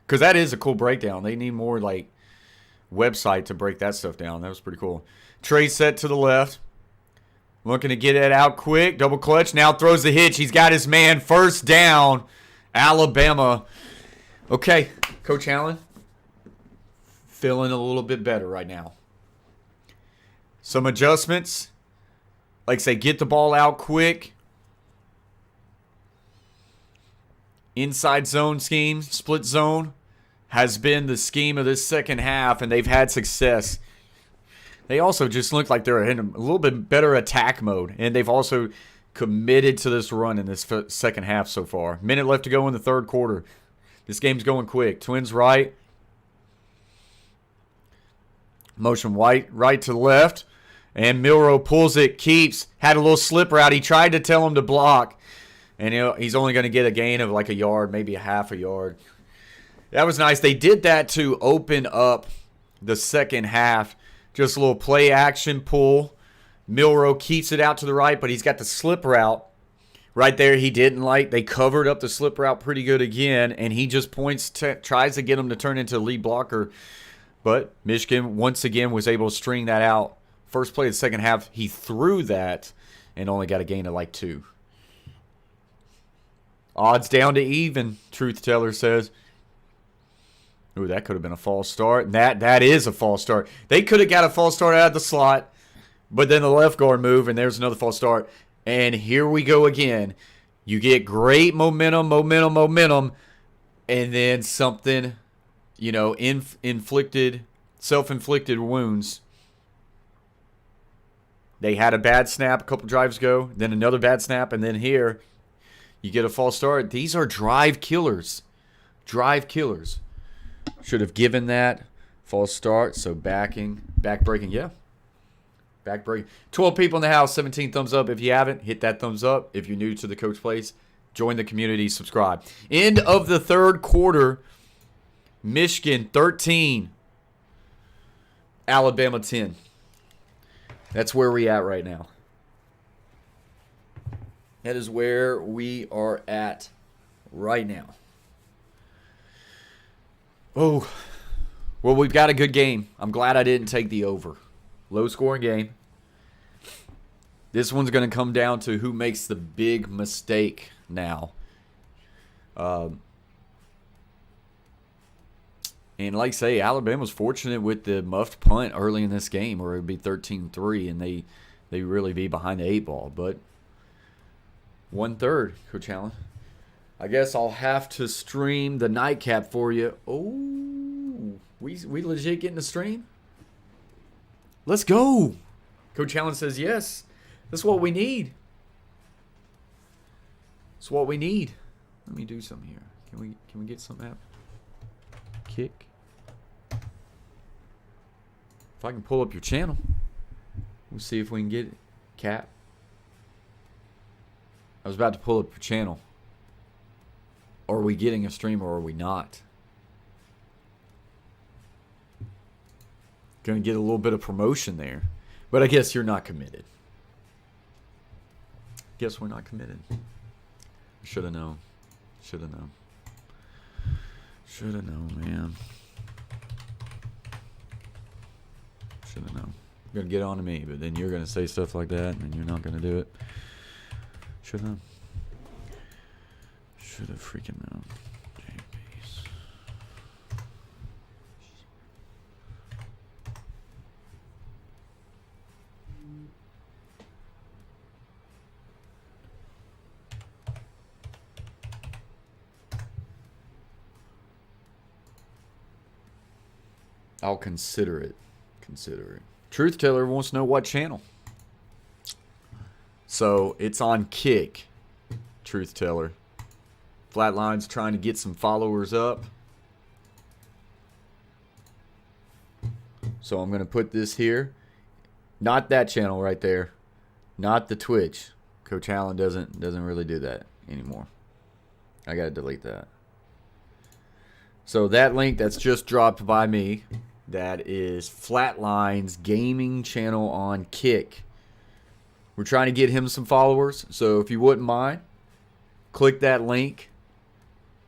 Because that is a cool breakdown. They need more like website to break that stuff down. That was pretty cool. Trey set to the left. Looking to get it out quick. Double clutch. Now throws the hitch. He's got his man. 1st down. Alabama. Okay, Coach Allen. Feeling a little bit better right now. Some adjustments. Like say, get the ball out quick. Inside zone scheme. Split zone. Has been the scheme of this second half, and they've had success. They also just look like they're in a little bit better attack mode, and they've also committed to this run in this second half so far. Minute left to go in the 3rd quarter. This game's going quick. Twins right. Motion right to the left, and Milroe pulls it, keeps. Had a little slip route. He tried to tell him to block, and he's only going to get a gain of like a yard, maybe a half a yard. That was nice. They did that to open up the second half. Just a little play action pull. Milroe keeps it out to the right, but he's got the slip route right there. He didn't like. They covered up the slip route pretty good again, and he just tries to get him to turn into a lead blocker. But Michigan, once again, was able to string that out. First play of the second half, he threw that and only got a gain of like 2. Odds down to even, Truth Teller says. Ooh, that could have been a false start. And that is a false start. They could have got a false start out of the slot, but then the left guard move, and there's another false start. And here we go again. You get great momentum, and then something, self-inflicted wounds. They had a bad snap a couple drives ago, then another bad snap, and then here you get a false start. These are drive killers. Should have given that false start. So back breaking. Yeah. Back breaking. 12 people in the house, 17 thumbs up. If you haven't, hit that thumbs up. If you're new to the Coach Plays, join the community, subscribe. End of the 3rd quarter. Michigan 13. Alabama 10. That's where we at right now. That is where we are at right now. Oh, well, we've got a good game. I'm glad I didn't take the over. Low scoring game. This one's going to come down to who makes the big mistake now. And like I say, Alabama's fortunate with the muffed punt early in this game, or it would be 13-3, and they really be behind the 8 ball. But 1/3, Coach Allen. I guess I'll have to stream the nightcap for you. Oh, we legit getting a stream? Let's go. Coach Allen says yes. That's what we need. That's what we need. Let me do something here. Can we get something out? Kick. If I can pull up your channel, we'll see if we can get it. Cap. I was about to pull up your channel. Are we getting a stream or are we not? Gonna get a little bit of promotion there. But I guess you're not committed. Guess we're not committed. Should have known. Should have known. Should have known, man. Should have known. You're gonna get on to me, but then you're gonna say stuff like that, and then you're not gonna do it. Should have known. Should have freaking known. JP's. I'll consider it. Consider it. Truth Teller wants to know what channel. So it's on Kick. Truth Teller. Flatline's trying to get some followers up. So I'm going to put this here. Not that channel right there. Not the Twitch. Coach Allen doesn't really do that anymore. I got to delete that. So that link that's just dropped by me, that is Flatline's gaming channel on Kick. We're trying to get him some followers. So if you wouldn't mind, click that link.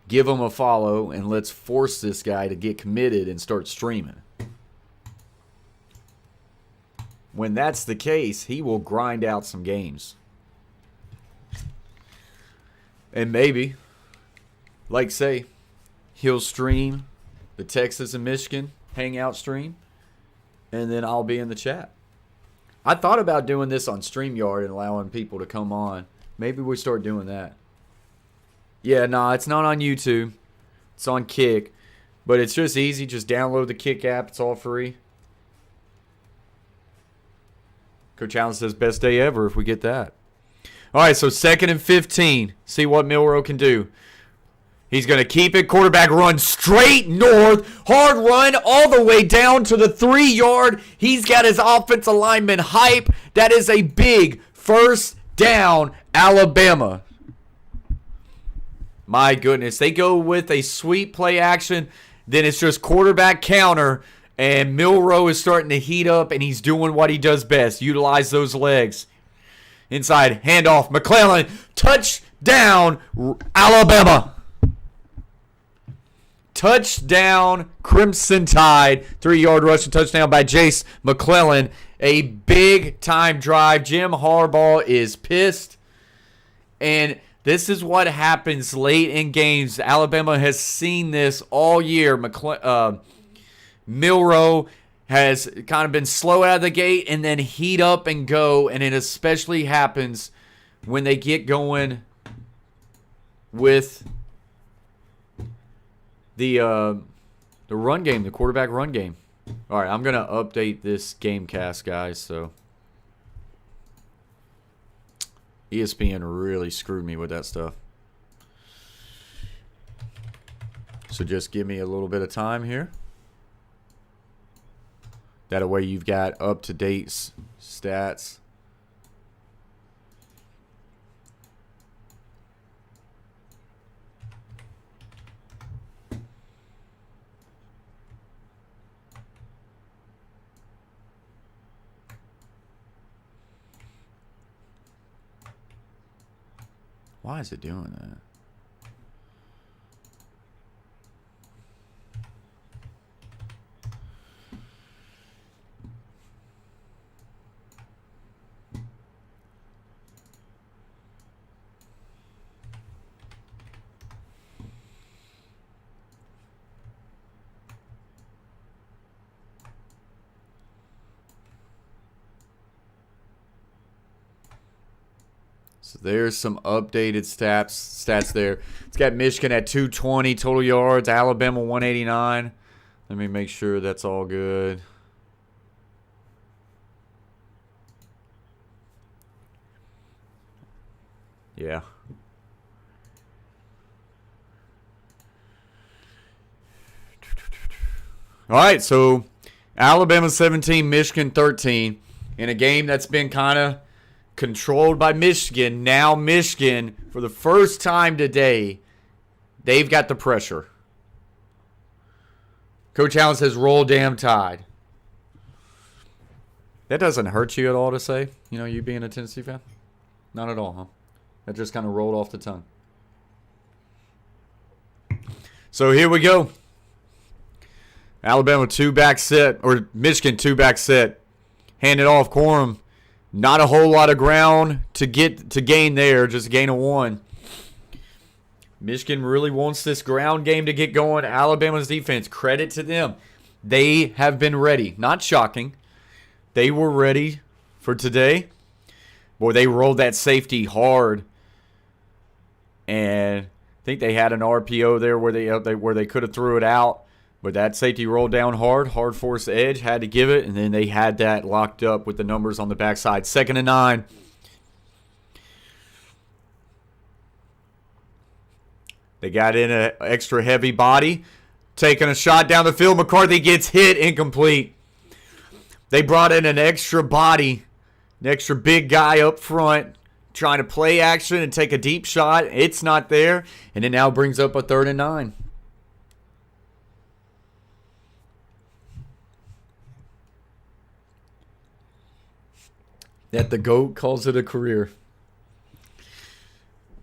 Give him a follow, and let's force this guy to get committed and start streaming. When that's the case, he will grind out some games. And maybe, like say, he'll stream the Texas and Michigan hangout stream, and then I'll be in the chat. I thought about doing this on StreamYard and allowing people to come on. Maybe we start doing that. Yeah, nah, it's not on YouTube. It's on Kick. But it's just easy. Just download the Kick app. It's all free. Coach Allen says best day ever if we get that. All right, so 2nd and 15. See what Milroe can do. He's going to keep it. Quarterback run straight north. Hard run all the way down to the 3-yard. He's got his offensive lineman hype. That is a big first down, Alabama. My goodness. They go with a sweep play action. Then it's just quarterback counter. And Milroe is starting to heat up, and he's doing what he does best. Utilize those legs. Inside, handoff. McClellan. Touchdown, Alabama. Touchdown, Crimson Tide. 3-yard rushing touchdown by Jace McClellan. A big-time drive. Jim Harbaugh is pissed. And this is what happens late in games. Alabama has seen this all year. Milroe has kind of been slow out of the gate and then heat up and go. And it especially happens when they get going with the run game, the quarterback run game. All right, I'm going to update this Gamecast, guys. So ESPN really screwed me with that stuff. So just give me a little bit of time here. That way you've got up-to-date stats. Why is it doing that? So there's some updated stats there. It's got Michigan at 220 total yards, Alabama 189. Let me make sure that's all good. Yeah. All right, so Alabama 17, Michigan 13 in a game that's been kind of controlled by Michigan. Now Michigan, for the first time today, they've got the pressure. Coach Allen says, roll damn tide. That doesn't hurt you at all to say, you being a Tennessee fan? Not at all, huh? That just kind of rolled off the tongue. So here we go. Alabama 2-back set, or Michigan 2-back set. Hand it off, Corum. Not a whole lot of ground to gain there, just gain of 1. Michigan really wants this ground game to get going. Alabama's defense, credit to them. They have been ready. Not shocking. They were ready for today. Boy, they rolled that safety hard. And I think they had an RPO there where they could have threw it out. But that safety rolled down hard force edge, had to give it, and then they had that locked up with the numbers on the backside. 2nd and 9. They got in an extra heavy body, taking a shot down the field. McCarthy gets hit, incomplete. They brought in an extra body, an extra big guy up front, trying to play action and take a deep shot. It's not there, and it now brings up a 3rd and 9. That the GOAT calls it a career.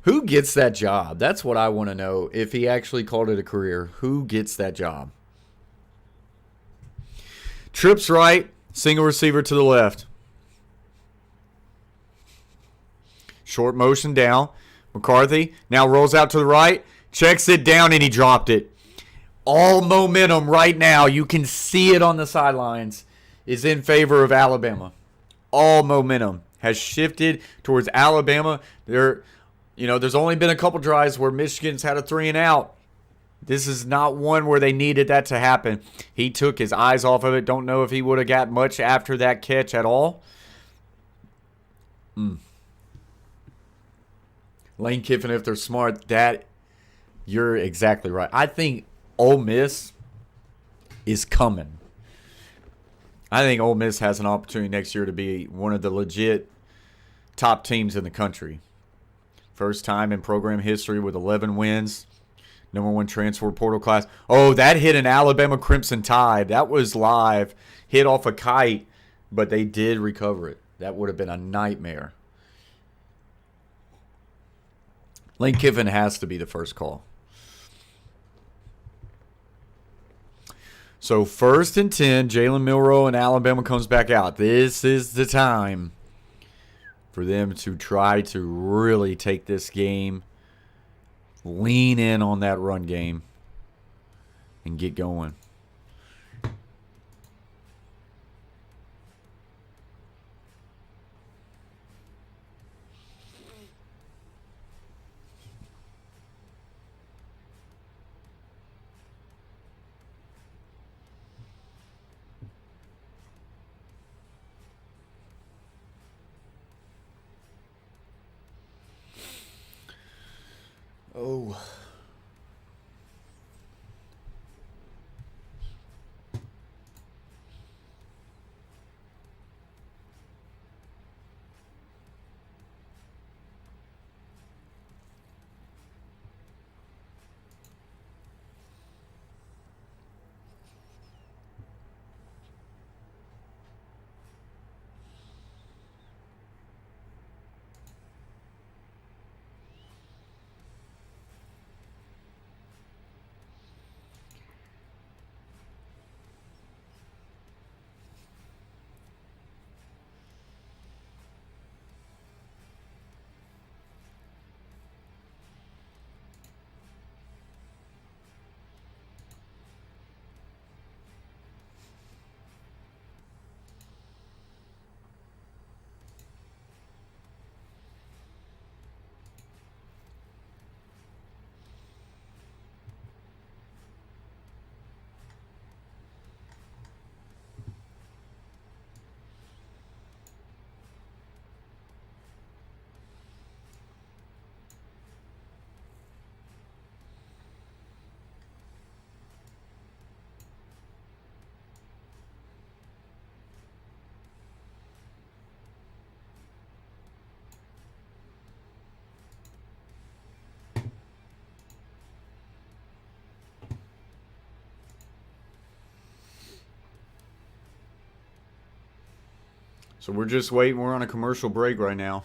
Who gets that job? That's what I want to know. If he actually called it a career, who gets that job? Trips right, single receiver to the left. Short motion down. McCarthy now rolls out to the right, checks it down, and he dropped it. All momentum right now, you can see it on the sidelines, is in favor of Alabama. All momentum has shifted towards Alabama. There's only been a couple drives where Michigan's had a 3 and out. This is not one where they needed that to happen. He took his eyes off of it. Don't know if he would have got much after that catch at all. Lane Kiffin, if they're smart, you're exactly right. I think Ole Miss is coming. I think Ole Miss has an opportunity next year to be one of the legit top teams in the country. First time in program history with 11 wins. Number 1 transfer portal class. Oh, that hit an Alabama Crimson Tide. That was live. Hit off a kite, but they did recover it. That would have been a nightmare. Lane Kiffin has to be the first call. So 1st and 10, Jalen Milroe and Alabama comes back out. This is the time for them to try to really take this game, lean in on that run game, and get going. Oh. So we're just waiting. We're on a commercial break right now.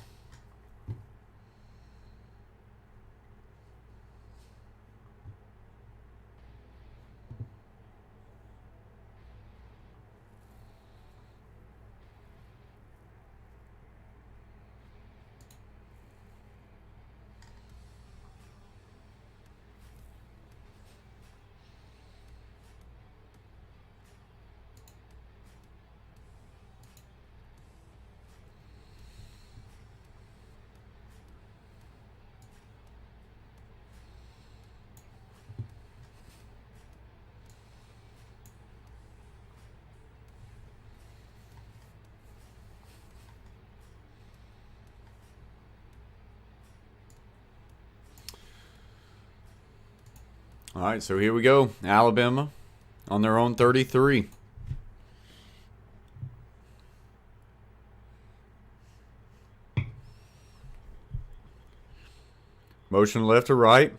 All right, so here we go. Alabama on their own 33. Motion left to right.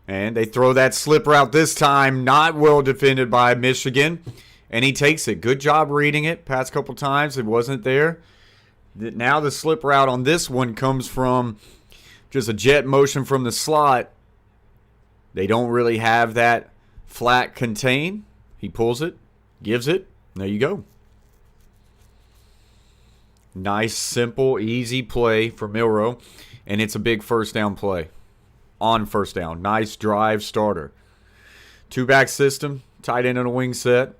And they throw that slip route this time. Not well defended by Michigan. And he takes it. Good job reading it. Past couple times it wasn't there. Now the slip route on this one comes from just a jet motion from the slot. They don't really have that flat contain. He pulls it, gives it. There you go. Nice, simple, easy play for Milroe. And it's a big first down play. On first down. Nice drive starter. Two-back system. Tight end on a wing set.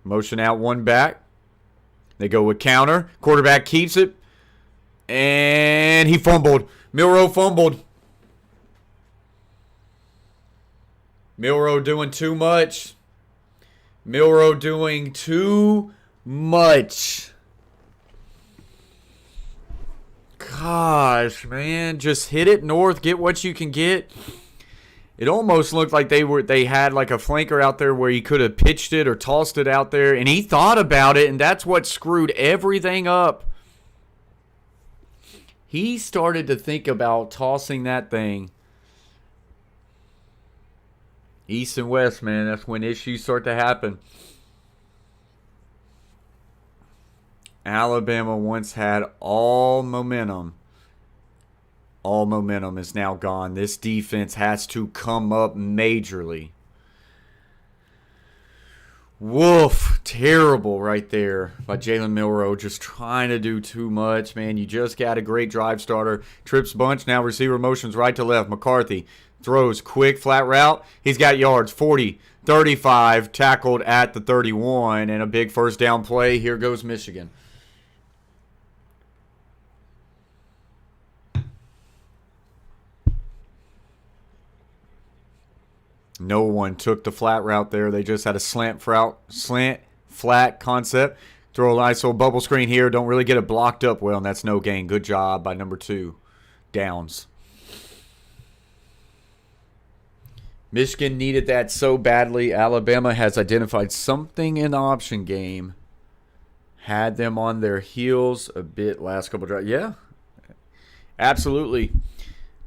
Motion out one back. They go with counter. Quarterback keeps it. And he fumbled. Milroe fumbled. Milroe doing too much. Milroe doing too much. Gosh, man. Just hit it north. Get what you can get. It almost looked like they had like a flanker out there where he could have pitched it or tossed it out there. And he thought about it, and that's what screwed everything up. He started to think about tossing that thing. East and West, man, that's when issues start to happen. Alabama once had all momentum. All momentum is now gone. This defense has to come up majorly. Woof. Terrible right there by Jalen Milroe. Just trying to do too much, man. You just got a great drive starter. Trips bunch. Now receiver motions right to left. McCarthy throws quick flat route. He's got yards. 40, 35. Tackled at the 31. And a big first down play. Here goes Michigan. No one took the flat route there. They just had a slant flat concept. Throw a nice little bubble screen here. Don't really get it blocked up well, and that's no gain. Good job by number 2. Downs. Michigan needed that so badly. Alabama has identified something in the option game. Had them on their heels a bit last couple drives. Yeah, absolutely.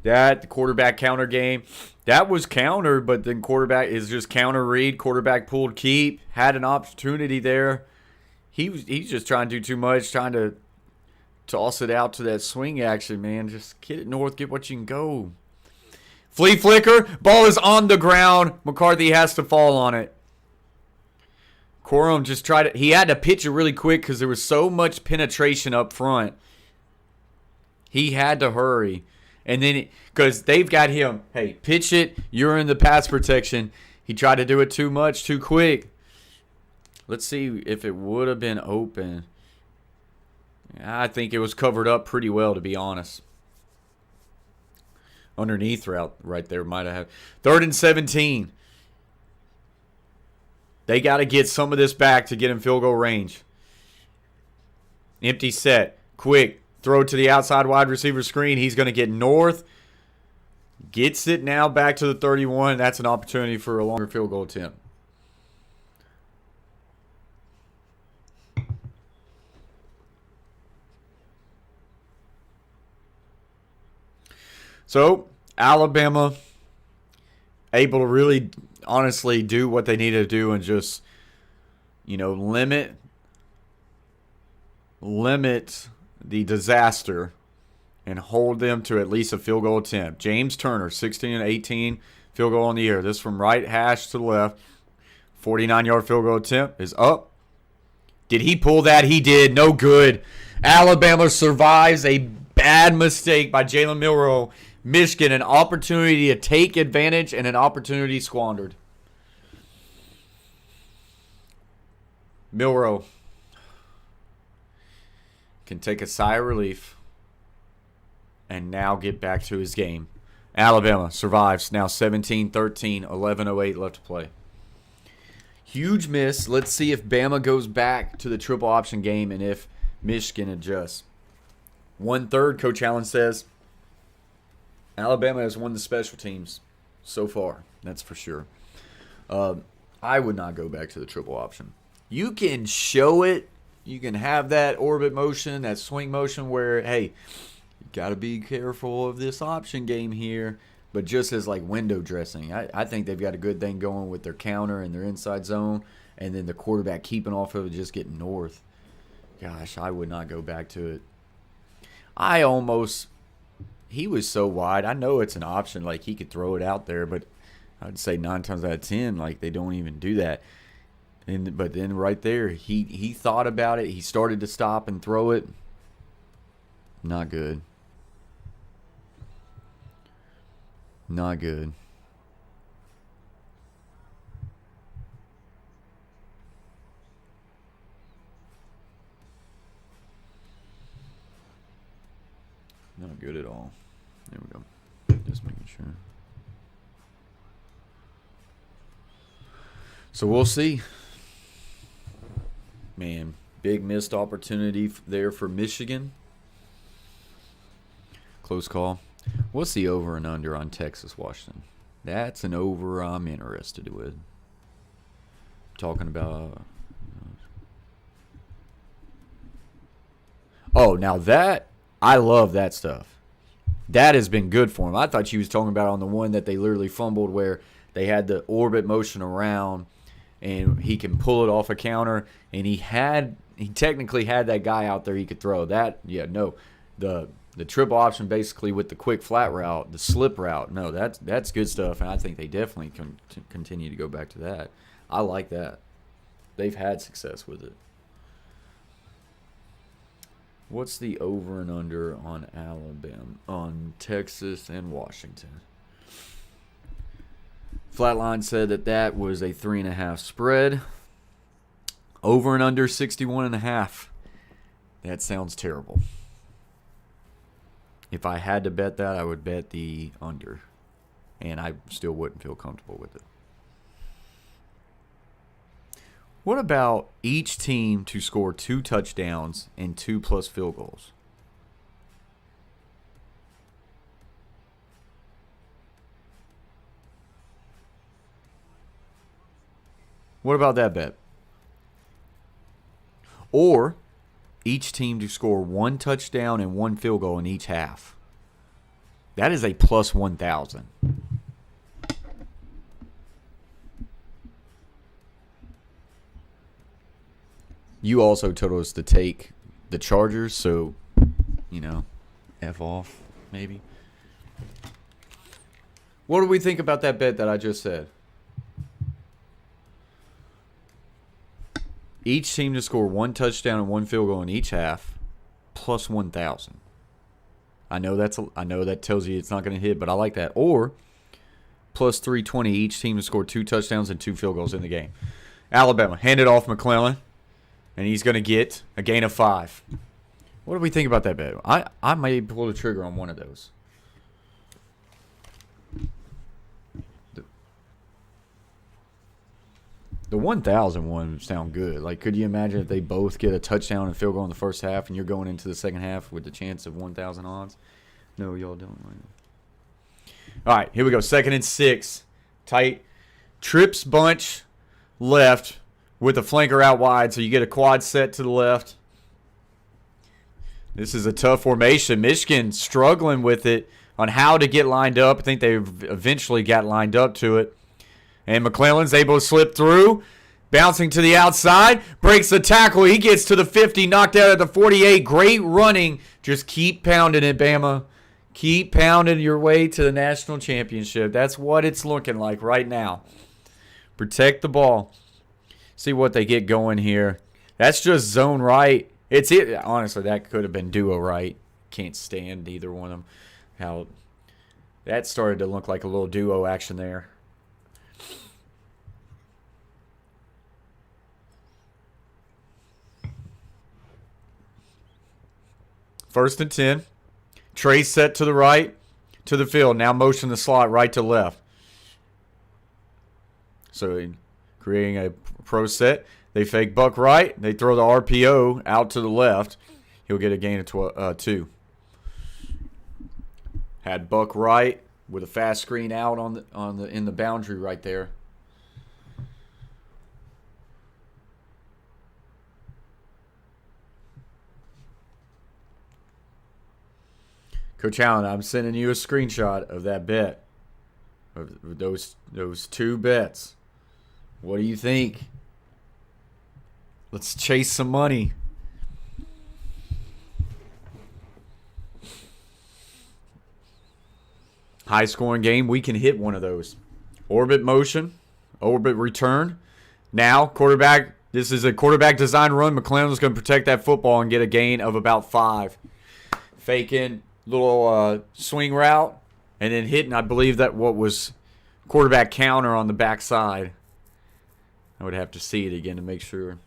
That quarterback counter game, that was countered, but then quarterback is just counter read. Quarterback pulled keep. Had an opportunity there. He's just trying to do too much, trying to toss it out to that swing action, man. Just get it north, get what you can go. Flea flicker. Ball is on the ground. McCarthy has to fall on it. Corum just tried to. He had to pitch it really quick because there was so much penetration up front. He had to hurry. And then, because they've got him, hey, pitch it. You're in the pass protection. He tried to do it too much, too quick. Let's see if it would have been open. I think it was covered up pretty well, to be honest. Underneath route right there might have. 3rd and 17. They got to get some of this back to get in field goal range. Empty set. Quick. Throw to the outside wide receiver screen. He's going to get north. Gets it now back to the 31. That's an opportunity for a longer field goal attempt. So, Alabama able to really, honestly, do what they needed to do and just, limit limit the disaster and hold them to at least a field goal attempt. James Turner, 16 and 18, field goal in the air. This from right hash to the left. 49-yard field goal attempt is up. Did he pull that? He did. No good. Alabama survives a bad mistake by Jalen Milroe. Michigan, an opportunity to take advantage and an opportunity squandered. Milroe can take a sigh of relief and now get back to his game. Alabama survives. Now 17-13, 11:08 left to play. Huge miss. Let's see if Bama goes back to the triple option game and if Michigan adjusts. 1/3, Coach Allen says, Alabama has won the special teams so far. That's for sure. I would not go back to the triple option. You can show it. You can have that orbit motion, that swing motion where, hey, you got to be careful of this option game here. But just as like window dressing, I think they've got a good thing going with their counter and their inside zone. And then the quarterback keeping off of it, just getting north. Gosh, I would not go back to it. He was so wide. I know it's an option. Like, he could throw it out there. But I'd say 9 times out of 10, like, they don't even do that. But then right there, he thought about it. He started to stop and throw it. Not good. Not good. Not good at all. There we go. Just making sure. So we'll see. Man, big missed opportunity there for Michigan. Close call. What's the over and under on Texas-Washington? That's an over I'm interested with. Talking about... Oh, now that... I love that stuff. That has been good for him. I thought you was talking about on the one that they literally fumbled where they had the orbit motion around and he can pull it off a counter, and he technically had that guy out there he could throw. That, yeah, no. The triple option basically with the quick flat route, the slip route, no, that's good stuff, and I think they definitely can continue to go back to that. I like that. They've had success with it. What's the over and under on Alabama, on Texas and Washington? Flatline said that was a 3.5 spread. Over and under 61.5. That sounds terrible. If I had to bet that, I would bet the under. And I still wouldn't feel comfortable with it. What about each team to score 2 touchdowns and 2+ field goals? What about that bet? Or each team to score 1 touchdown and 1 field goal in each half. That is a plus 1,000. You also told us to take the Chargers, so, F off, maybe. What do we think about that bet that I just said? Each team to score 1 touchdown and 1 field goal in each half, plus 1,000. I know that tells you it's not going to hit, but I like that. Or plus 320, each team to score 2 touchdowns and 2 field goals in the game. Alabama, hand it off McClellan, and he's going to get a gain of 5. What do we think about that bet? I may pull the trigger on one of those. The 1,000 one sound good. Like, could you imagine if they both get a touchdown and field goal in the first half, and you're going into the second half with the chance of 1,000 odds? No, y'all don't. All right, here we go. 2nd and 6. Tight. Trips bunch left with a flanker out wide, so you get a quad set to the left. This is a tough formation. Michigan struggling with it on how to get lined up. I think they eventually got lined up to it. And McClellan's able to slip through. Bouncing to the outside, breaks the tackle. He gets to the 50, knocked out at the 48. Great running. Just keep pounding it, Bama. Keep pounding your way to the national championship. That's what it's looking like right now. Protect the ball. See what they get going here. That's just zone right. It's it. Honestly, that could have been duo right. Can't stand either one of them. How that started to look like a little duo action there. First and 10. Trey set to the right, to the field. Now motion the slot right to left. So creating a pro set. They fake buck right. They throw the RPO out to the left. He'll get a gain of 2. Had buck right with a fast screen out in the boundary right there. Coach Allen, I'm sending you a screenshot of that bet. Of those 2 bets. What do you think? Let's chase some money. High scoring game, we can hit one of those. Orbit motion, orbit return. Now, quarterback, this is a quarterback design run. McClellan's going to protect that football and get a gain of about 5. Faking. Little swing route, and then hitting, I believe that what was quarterback counter on the backside. I would have to see it again to make sure.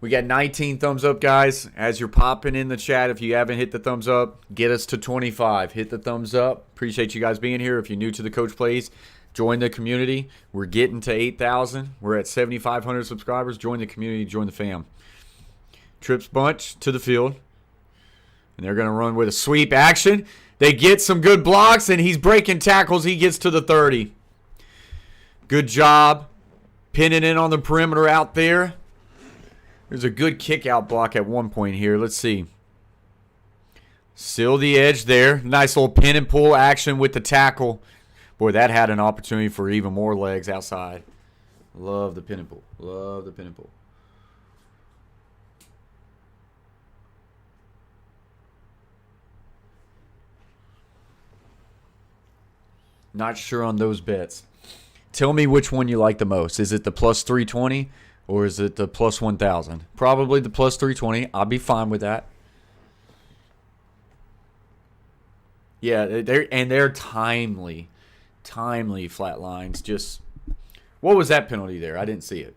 We got 19 thumbs up, guys. As you're popping in the chat, if you haven't hit the thumbs up, get us to 25. Hit the thumbs up. Appreciate you guys being here. If you're new to the Coach Plays, join the community. We're getting to 8,000. We're at 7,500 subscribers. Join the community. Join the fam. Trips bunch to the field. And they're going to run with a sweep action. They get some good blocks, and he's breaking tackles. He gets to the 30. Good job pinning in on the perimeter out there. There's a good kick-out block at one point here. Let's see. Seal the edge there. Nice little pin and pull action with the tackle. Boy, that had an opportunity for even more legs outside. Love the pin and pull. Love the pin and pull. Not sure on those bets. Tell me which one you like the most. Is it the plus 320 or is it the plus 1,000? Probably the plus 320. I'll be fine with that. Yeah, they're timely flat lines. Just what was that penalty there? I didn't see it.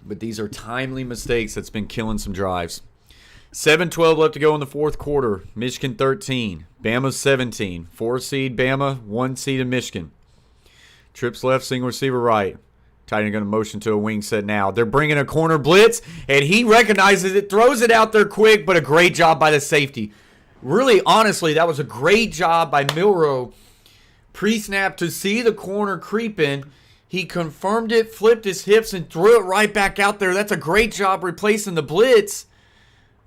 But these are timely mistakes that's been killing some drives. 7:12 left to go in the fourth quarter. Michigan 13. Bama 17. 4 seed Bama, 1 seed in Michigan. Trips left, single receiver right. Tight end going to motion to a wing set now. They're bringing a corner blitz, and he recognizes it, throws it out there quick, but a great job by the safety. Really, honestly, that was a great job by Milroe. Pre-snap to see the corner creeping. He confirmed it, flipped his hips, and threw it right back out there. That's a great job replacing the blitz.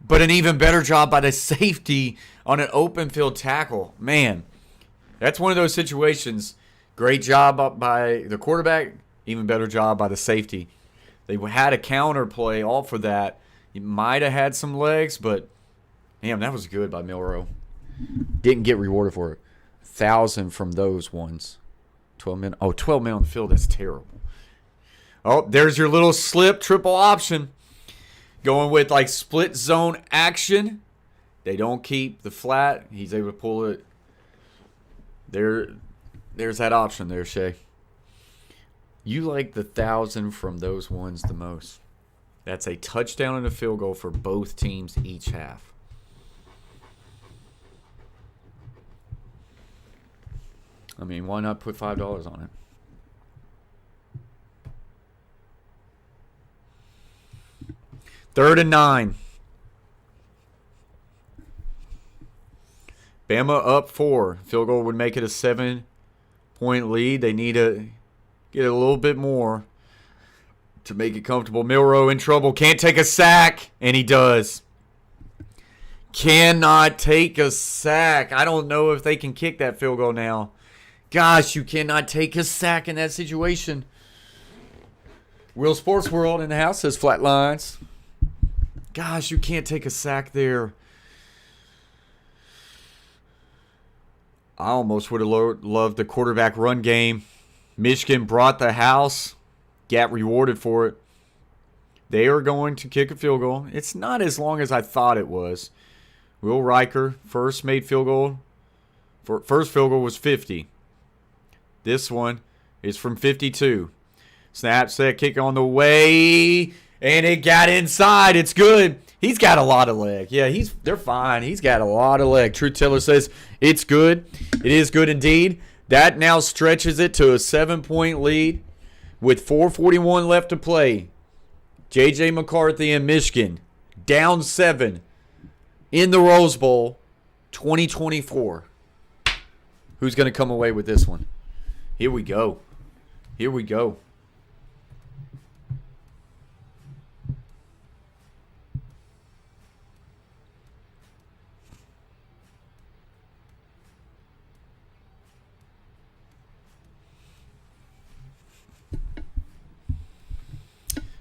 But an even better job by the safety on an open field tackle. Man, that's one of those situations. Great job by the quarterback. Even better job by the safety. They had a counter play all for that. He might have had some legs, but damn, that was good by Milroe. Didn't get rewarded for it. 1,000 from those ones. 12 men. Oh, 12 men on the field. That's terrible. Oh, there's your little slip triple option. Going with like split zone action. They don't keep the flat. He's able to pull it. There's that option there, Shay. You like the 1,000 from those ones the most. That's a touchdown and a field goal for both teams each half. I mean, why not put $5 on it? Third and 9. Bama up 4. Field goal would make it a 7-point lead. They need to get a little bit more to make it comfortable. Milroe in trouble. Can't take a sack. And he does. cannot take a sack. I don't know if they can kick that field goal now. Gosh, you cannot take a sack in that situation. Will Sports World in the house says Flatlines. Gosh, you can't take a sack there. I almost would have loved the quarterback run game. Michigan brought the house. Got rewarded for it. They are going to kick a field goal. It's not as long as I thought it was. Will Riker first made field goal. First field goal was 50. This one is from 52. Snap, set, kick on the way. And it got inside. It's good. He's got a lot of leg. Yeah, they're fine. He's got a lot of leg. Truth Teller says it's good. It is good indeed. That now stretches it to a 7-point lead with 4:41 left to play. J.J. McCarthy and Michigan down 7 in the Rose Bowl 2024. Who's going to come away with this one? Here we go. Here we go.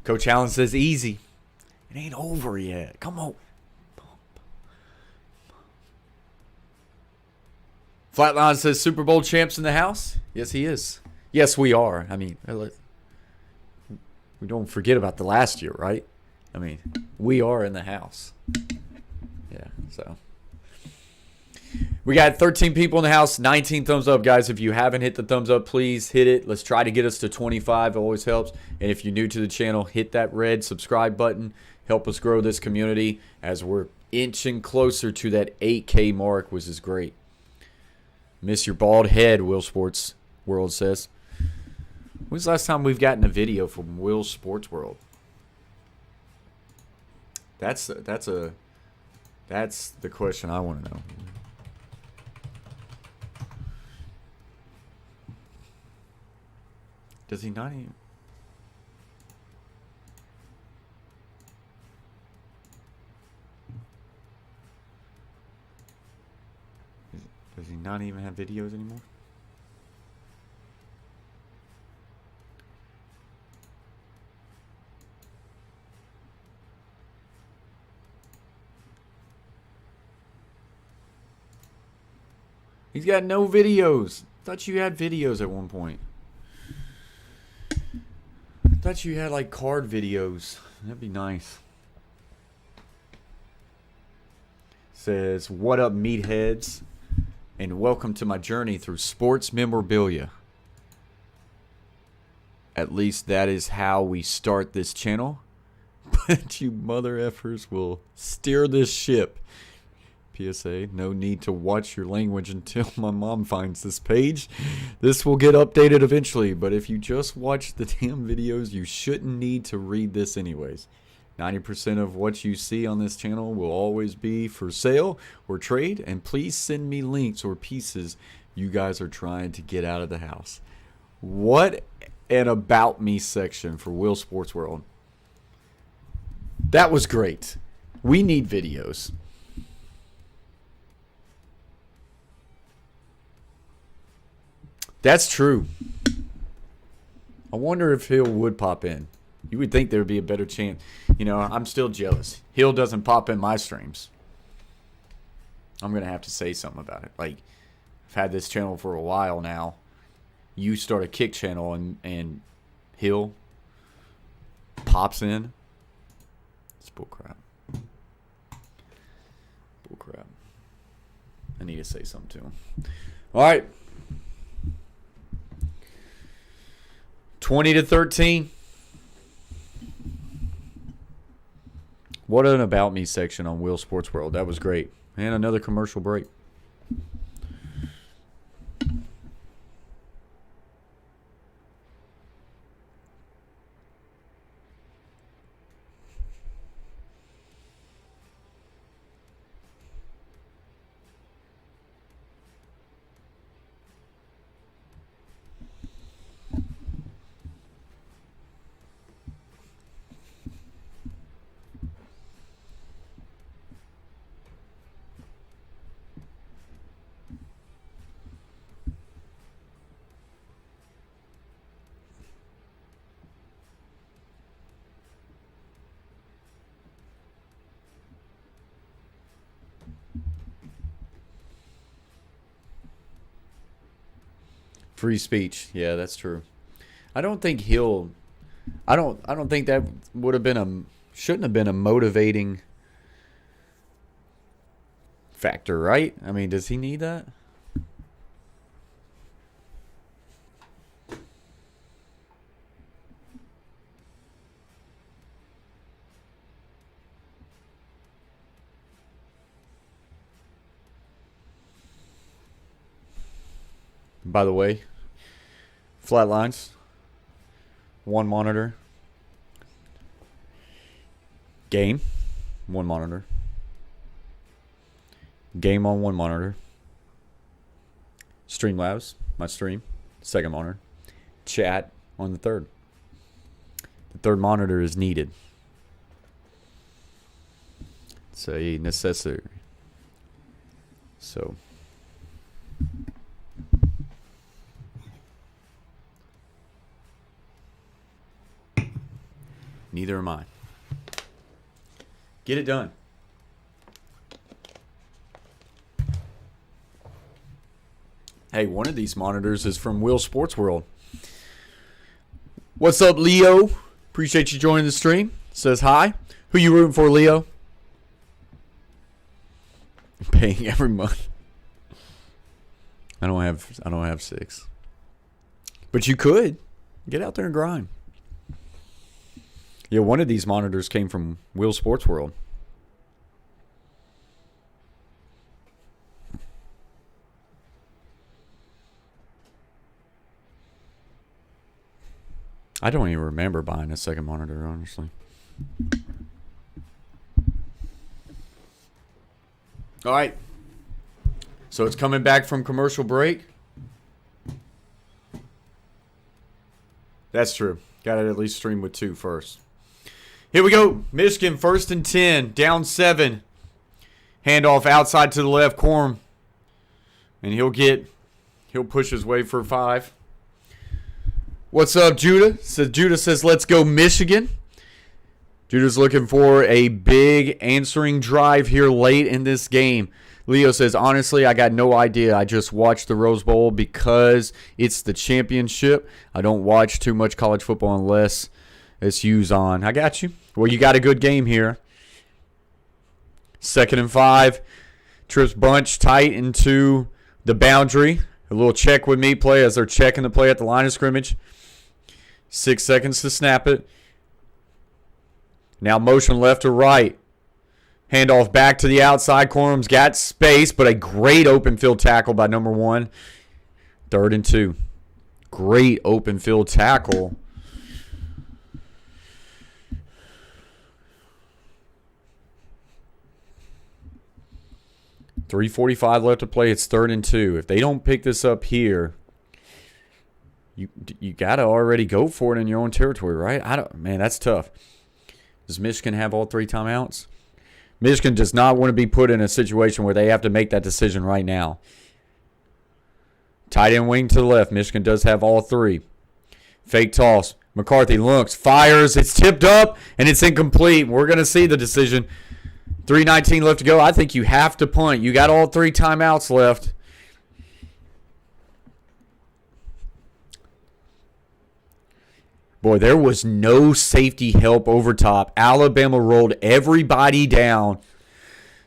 Coach Allen says easy. It ain't over yet. Come on. Flatline says Super Bowl champs in the house. Yes, he is. Yes, we are. I mean, we don't forget about the last year, right? I mean, we are in the house. Yeah, so. We got 13 people in the house, 19 thumbs up, guys. If you haven't hit the thumbs up, please hit it. Let's try to get us to 25. It always helps. And if you're new to the channel, hit that red subscribe button. Help us grow this community as we're inching closer to that 8K mark, which is great. Miss your bald head, Will Sports World says. When's the last time we've gotten a video from Will Sports World? That's the question I want to know. Does he not even? Does he not even have videos anymore? He's got no videos. Thought you had videos at one point. Thought you had like card videos. That'd be nice. Says, what up, meatheads? And welcome to my journey through sports memorabilia. At least that is how we start this channel. But you mother effers will steer this ship. PSA, no need to watch your language until my mom finds this page. This will get updated eventually, but if you just watch the damn videos, you shouldn't need to read this anyways. 90% of what you see on this channel will always be for sale or trade, and please send me links or pieces you guys are trying to get out of the house. What an about me section for Will Sports World. That was great. We need videos. That's true. I wonder if Hill would pop in. You would think there would be a better chance. You know, I'm still jealous. Hill doesn't pop in my streams. I'm going to have to say something about it. Like, I've had this channel for a while now. You start a kick channel and Hill pops in. It's bullcrap. Bullcrap. I need to say something to him. All right. 20-13. What an about me section on Will Sports World. That was great. And another commercial break. Free speech. Yeah, that's true. I don't think he'll. I don't think that would have been shouldn't have been a motivating factor, right? I mean, does he need that? By the way, Flatlines, one monitor. Game, one monitor. Game on one monitor. Streamlabs, my stream, second monitor. Chat on the third. The third monitor is needed. It's a necessity. So. Neither am I. Get it done. Hey, one of these monitors is from Will Sports World. What's up, Leo? Appreciate you joining the stream. Says hi. Who you rooting for, Leo? Paying every month. I don't have 6. But you could. Get out there and grind. Yeah, one of these monitors came from Will Sports World. I don't even remember buying a second monitor, honestly. All right. So it's coming back from commercial break. That's true. Got to at least stream with 2 first. Here we go. Michigan 1st and 10. Down 7. Handoff outside to the left. Corum. And he'll push his way for 5. What's up, Judah? Judah says, let's go Michigan. Judah's looking for a big answering drive here late in this game. Leo says, honestly, I got no idea. I just watched the Rose Bowl because it's the championship. I don't watch too much college football unless it's U's on. I got you. Well, you got a good game here. 2nd and 5. Trips bunch tight into the boundary. A little check with me play as they're checking the play at the line of scrimmage. 6 seconds to snap it. Now motion left to right. Handoff back to the outside. Corum's got space, but a great open field tackle by number 1. 3rd and 2. Great open field tackle. .345 left to play. It's 3rd and 2. If they don't pick this up here, you got to already go for it in your own territory, right? Man, that's tough. Does Michigan have all 3 timeouts? Michigan does not want to be put in a situation where they have to make that decision right now. Tight end wing to the left. Michigan does have all 3. Fake toss. McCarthy looks, fires. It's tipped up, and it's incomplete. We're going to see the decision. 3:19 left to go. I think you have to punt. You got all 3 timeouts left. Boy, there was no safety help over top. Alabama rolled everybody down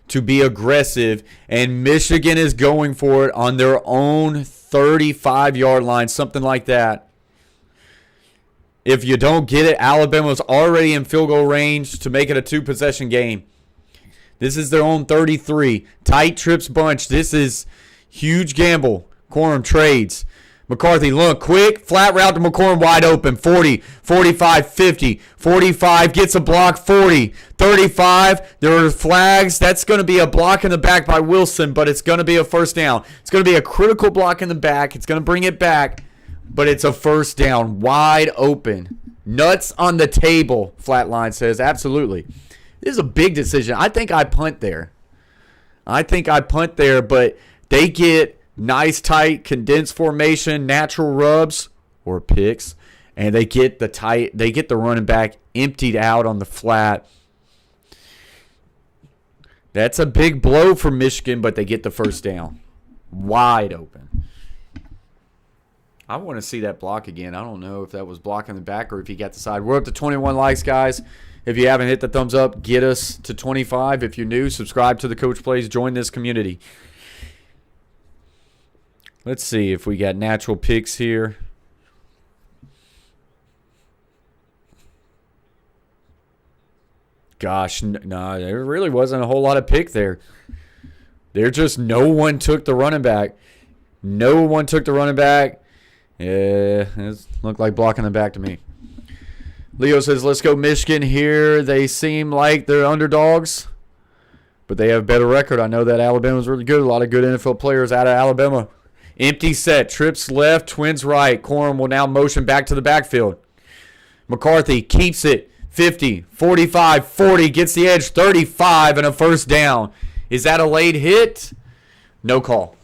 to be aggressive, and Michigan is going for it on their own 35-yard line, something like that. If you don't get it, Alabama's already in field goal range to make it a 2-possession game. This is their own 33. Tight trips bunch. This is huge gamble. Corum trades. McCarthy, look, quick, flat route to McCorm, wide open, 40, 45, 50, 45, gets a block, 40, 35, there are flags. That's going to be a block in the back by Wilson, but it's going to be a first down. It's going to be a critical block in the back. It's going to bring it back, but it's a first down, wide open. Nuts on the table, Flatline says, absolutely. This is a big decision. I think I punt there, but they get nice, tight, condensed formation, natural rubs or picks, and they get the running back emptied out on the flat. That's a big blow for Michigan, but they get the first down. Wide open. I want to see that block again. I don't know if that was blocking the back or if he got the side. We're up to 21 likes, guys. If you haven't hit the thumbs up, get us to 25. If you're new, subscribe to the Coach Plays. Join this community. Let's see if we got natural picks here. Gosh, no, there really wasn't a whole lot of pick there. There just no one took the running back. No one took the running back. Yeah, it looked like blocking the back to me. Leo says, let's go Michigan here. They seem like they're underdogs, but they have a better record. I know that Alabama's really good. A lot of good NFL players out of Alabama. Empty set. Trips left, Twins right. Corum will now motion back to the backfield. McCarthy keeps it. 50, 45, 40, gets the edge, 35, and a first down. Is that a late hit? No call.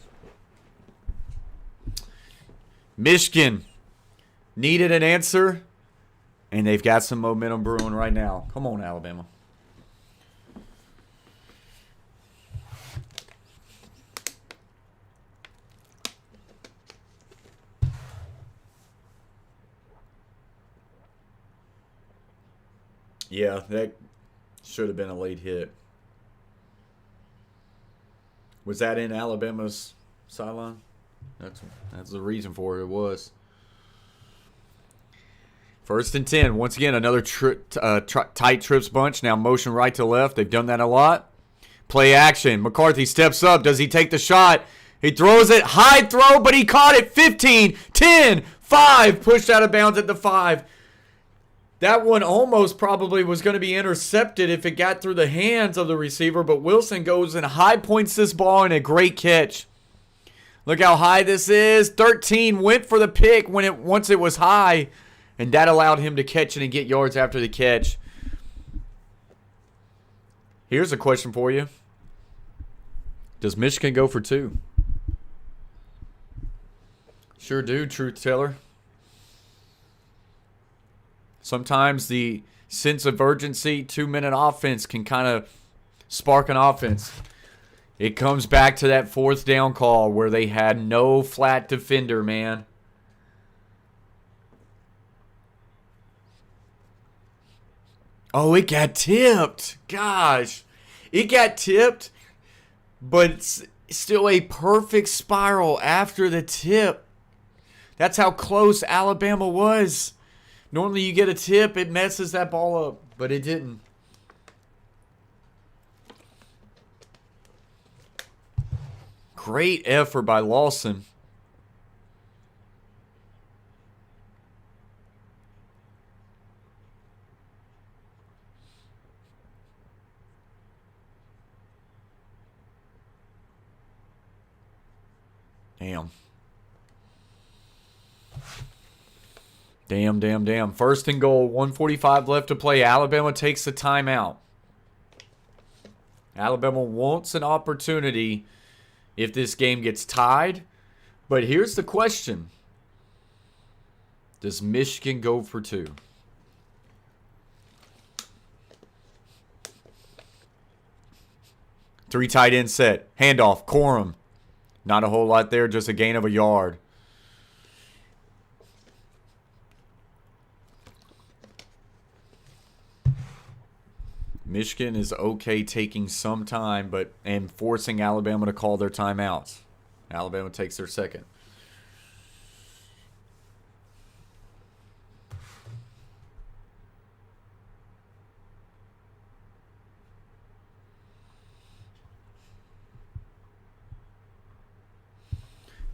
Michigan needed an answer, and they've got some momentum brewing right now. Come on, Alabama. Yeah, that should have been a late hit. Was that in Alabama's sideline? That's the reason for it. It was. 1st and 10. Once again, another tight trips bunch. Now motion right to left. They've done that a lot. Play action. McCarthy steps up. Does he take the shot? He throws it. High throw, but he caught it. 15, 10, 5. Pushed out of bounds at the 5. That one almost probably was going to be intercepted if it got through the hands of the receiver, but Wilson goes and high points this ball and a great catch. Look how high this is. 13 went for the pick once it was high, and that allowed him to catch it and get yards after the catch. Here's a question for you. Does Michigan go for 2? Sure do, truth teller. Sometimes the sense of urgency, 2-minute offense can kind of spark an offense. It comes back to that 4th down call where they had no flat defender, man. Oh, it got tipped. Gosh. It got tipped, but it's still a perfect spiral after the tip. That's how close Alabama was. Normally you get a tip, it messes that ball up, but it didn't. Great effort by Lawson. Damn. Damn. 1st and goal, 1:45 left to play. Alabama takes the timeout. Alabama wants an opportunity if this game gets tied. But here's the question. Does Michigan go for 2? Three tight end set. Handoff. Corum. Not a whole lot there, just a gain of a yard. Michigan is okay taking some time, and forcing Alabama to call their timeouts. Alabama takes their second.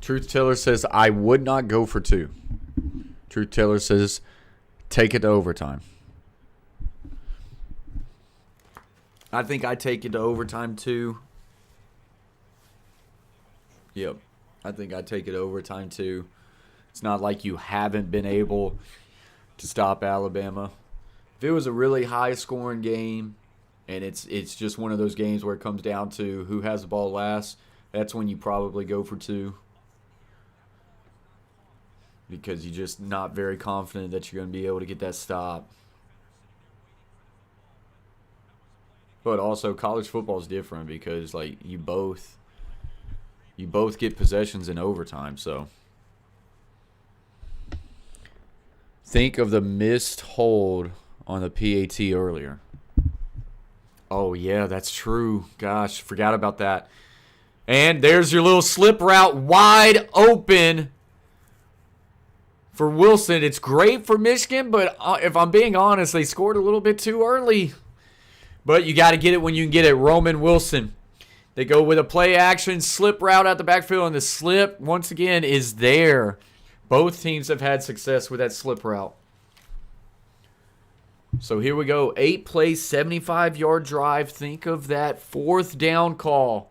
Truth Teller says, I would not go for 2. Truth Teller says, take it to overtime. I think I take it to overtime too. Yep. I think I take it to overtime too. It's not like you haven't been able to stop Alabama. If it was a really high scoring game and it's just one of those games where it comes down to who has the ball last, that's when you probably go for 2. Because you're just not very confident that you're going to be able to get that stop. But also, college football is different because like you both get possessions in overtime. So Think of the missed hold on the PAT earlier. Oh, yeah, that's true. Gosh, forgot about that. And there's your little slip route wide open for Wilson. It's great for Michigan, but if I'm being honest, they scored a little bit too early. But you got to get it when you can get it. Roman Wilson. They go with a play action slip route out the backfield, and the slip, once again, is there. Both teams have had success with that slip route. So here we go. 8-play, 75-yard drive. Think of that 4th down call.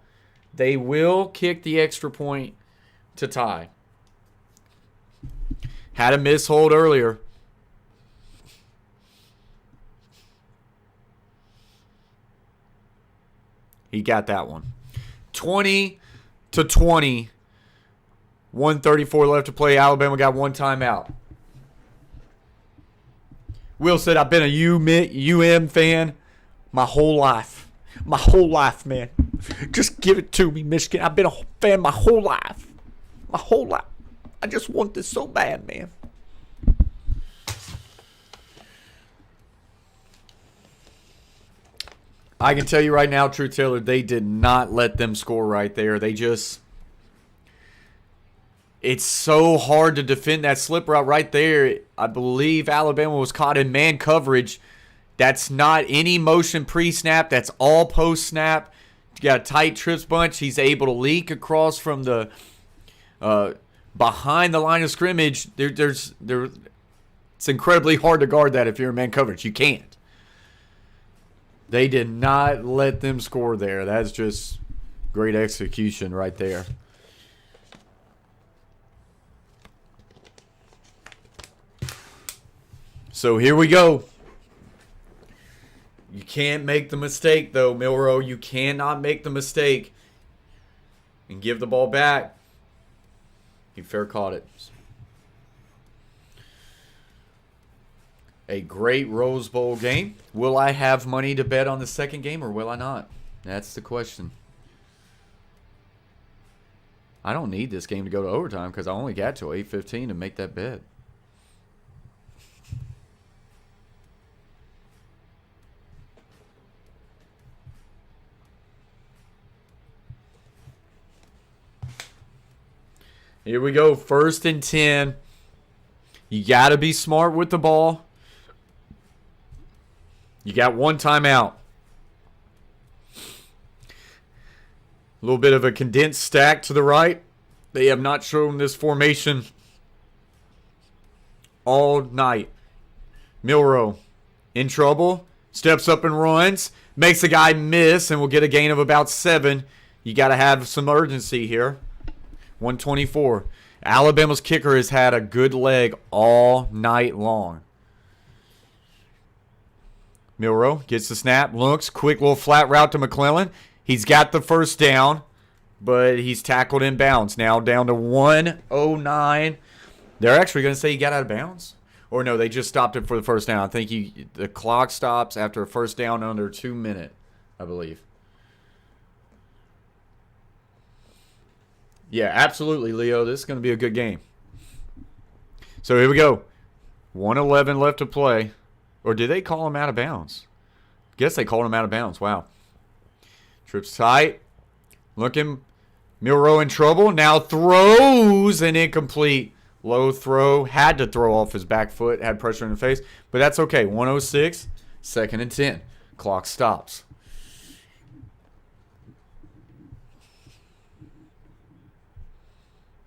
They will kick the extra point to tie. Had a mishold earlier. He got that one. 20-20. 1:34 left to play. Alabama got one timeout. Will said, I've been a UM fan my whole life. My whole life, man. Just give it to me, Michigan. I've been a fan my whole life. My whole life. I just want this so bad, man. I can tell you right now, Truth Taylor, they did not let them score right there. They just... It's so hard to defend that slip route right there. I believe Alabama was caught in man coverage. That's not any motion pre-snap. That's all post-snap. You got a tight trips bunch. He's able to leak across from the behind the line of scrimmage. It's incredibly hard to guard that if you're in man coverage. You can't. They did not let them score there. That's just great execution right there. So here we go. You can't make the mistake, though, Milroe. You cannot make the mistake and give the ball back. He fair caught it. A great Rose Bowl game. Will I have money to bet on the second game or will I not? That's the question. I don't need this game to go to overtime because I only got till 8:15 to make that bet. Here we go. 1st and 10. You got to be smart with the ball. You got one timeout. A little bit of a condensed stack to the right. They have not shown this formation all night. Milroe in trouble. Steps up and runs. Makes the guy miss and will get a gain of about 7. You got to have some urgency here. 124. Alabama's kicker has had a good leg all night long. Milroe gets the snap, looks, quick little flat route to McClellan. He's got the 1st down, but he's tackled in bounds. Now down to 109. They're actually going to say he got out of bounds. Or no, they just stopped it for the 1st down. I think the clock stops after a 1st down under 2 minutes, I believe. Yeah, absolutely, Leo. This is going to be a good game. So here we go. 1:11 left to play. Or did they call him out of bounds? Guess they called him out of bounds. Wow. Trips tight. Looking. Milroe in trouble. Now throws an incomplete. Low throw. Had to throw off his back foot. Had pressure in the face. But that's okay. 1:06. 2nd and 10. Clock stops.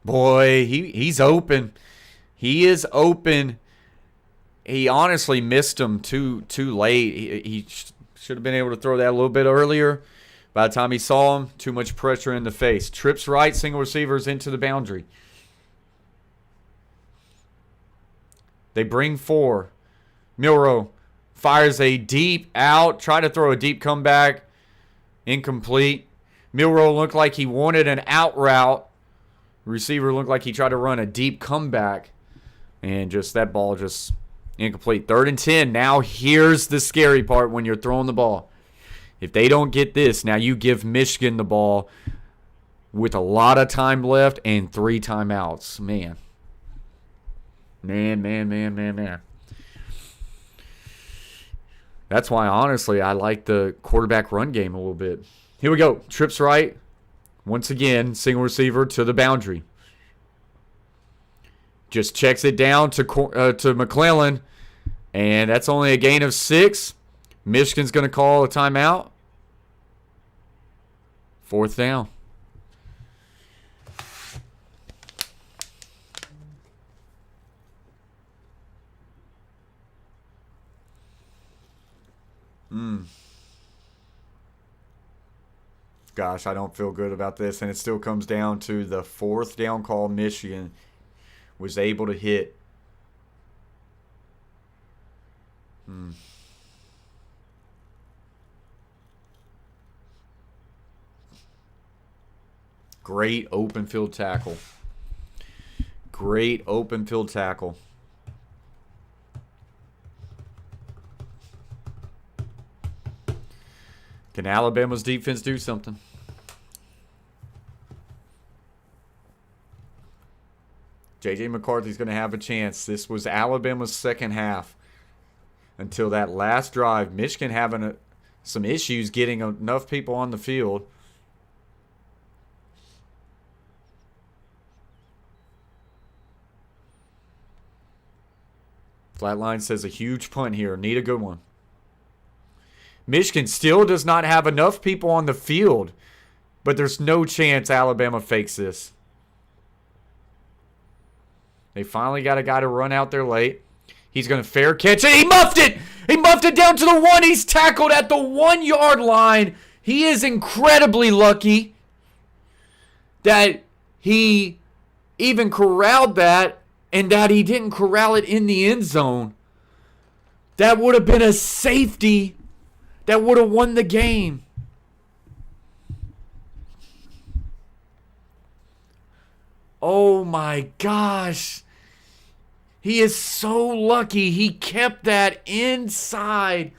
Boy, he's open. He is open. He honestly missed him too late. He should have been able to throw that a little bit earlier. By the time he saw him, too much pressure in the face. Trips right, single receivers into the boundary. They bring 4. Milroe fires a deep out. Try to throw a deep comeback. Incomplete. Milroe looked like he wanted an out route. Receiver looked like he tried to run a deep comeback. And just that ball just incomplete. 3rd and 10. Now here's the scary part when you're throwing the ball. If they don't get this, now you give Michigan the ball with a lot of time left and 3 timeouts. Man. Man. That's why, honestly, I like the quarterback run game a little bit. Here we go. Trips right. Once again, single receiver to the boundary. Just checks it down to McClellan. And that's only a gain of 6. Michigan's going to call a timeout. 4th down. Gosh, I don't feel good about this. And it still comes down to the 4th down call Michigan was able to hit. Great open field tackle. Great open field tackle. Can Alabama's defense do something? J.J. McCarthy's going to have a chance. This was Alabama's second half until that last drive. Michigan having some issues getting enough people on the field. Flatline says a huge punt here. Need a good one. Michigan still does not have enough people on the field, but there's no chance Alabama fakes this. They finally got a guy to run out there late. He's going to fair catch it. He muffed it. He muffed it down to the 1. He's tackled at the 1-yard line. He is incredibly lucky that he even corralled that and that he didn't corral it in the end zone. That would have been a safety that would have won the game. Oh my gosh. He is so lucky he kept that inside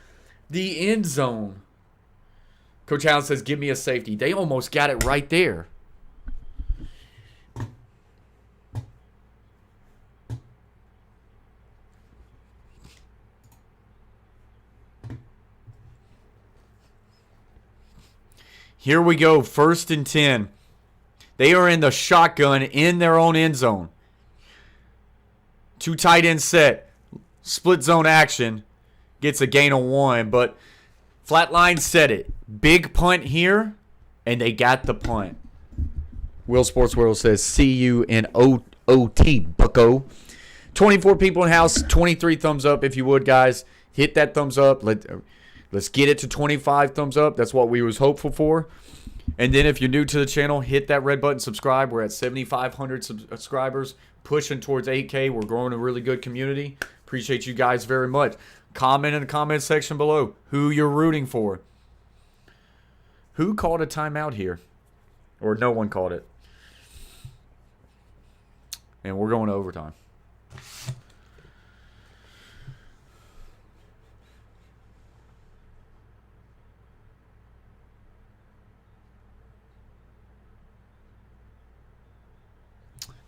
the end zone. Coach Allen says, give me a safety. They almost got it right there. Here we go, 1st and 10. They are in the shotgun in their own end zone. 2 tight end set. Split zone action. Gets a gain of 1, but Flatline said it. Big punt here, and they got the punt. Will Sports World says, see you in OT, bucko. 24 people in house, 23 thumbs up if you would, guys. Hit that thumbs up. Let's get it to 25 thumbs up. That's what we was hopeful for. And then if you're new to the channel, hit that red button, subscribe. We're at 7,500 subscribers, pushing towards 8K. We're growing a really good community. Appreciate you guys very much. Comment in the comment section below who you're rooting for. Who called a timeout here? Or no one called it. And we're going to overtime.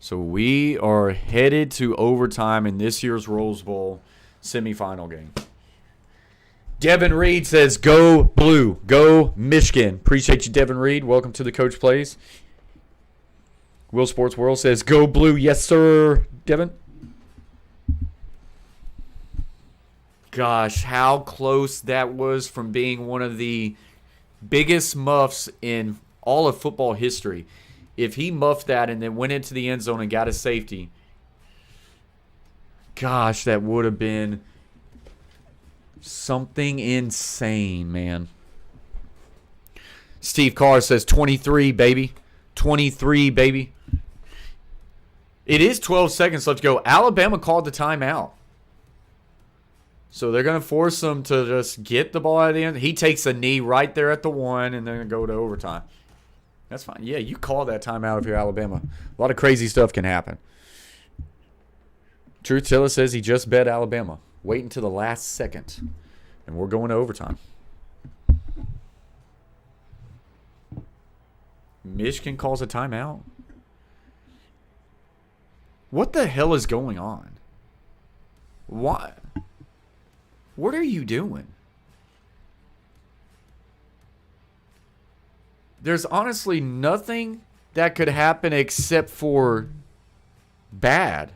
So we are headed to overtime in this year's Rose Bowl semifinal game. Devin Reed says, go blue, go Michigan. Appreciate you, Devin Reed. Welcome to the Coach Plays. Will Sports World says, go blue. Yes, sir, Devin. Gosh, how close that was from being one of the biggest muffs in all of football history. If he muffed that and then went into the end zone and got a safety, gosh, that would have been something insane, man. Steve Carr says 23, baby. 23, baby. It is 12 seconds left to go. Alabama called the timeout. So they're going to force them to just get the ball at the end. He takes a knee right there at the 1 and then go to overtime. That's fine. Yeah, you call that timeout if you're Alabama. A lot of crazy stuff can happen. Truth Teller says he just bet Alabama. Wait until the last second. And we're going to overtime. Michigan calls a timeout. What the hell is going on? What are you doing? there's honestly nothing that could happen except for bad.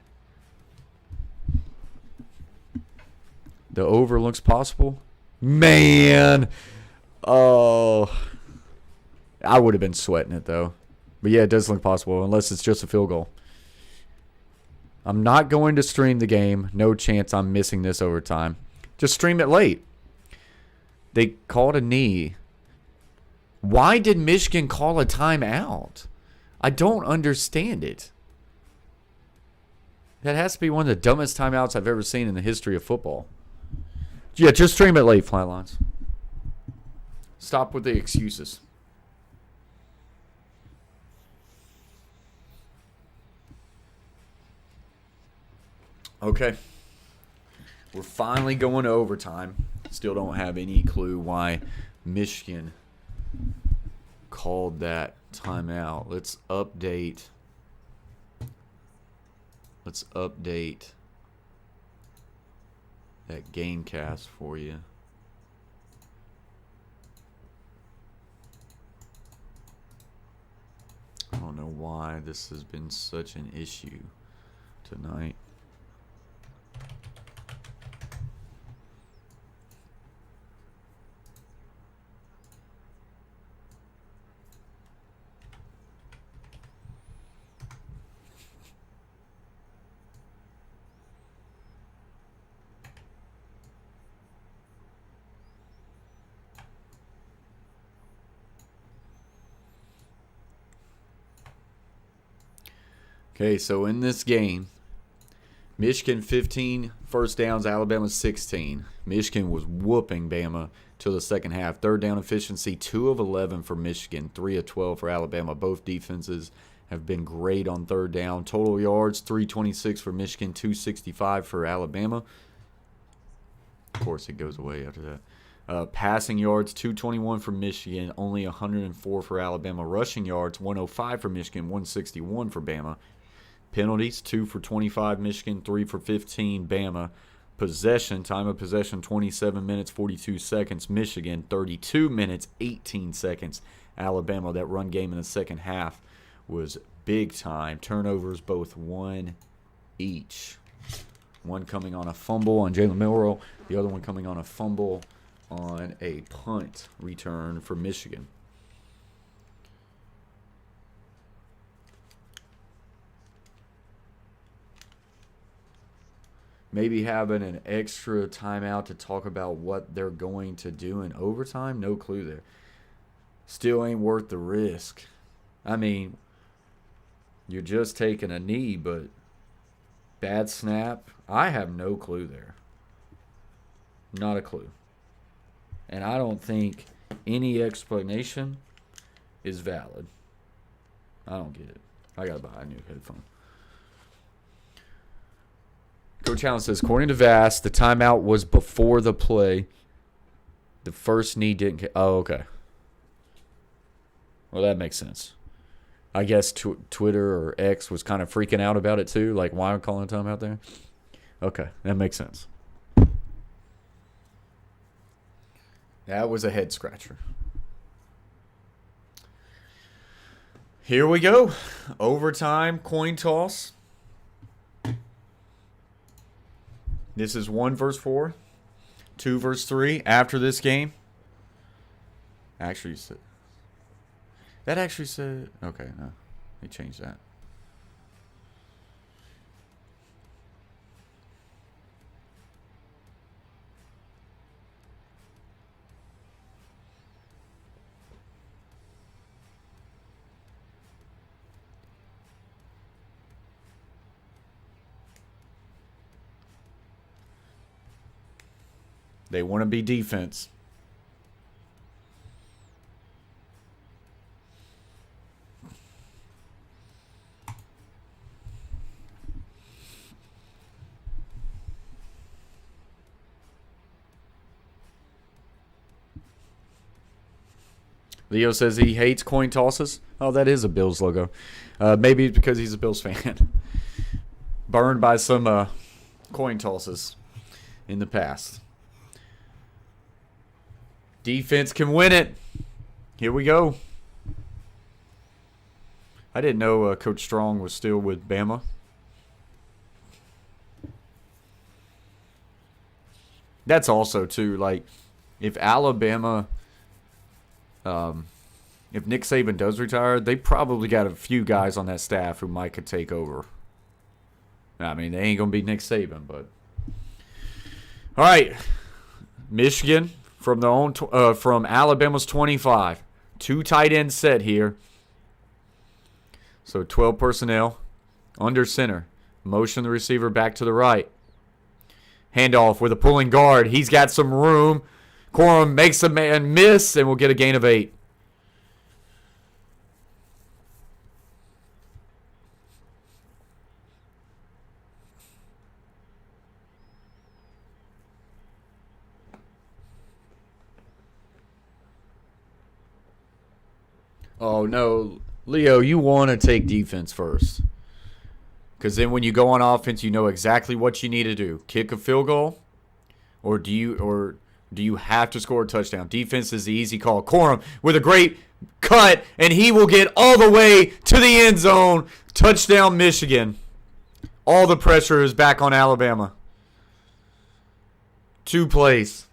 The over looks possible. Man. Oh. I would have been sweating it, though. But yeah, it does look possible, unless it's just a field goal. I'm not going to stream the game. No chance I'm missing this overtime. Just stream it late. They called a knee. Why did Michigan call a timeout? I don't understand it. That has to be one of the dumbest timeouts I've ever seen in the history of football. Yeah, just stream it late, Flatlines. Stop with the excuses. Okay. We're finally going to overtime. Still don't have any clue why Michigan called that timeout. Let's update that game cast for you. I don't know why this has been such an issue tonight. Okay, so in this game, Michigan 15 first downs, Alabama 16. Michigan was whooping Bama till the second half. Third down efficiency, 2 of 11 for Michigan, 3 of 12 for Alabama. Both defenses have been great on third down. Total yards, 326 for Michigan, 265 for Alabama. Of course, it goes away after that. Passing yards, 221 for Michigan, only 104 for Alabama. Rushing yards, 105 for Michigan, 161 for Bama. Penalties, 2 for 25 Michigan, 3 for 15 Bama. Possession, time of possession, 27 minutes, 42 seconds. Michigan, 32 minutes, 18 seconds. Alabama, that run game in the second half was big time. Turnovers, both 1 each. One coming on a fumble on Jalen Milroe. The other one coming on a fumble on a punt return for Michigan. Maybe having an extra timeout to talk about what they're going to do in overtime? No clue there. Still ain't worth the risk. I mean, you're just taking a knee, but bad snap? I have no clue there. Not a clue. And I don't think any explanation is valid. I don't get it. I gotta buy a new headphone. Coach Allen says, according to Vass, the timeout was before the play. The first knee didn't. Oh, okay. Well, that makes sense. I guess Twitter or X was kind of freaking out about it too. Like, why am I calling a timeout there? Okay, that makes sense. That was a head scratcher. Here we go. Overtime coin toss. This is 1 verse 4, 2 verse 3 after this game. Actually said that actually said okay, no. They changed that. They want to be defense. Leo says he hates coin tosses. Oh, that is a Bills logo. Maybe it's because he's a Bills fan. Burned by some coin tosses in the past. Defense can win it. Here we go. I didn't know Coach Strong was still with Bama. That's also, too, like, if Alabama, if Nick Saban does retire, they probably got a few guys on that staff who might could take over. I mean, they ain't going to be Nick Saban, but. All right. Michigan from Alabama's 25. 2 tight ends set here. So 12 personnel. Under center. Motion the receiver back to the right. Handoff with a pulling guard. He's got some room. Corum makes a man miss, and we'll get a gain of 8. Oh, no. Leo, you want to take defense first. Because then when you go on offense, you know exactly what you need to do. Kick a field goal, or do you have to score a touchdown? Defense is the easy call. Corum with a great cut, and he will get all the way to the end zone. Touchdown, Michigan. All the pressure is back on Alabama. 2 plays.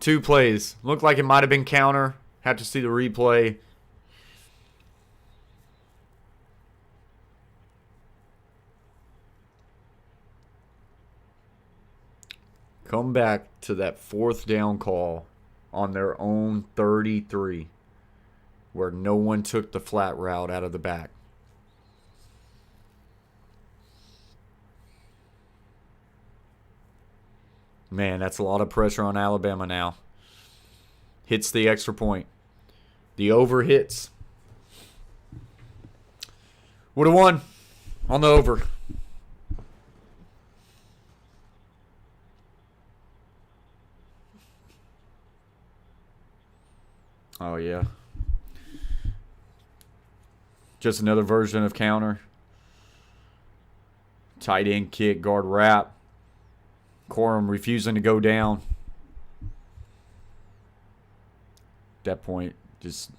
2 plays. Looked like it might have been counter. Have to see the replay. Come back to that 4th down call on their own 33 where no one took the flat route out of the back. Man, that's a lot of pressure on Alabama now. Hits the extra point. The over hits. Would have won on the over. Oh, yeah. Just another version of counter. Tight end kick, guard wrap. Corum refusing to go down. At that point, just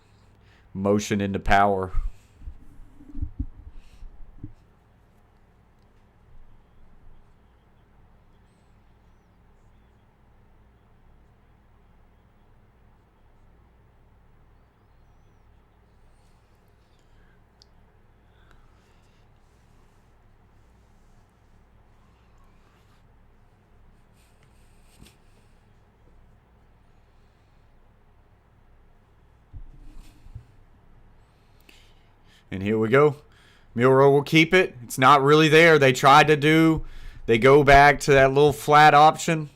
motion into power. And here we go. Milroe will keep it. It's not really there. They tried to do. They go back to that little flat option.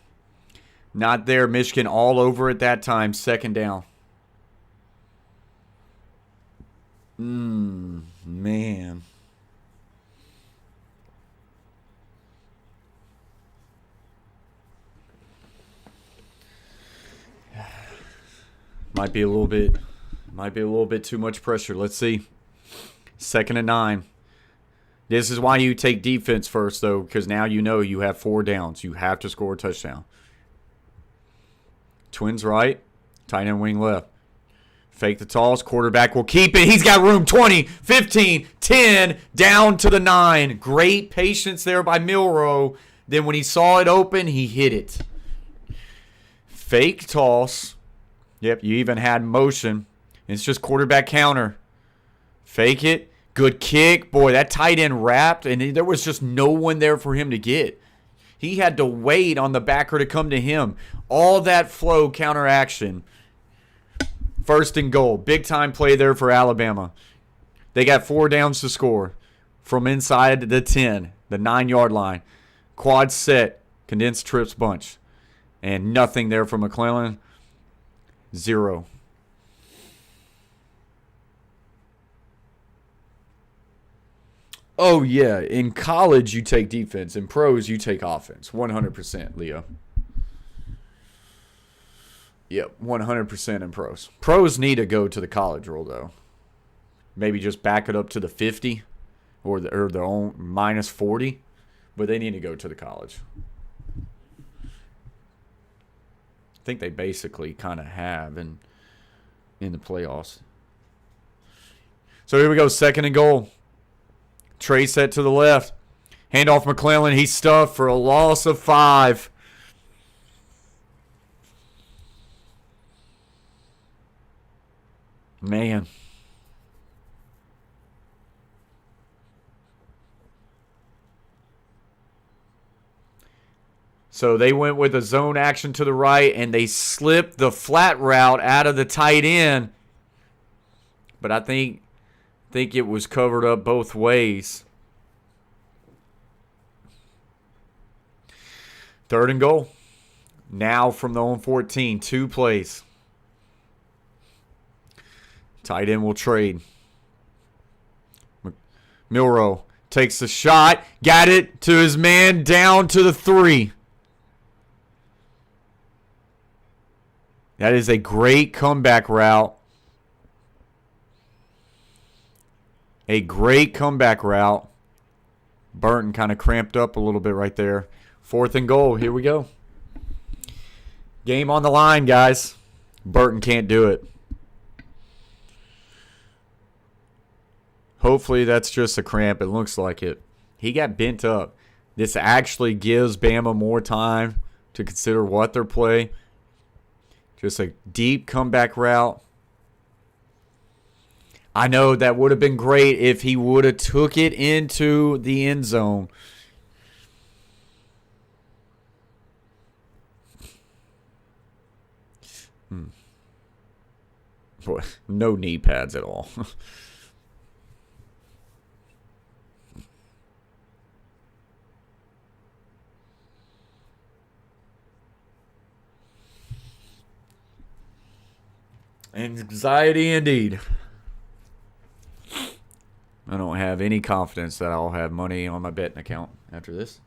Not there. Michigan all over at that time. 2nd down. Man. Might be a little bit too much pressure. Let's see. 2nd and 9. This is why you take defense first, though, because now you know you have 4 downs. You have to score a touchdown. Twins right, tight end wing left. Fake the toss. Quarterback will keep it. He's got room. 20, 15, 10, down to the 9. Great patience there by Milroe. Then when he saw it open, he hit it. Fake toss. Yep, you even had motion. It's just quarterback counter. Fake it. Good kick. Boy, that tight end wrapped, and there was just no one there for him to get. He had to wait on the backer to come to him. All that flow counteraction. 1st and goal. Big time play there for Alabama. They got 4 downs to score from inside the 10, the 9-yard line. Quad set. Condensed trips bunch. And nothing there for McClellan. 0. Oh, yeah. In college, you take defense. In pros, you take offense. 100%, Leo. Yep, 100% in pros. Pros need to go to the college rule, though. Maybe just back it up to the 50 or their own minus 40. But they need to go to the college. I think they basically kind of have. And in the playoffs. So here we go, 2nd and goal. Trey set to the left. Handoff McClellan. He's stuffed for a loss of 5. Man. So they went with a zone action to the right, and they slipped the flat route out of the tight end. But I think it was covered up both ways. 3rd and goal. Now from the own 14, 2 plays. Tight end will trade. Milroe takes the shot, got it to his man down to the 3. That is a great comeback route. A great comeback route. Burton kind of cramped up a little bit right there. 4th and goal. Here we go. Game on the line, guys. Burton can't do it. Hopefully that's just a cramp. It looks like it. He got bent up. This actually gives Bama more time to consider what their play. Just a deep comeback route. I know that would have been great if he would have took it into the end zone. Boy, no knee pads at all. Anxiety indeed. I don't have any confidence that I'll have money on my betting account after this.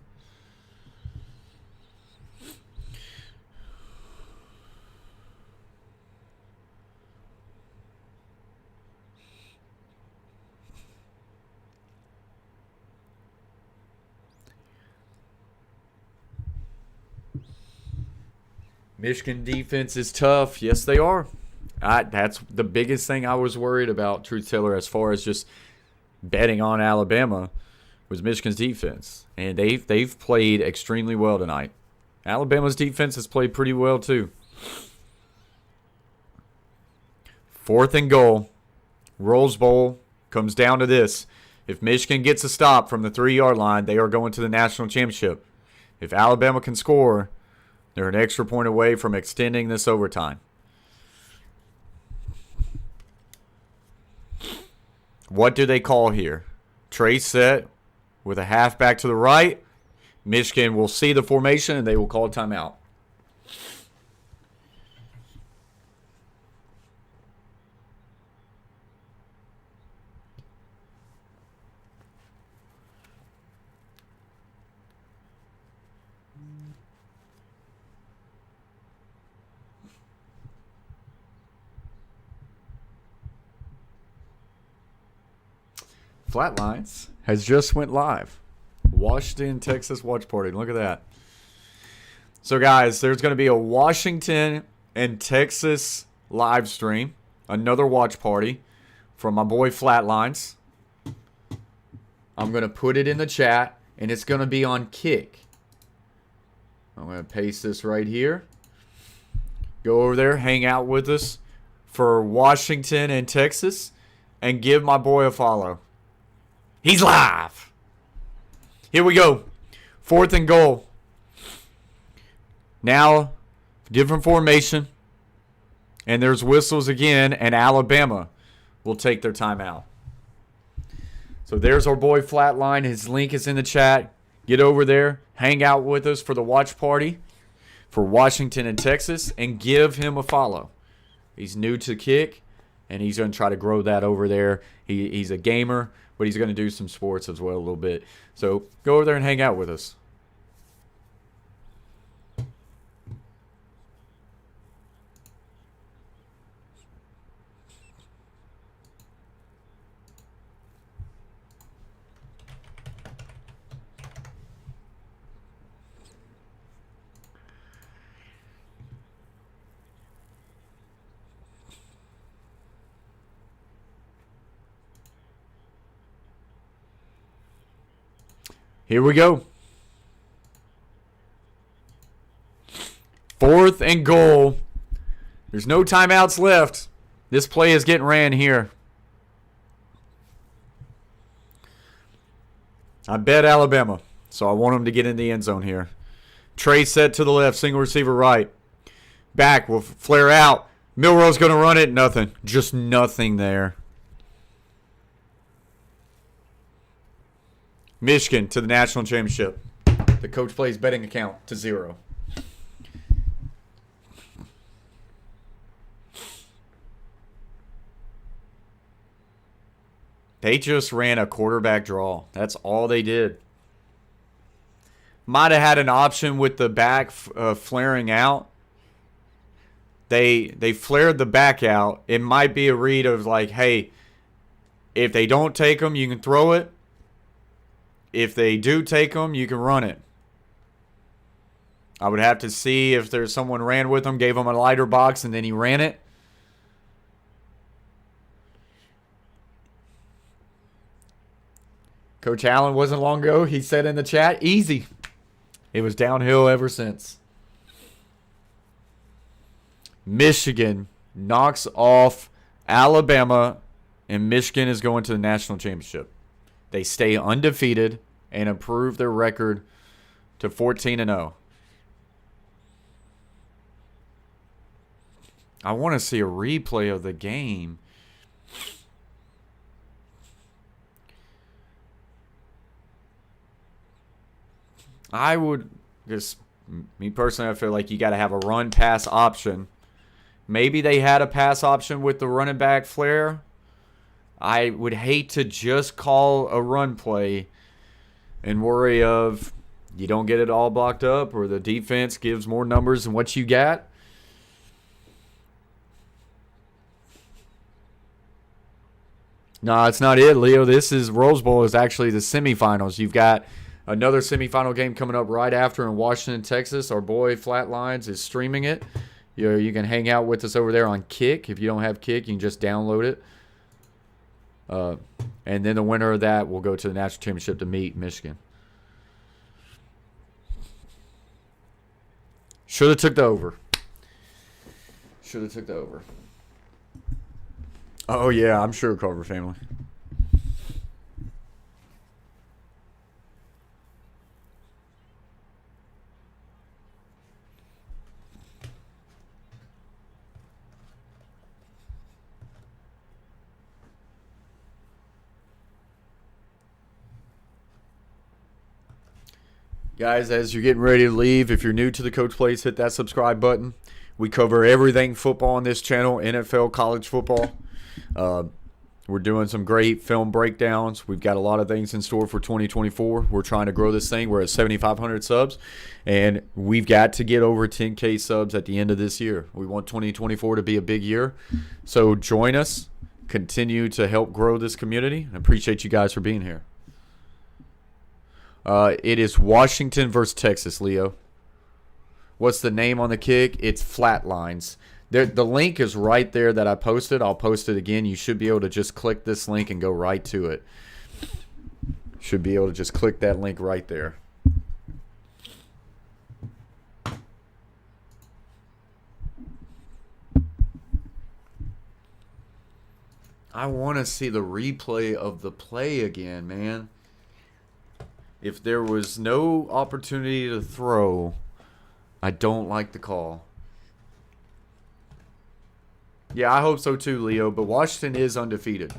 Michigan defense is tough. Yes, they are. That's the biggest thing I was worried about, Truth Teller, as far as just betting on Alabama, was Michigan's defense. And they've played extremely well tonight. Alabama's defense has played pretty well too. 4th and goal. Rose Bowl comes down to this. If Michigan gets a stop from the 3-yard line, they are going to the national championship. If Alabama can score, they're an extra point away from extending this overtime. What do they call here? Trey set with a halfback to the right. Michigan will see the formation and they will call a timeout. Flatlines has just went live. Washington, Texas watch party. Look at that. So, guys, there's going to be a Washington and Texas live stream. Another watch party from my boy Flatlines. I'm going to put it in the chat, and it's going to be on Kick. I'm going to paste this right here. Go over there, hang out with us for Washington and Texas, and give my boy a follow. He's live. Here we go. 4th and goal. Now, different formation. And there's whistles again, and Alabama will take their timeout. So there's our boy Flatline. His link is in the chat. Get over there. Hang out with us for the watch party for Washington and Texas, and give him a follow. He's new to Kick, and he's going to try to grow that over there. He's a gamer, but he's going to do some sports as well a little bit. So go over there and hang out with us. Here we go. 4th and goal. There's no timeouts left. This play is getting ran here. I bet Alabama, so I want them to get in the end zone here. Trey set to the left, single receiver right. Back will flare out. Milroe's going to run it. Nothing. Just nothing there. Michigan to the national championship. The coach plays betting account to 0. They just ran a quarterback draw. That's all they did. Might have had an option with the back flaring out. They flared the back out. It might be a read of like, hey, if they don't take them, you can throw it. If they do take them, you can run it. I would have to see if there's someone ran with him, gave him a lighter box, and then he ran it. Coach Allen wasn't long ago. He said in the chat, easy. It was downhill ever since. Michigan knocks off Alabama, and Michigan is going to the national championship. They stay undefeated and improve their record to 14-0. I want to see a replay of the game. I would just, me personally, I feel like you got to have a run-pass option. Maybe they had a pass option with the running back flare. I would hate to just call a run play and worry of you don't get it all blocked up or the defense gives more numbers than what you got. No, it's not it, Leo. This is Rose Bowl is actually the semifinals. You've got another semifinal game coming up right after in Washington, Texas. Our boy Flatlines is streaming it. You can hang out with us over there on Kick. If you don't have Kick, you can just download it. And then the winner of that will go to the national championship to meet Michigan. Should have took the over. Should have took the over. Oh, yeah, I'm sure, Carver family. Guys, as you're getting ready to leave, if you're new to the Coach Plays, hit that subscribe button. We cover everything football on this channel, NFL, college football. We're doing some great film breakdowns. We've got a lot of things in store for 2024. We're trying to grow this thing. We're at 7,500 subs, and we've got to get over 10K subs at the end of this year. We want 2024 to be a big year. So join us. Continue to help grow this community. I appreciate you guys for being here. It is Washington versus Texas, Leo. What's the name on the kick? It's Flatlines. The link is right there that I posted. I'll post it again. You should be able to just click this link and go right to it. Should be able to just click that link right there. I want to see the replay of the play again, man. If there was no opportunity to throw, I don't like the call. Yeah, I hope so too, Leo, but Washington is undefeated.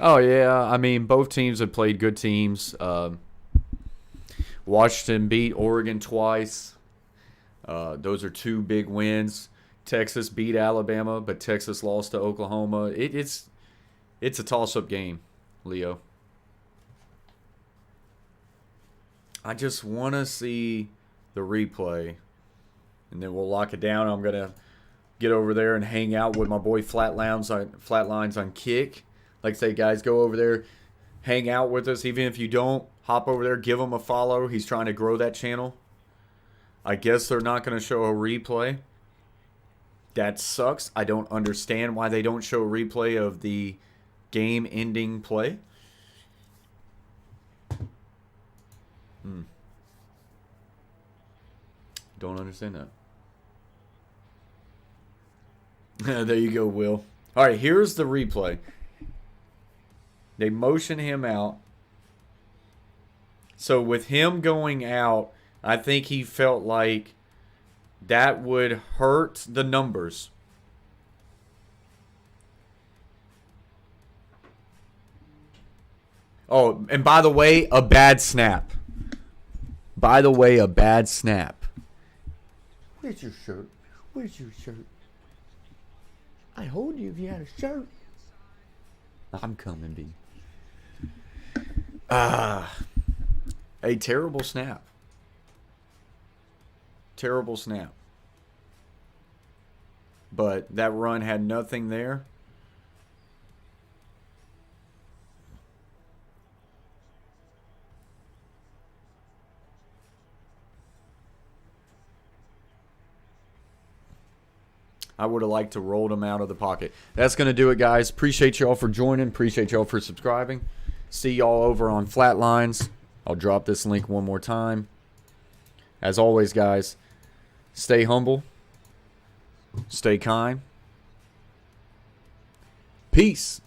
Oh, yeah. I mean, both teams have played good teams. Washington beat Oregon twice. Those are two big wins. Texas beat Alabama, but Texas lost to Oklahoma. It's a toss-up game, Leo. I just want to see the replay, and then we'll lock it down. I'm going to get over there and hang out with my boy Flatlines on Kick. Like I say, guys, go over there, hang out with us. Even if you don't, hop over there, give him a follow. He's trying to grow that channel. I guess they're not going to show a replay. That sucks. I don't understand why they don't show a replay of the game-ending play. Don't understand that. There you go, Will. All right, here's the replay. They motion him out. So with him going out, I think he felt like that would hurt the numbers. Oh, and by the way, a bad snap. By the way, a bad snap. Where's your shirt? Where's your shirt? I'd hold you if you had a shirt. I'm coming, B. A terrible snap. Terrible snap. But that run had nothing there. I would have liked to roll them out of the pocket. That's going to do it, guys. Appreciate y'all for joining. Appreciate y'all for subscribing. See y'all over on Flatlines. I'll drop this link one more time. As always, guys, stay humble. Stay kind. Peace.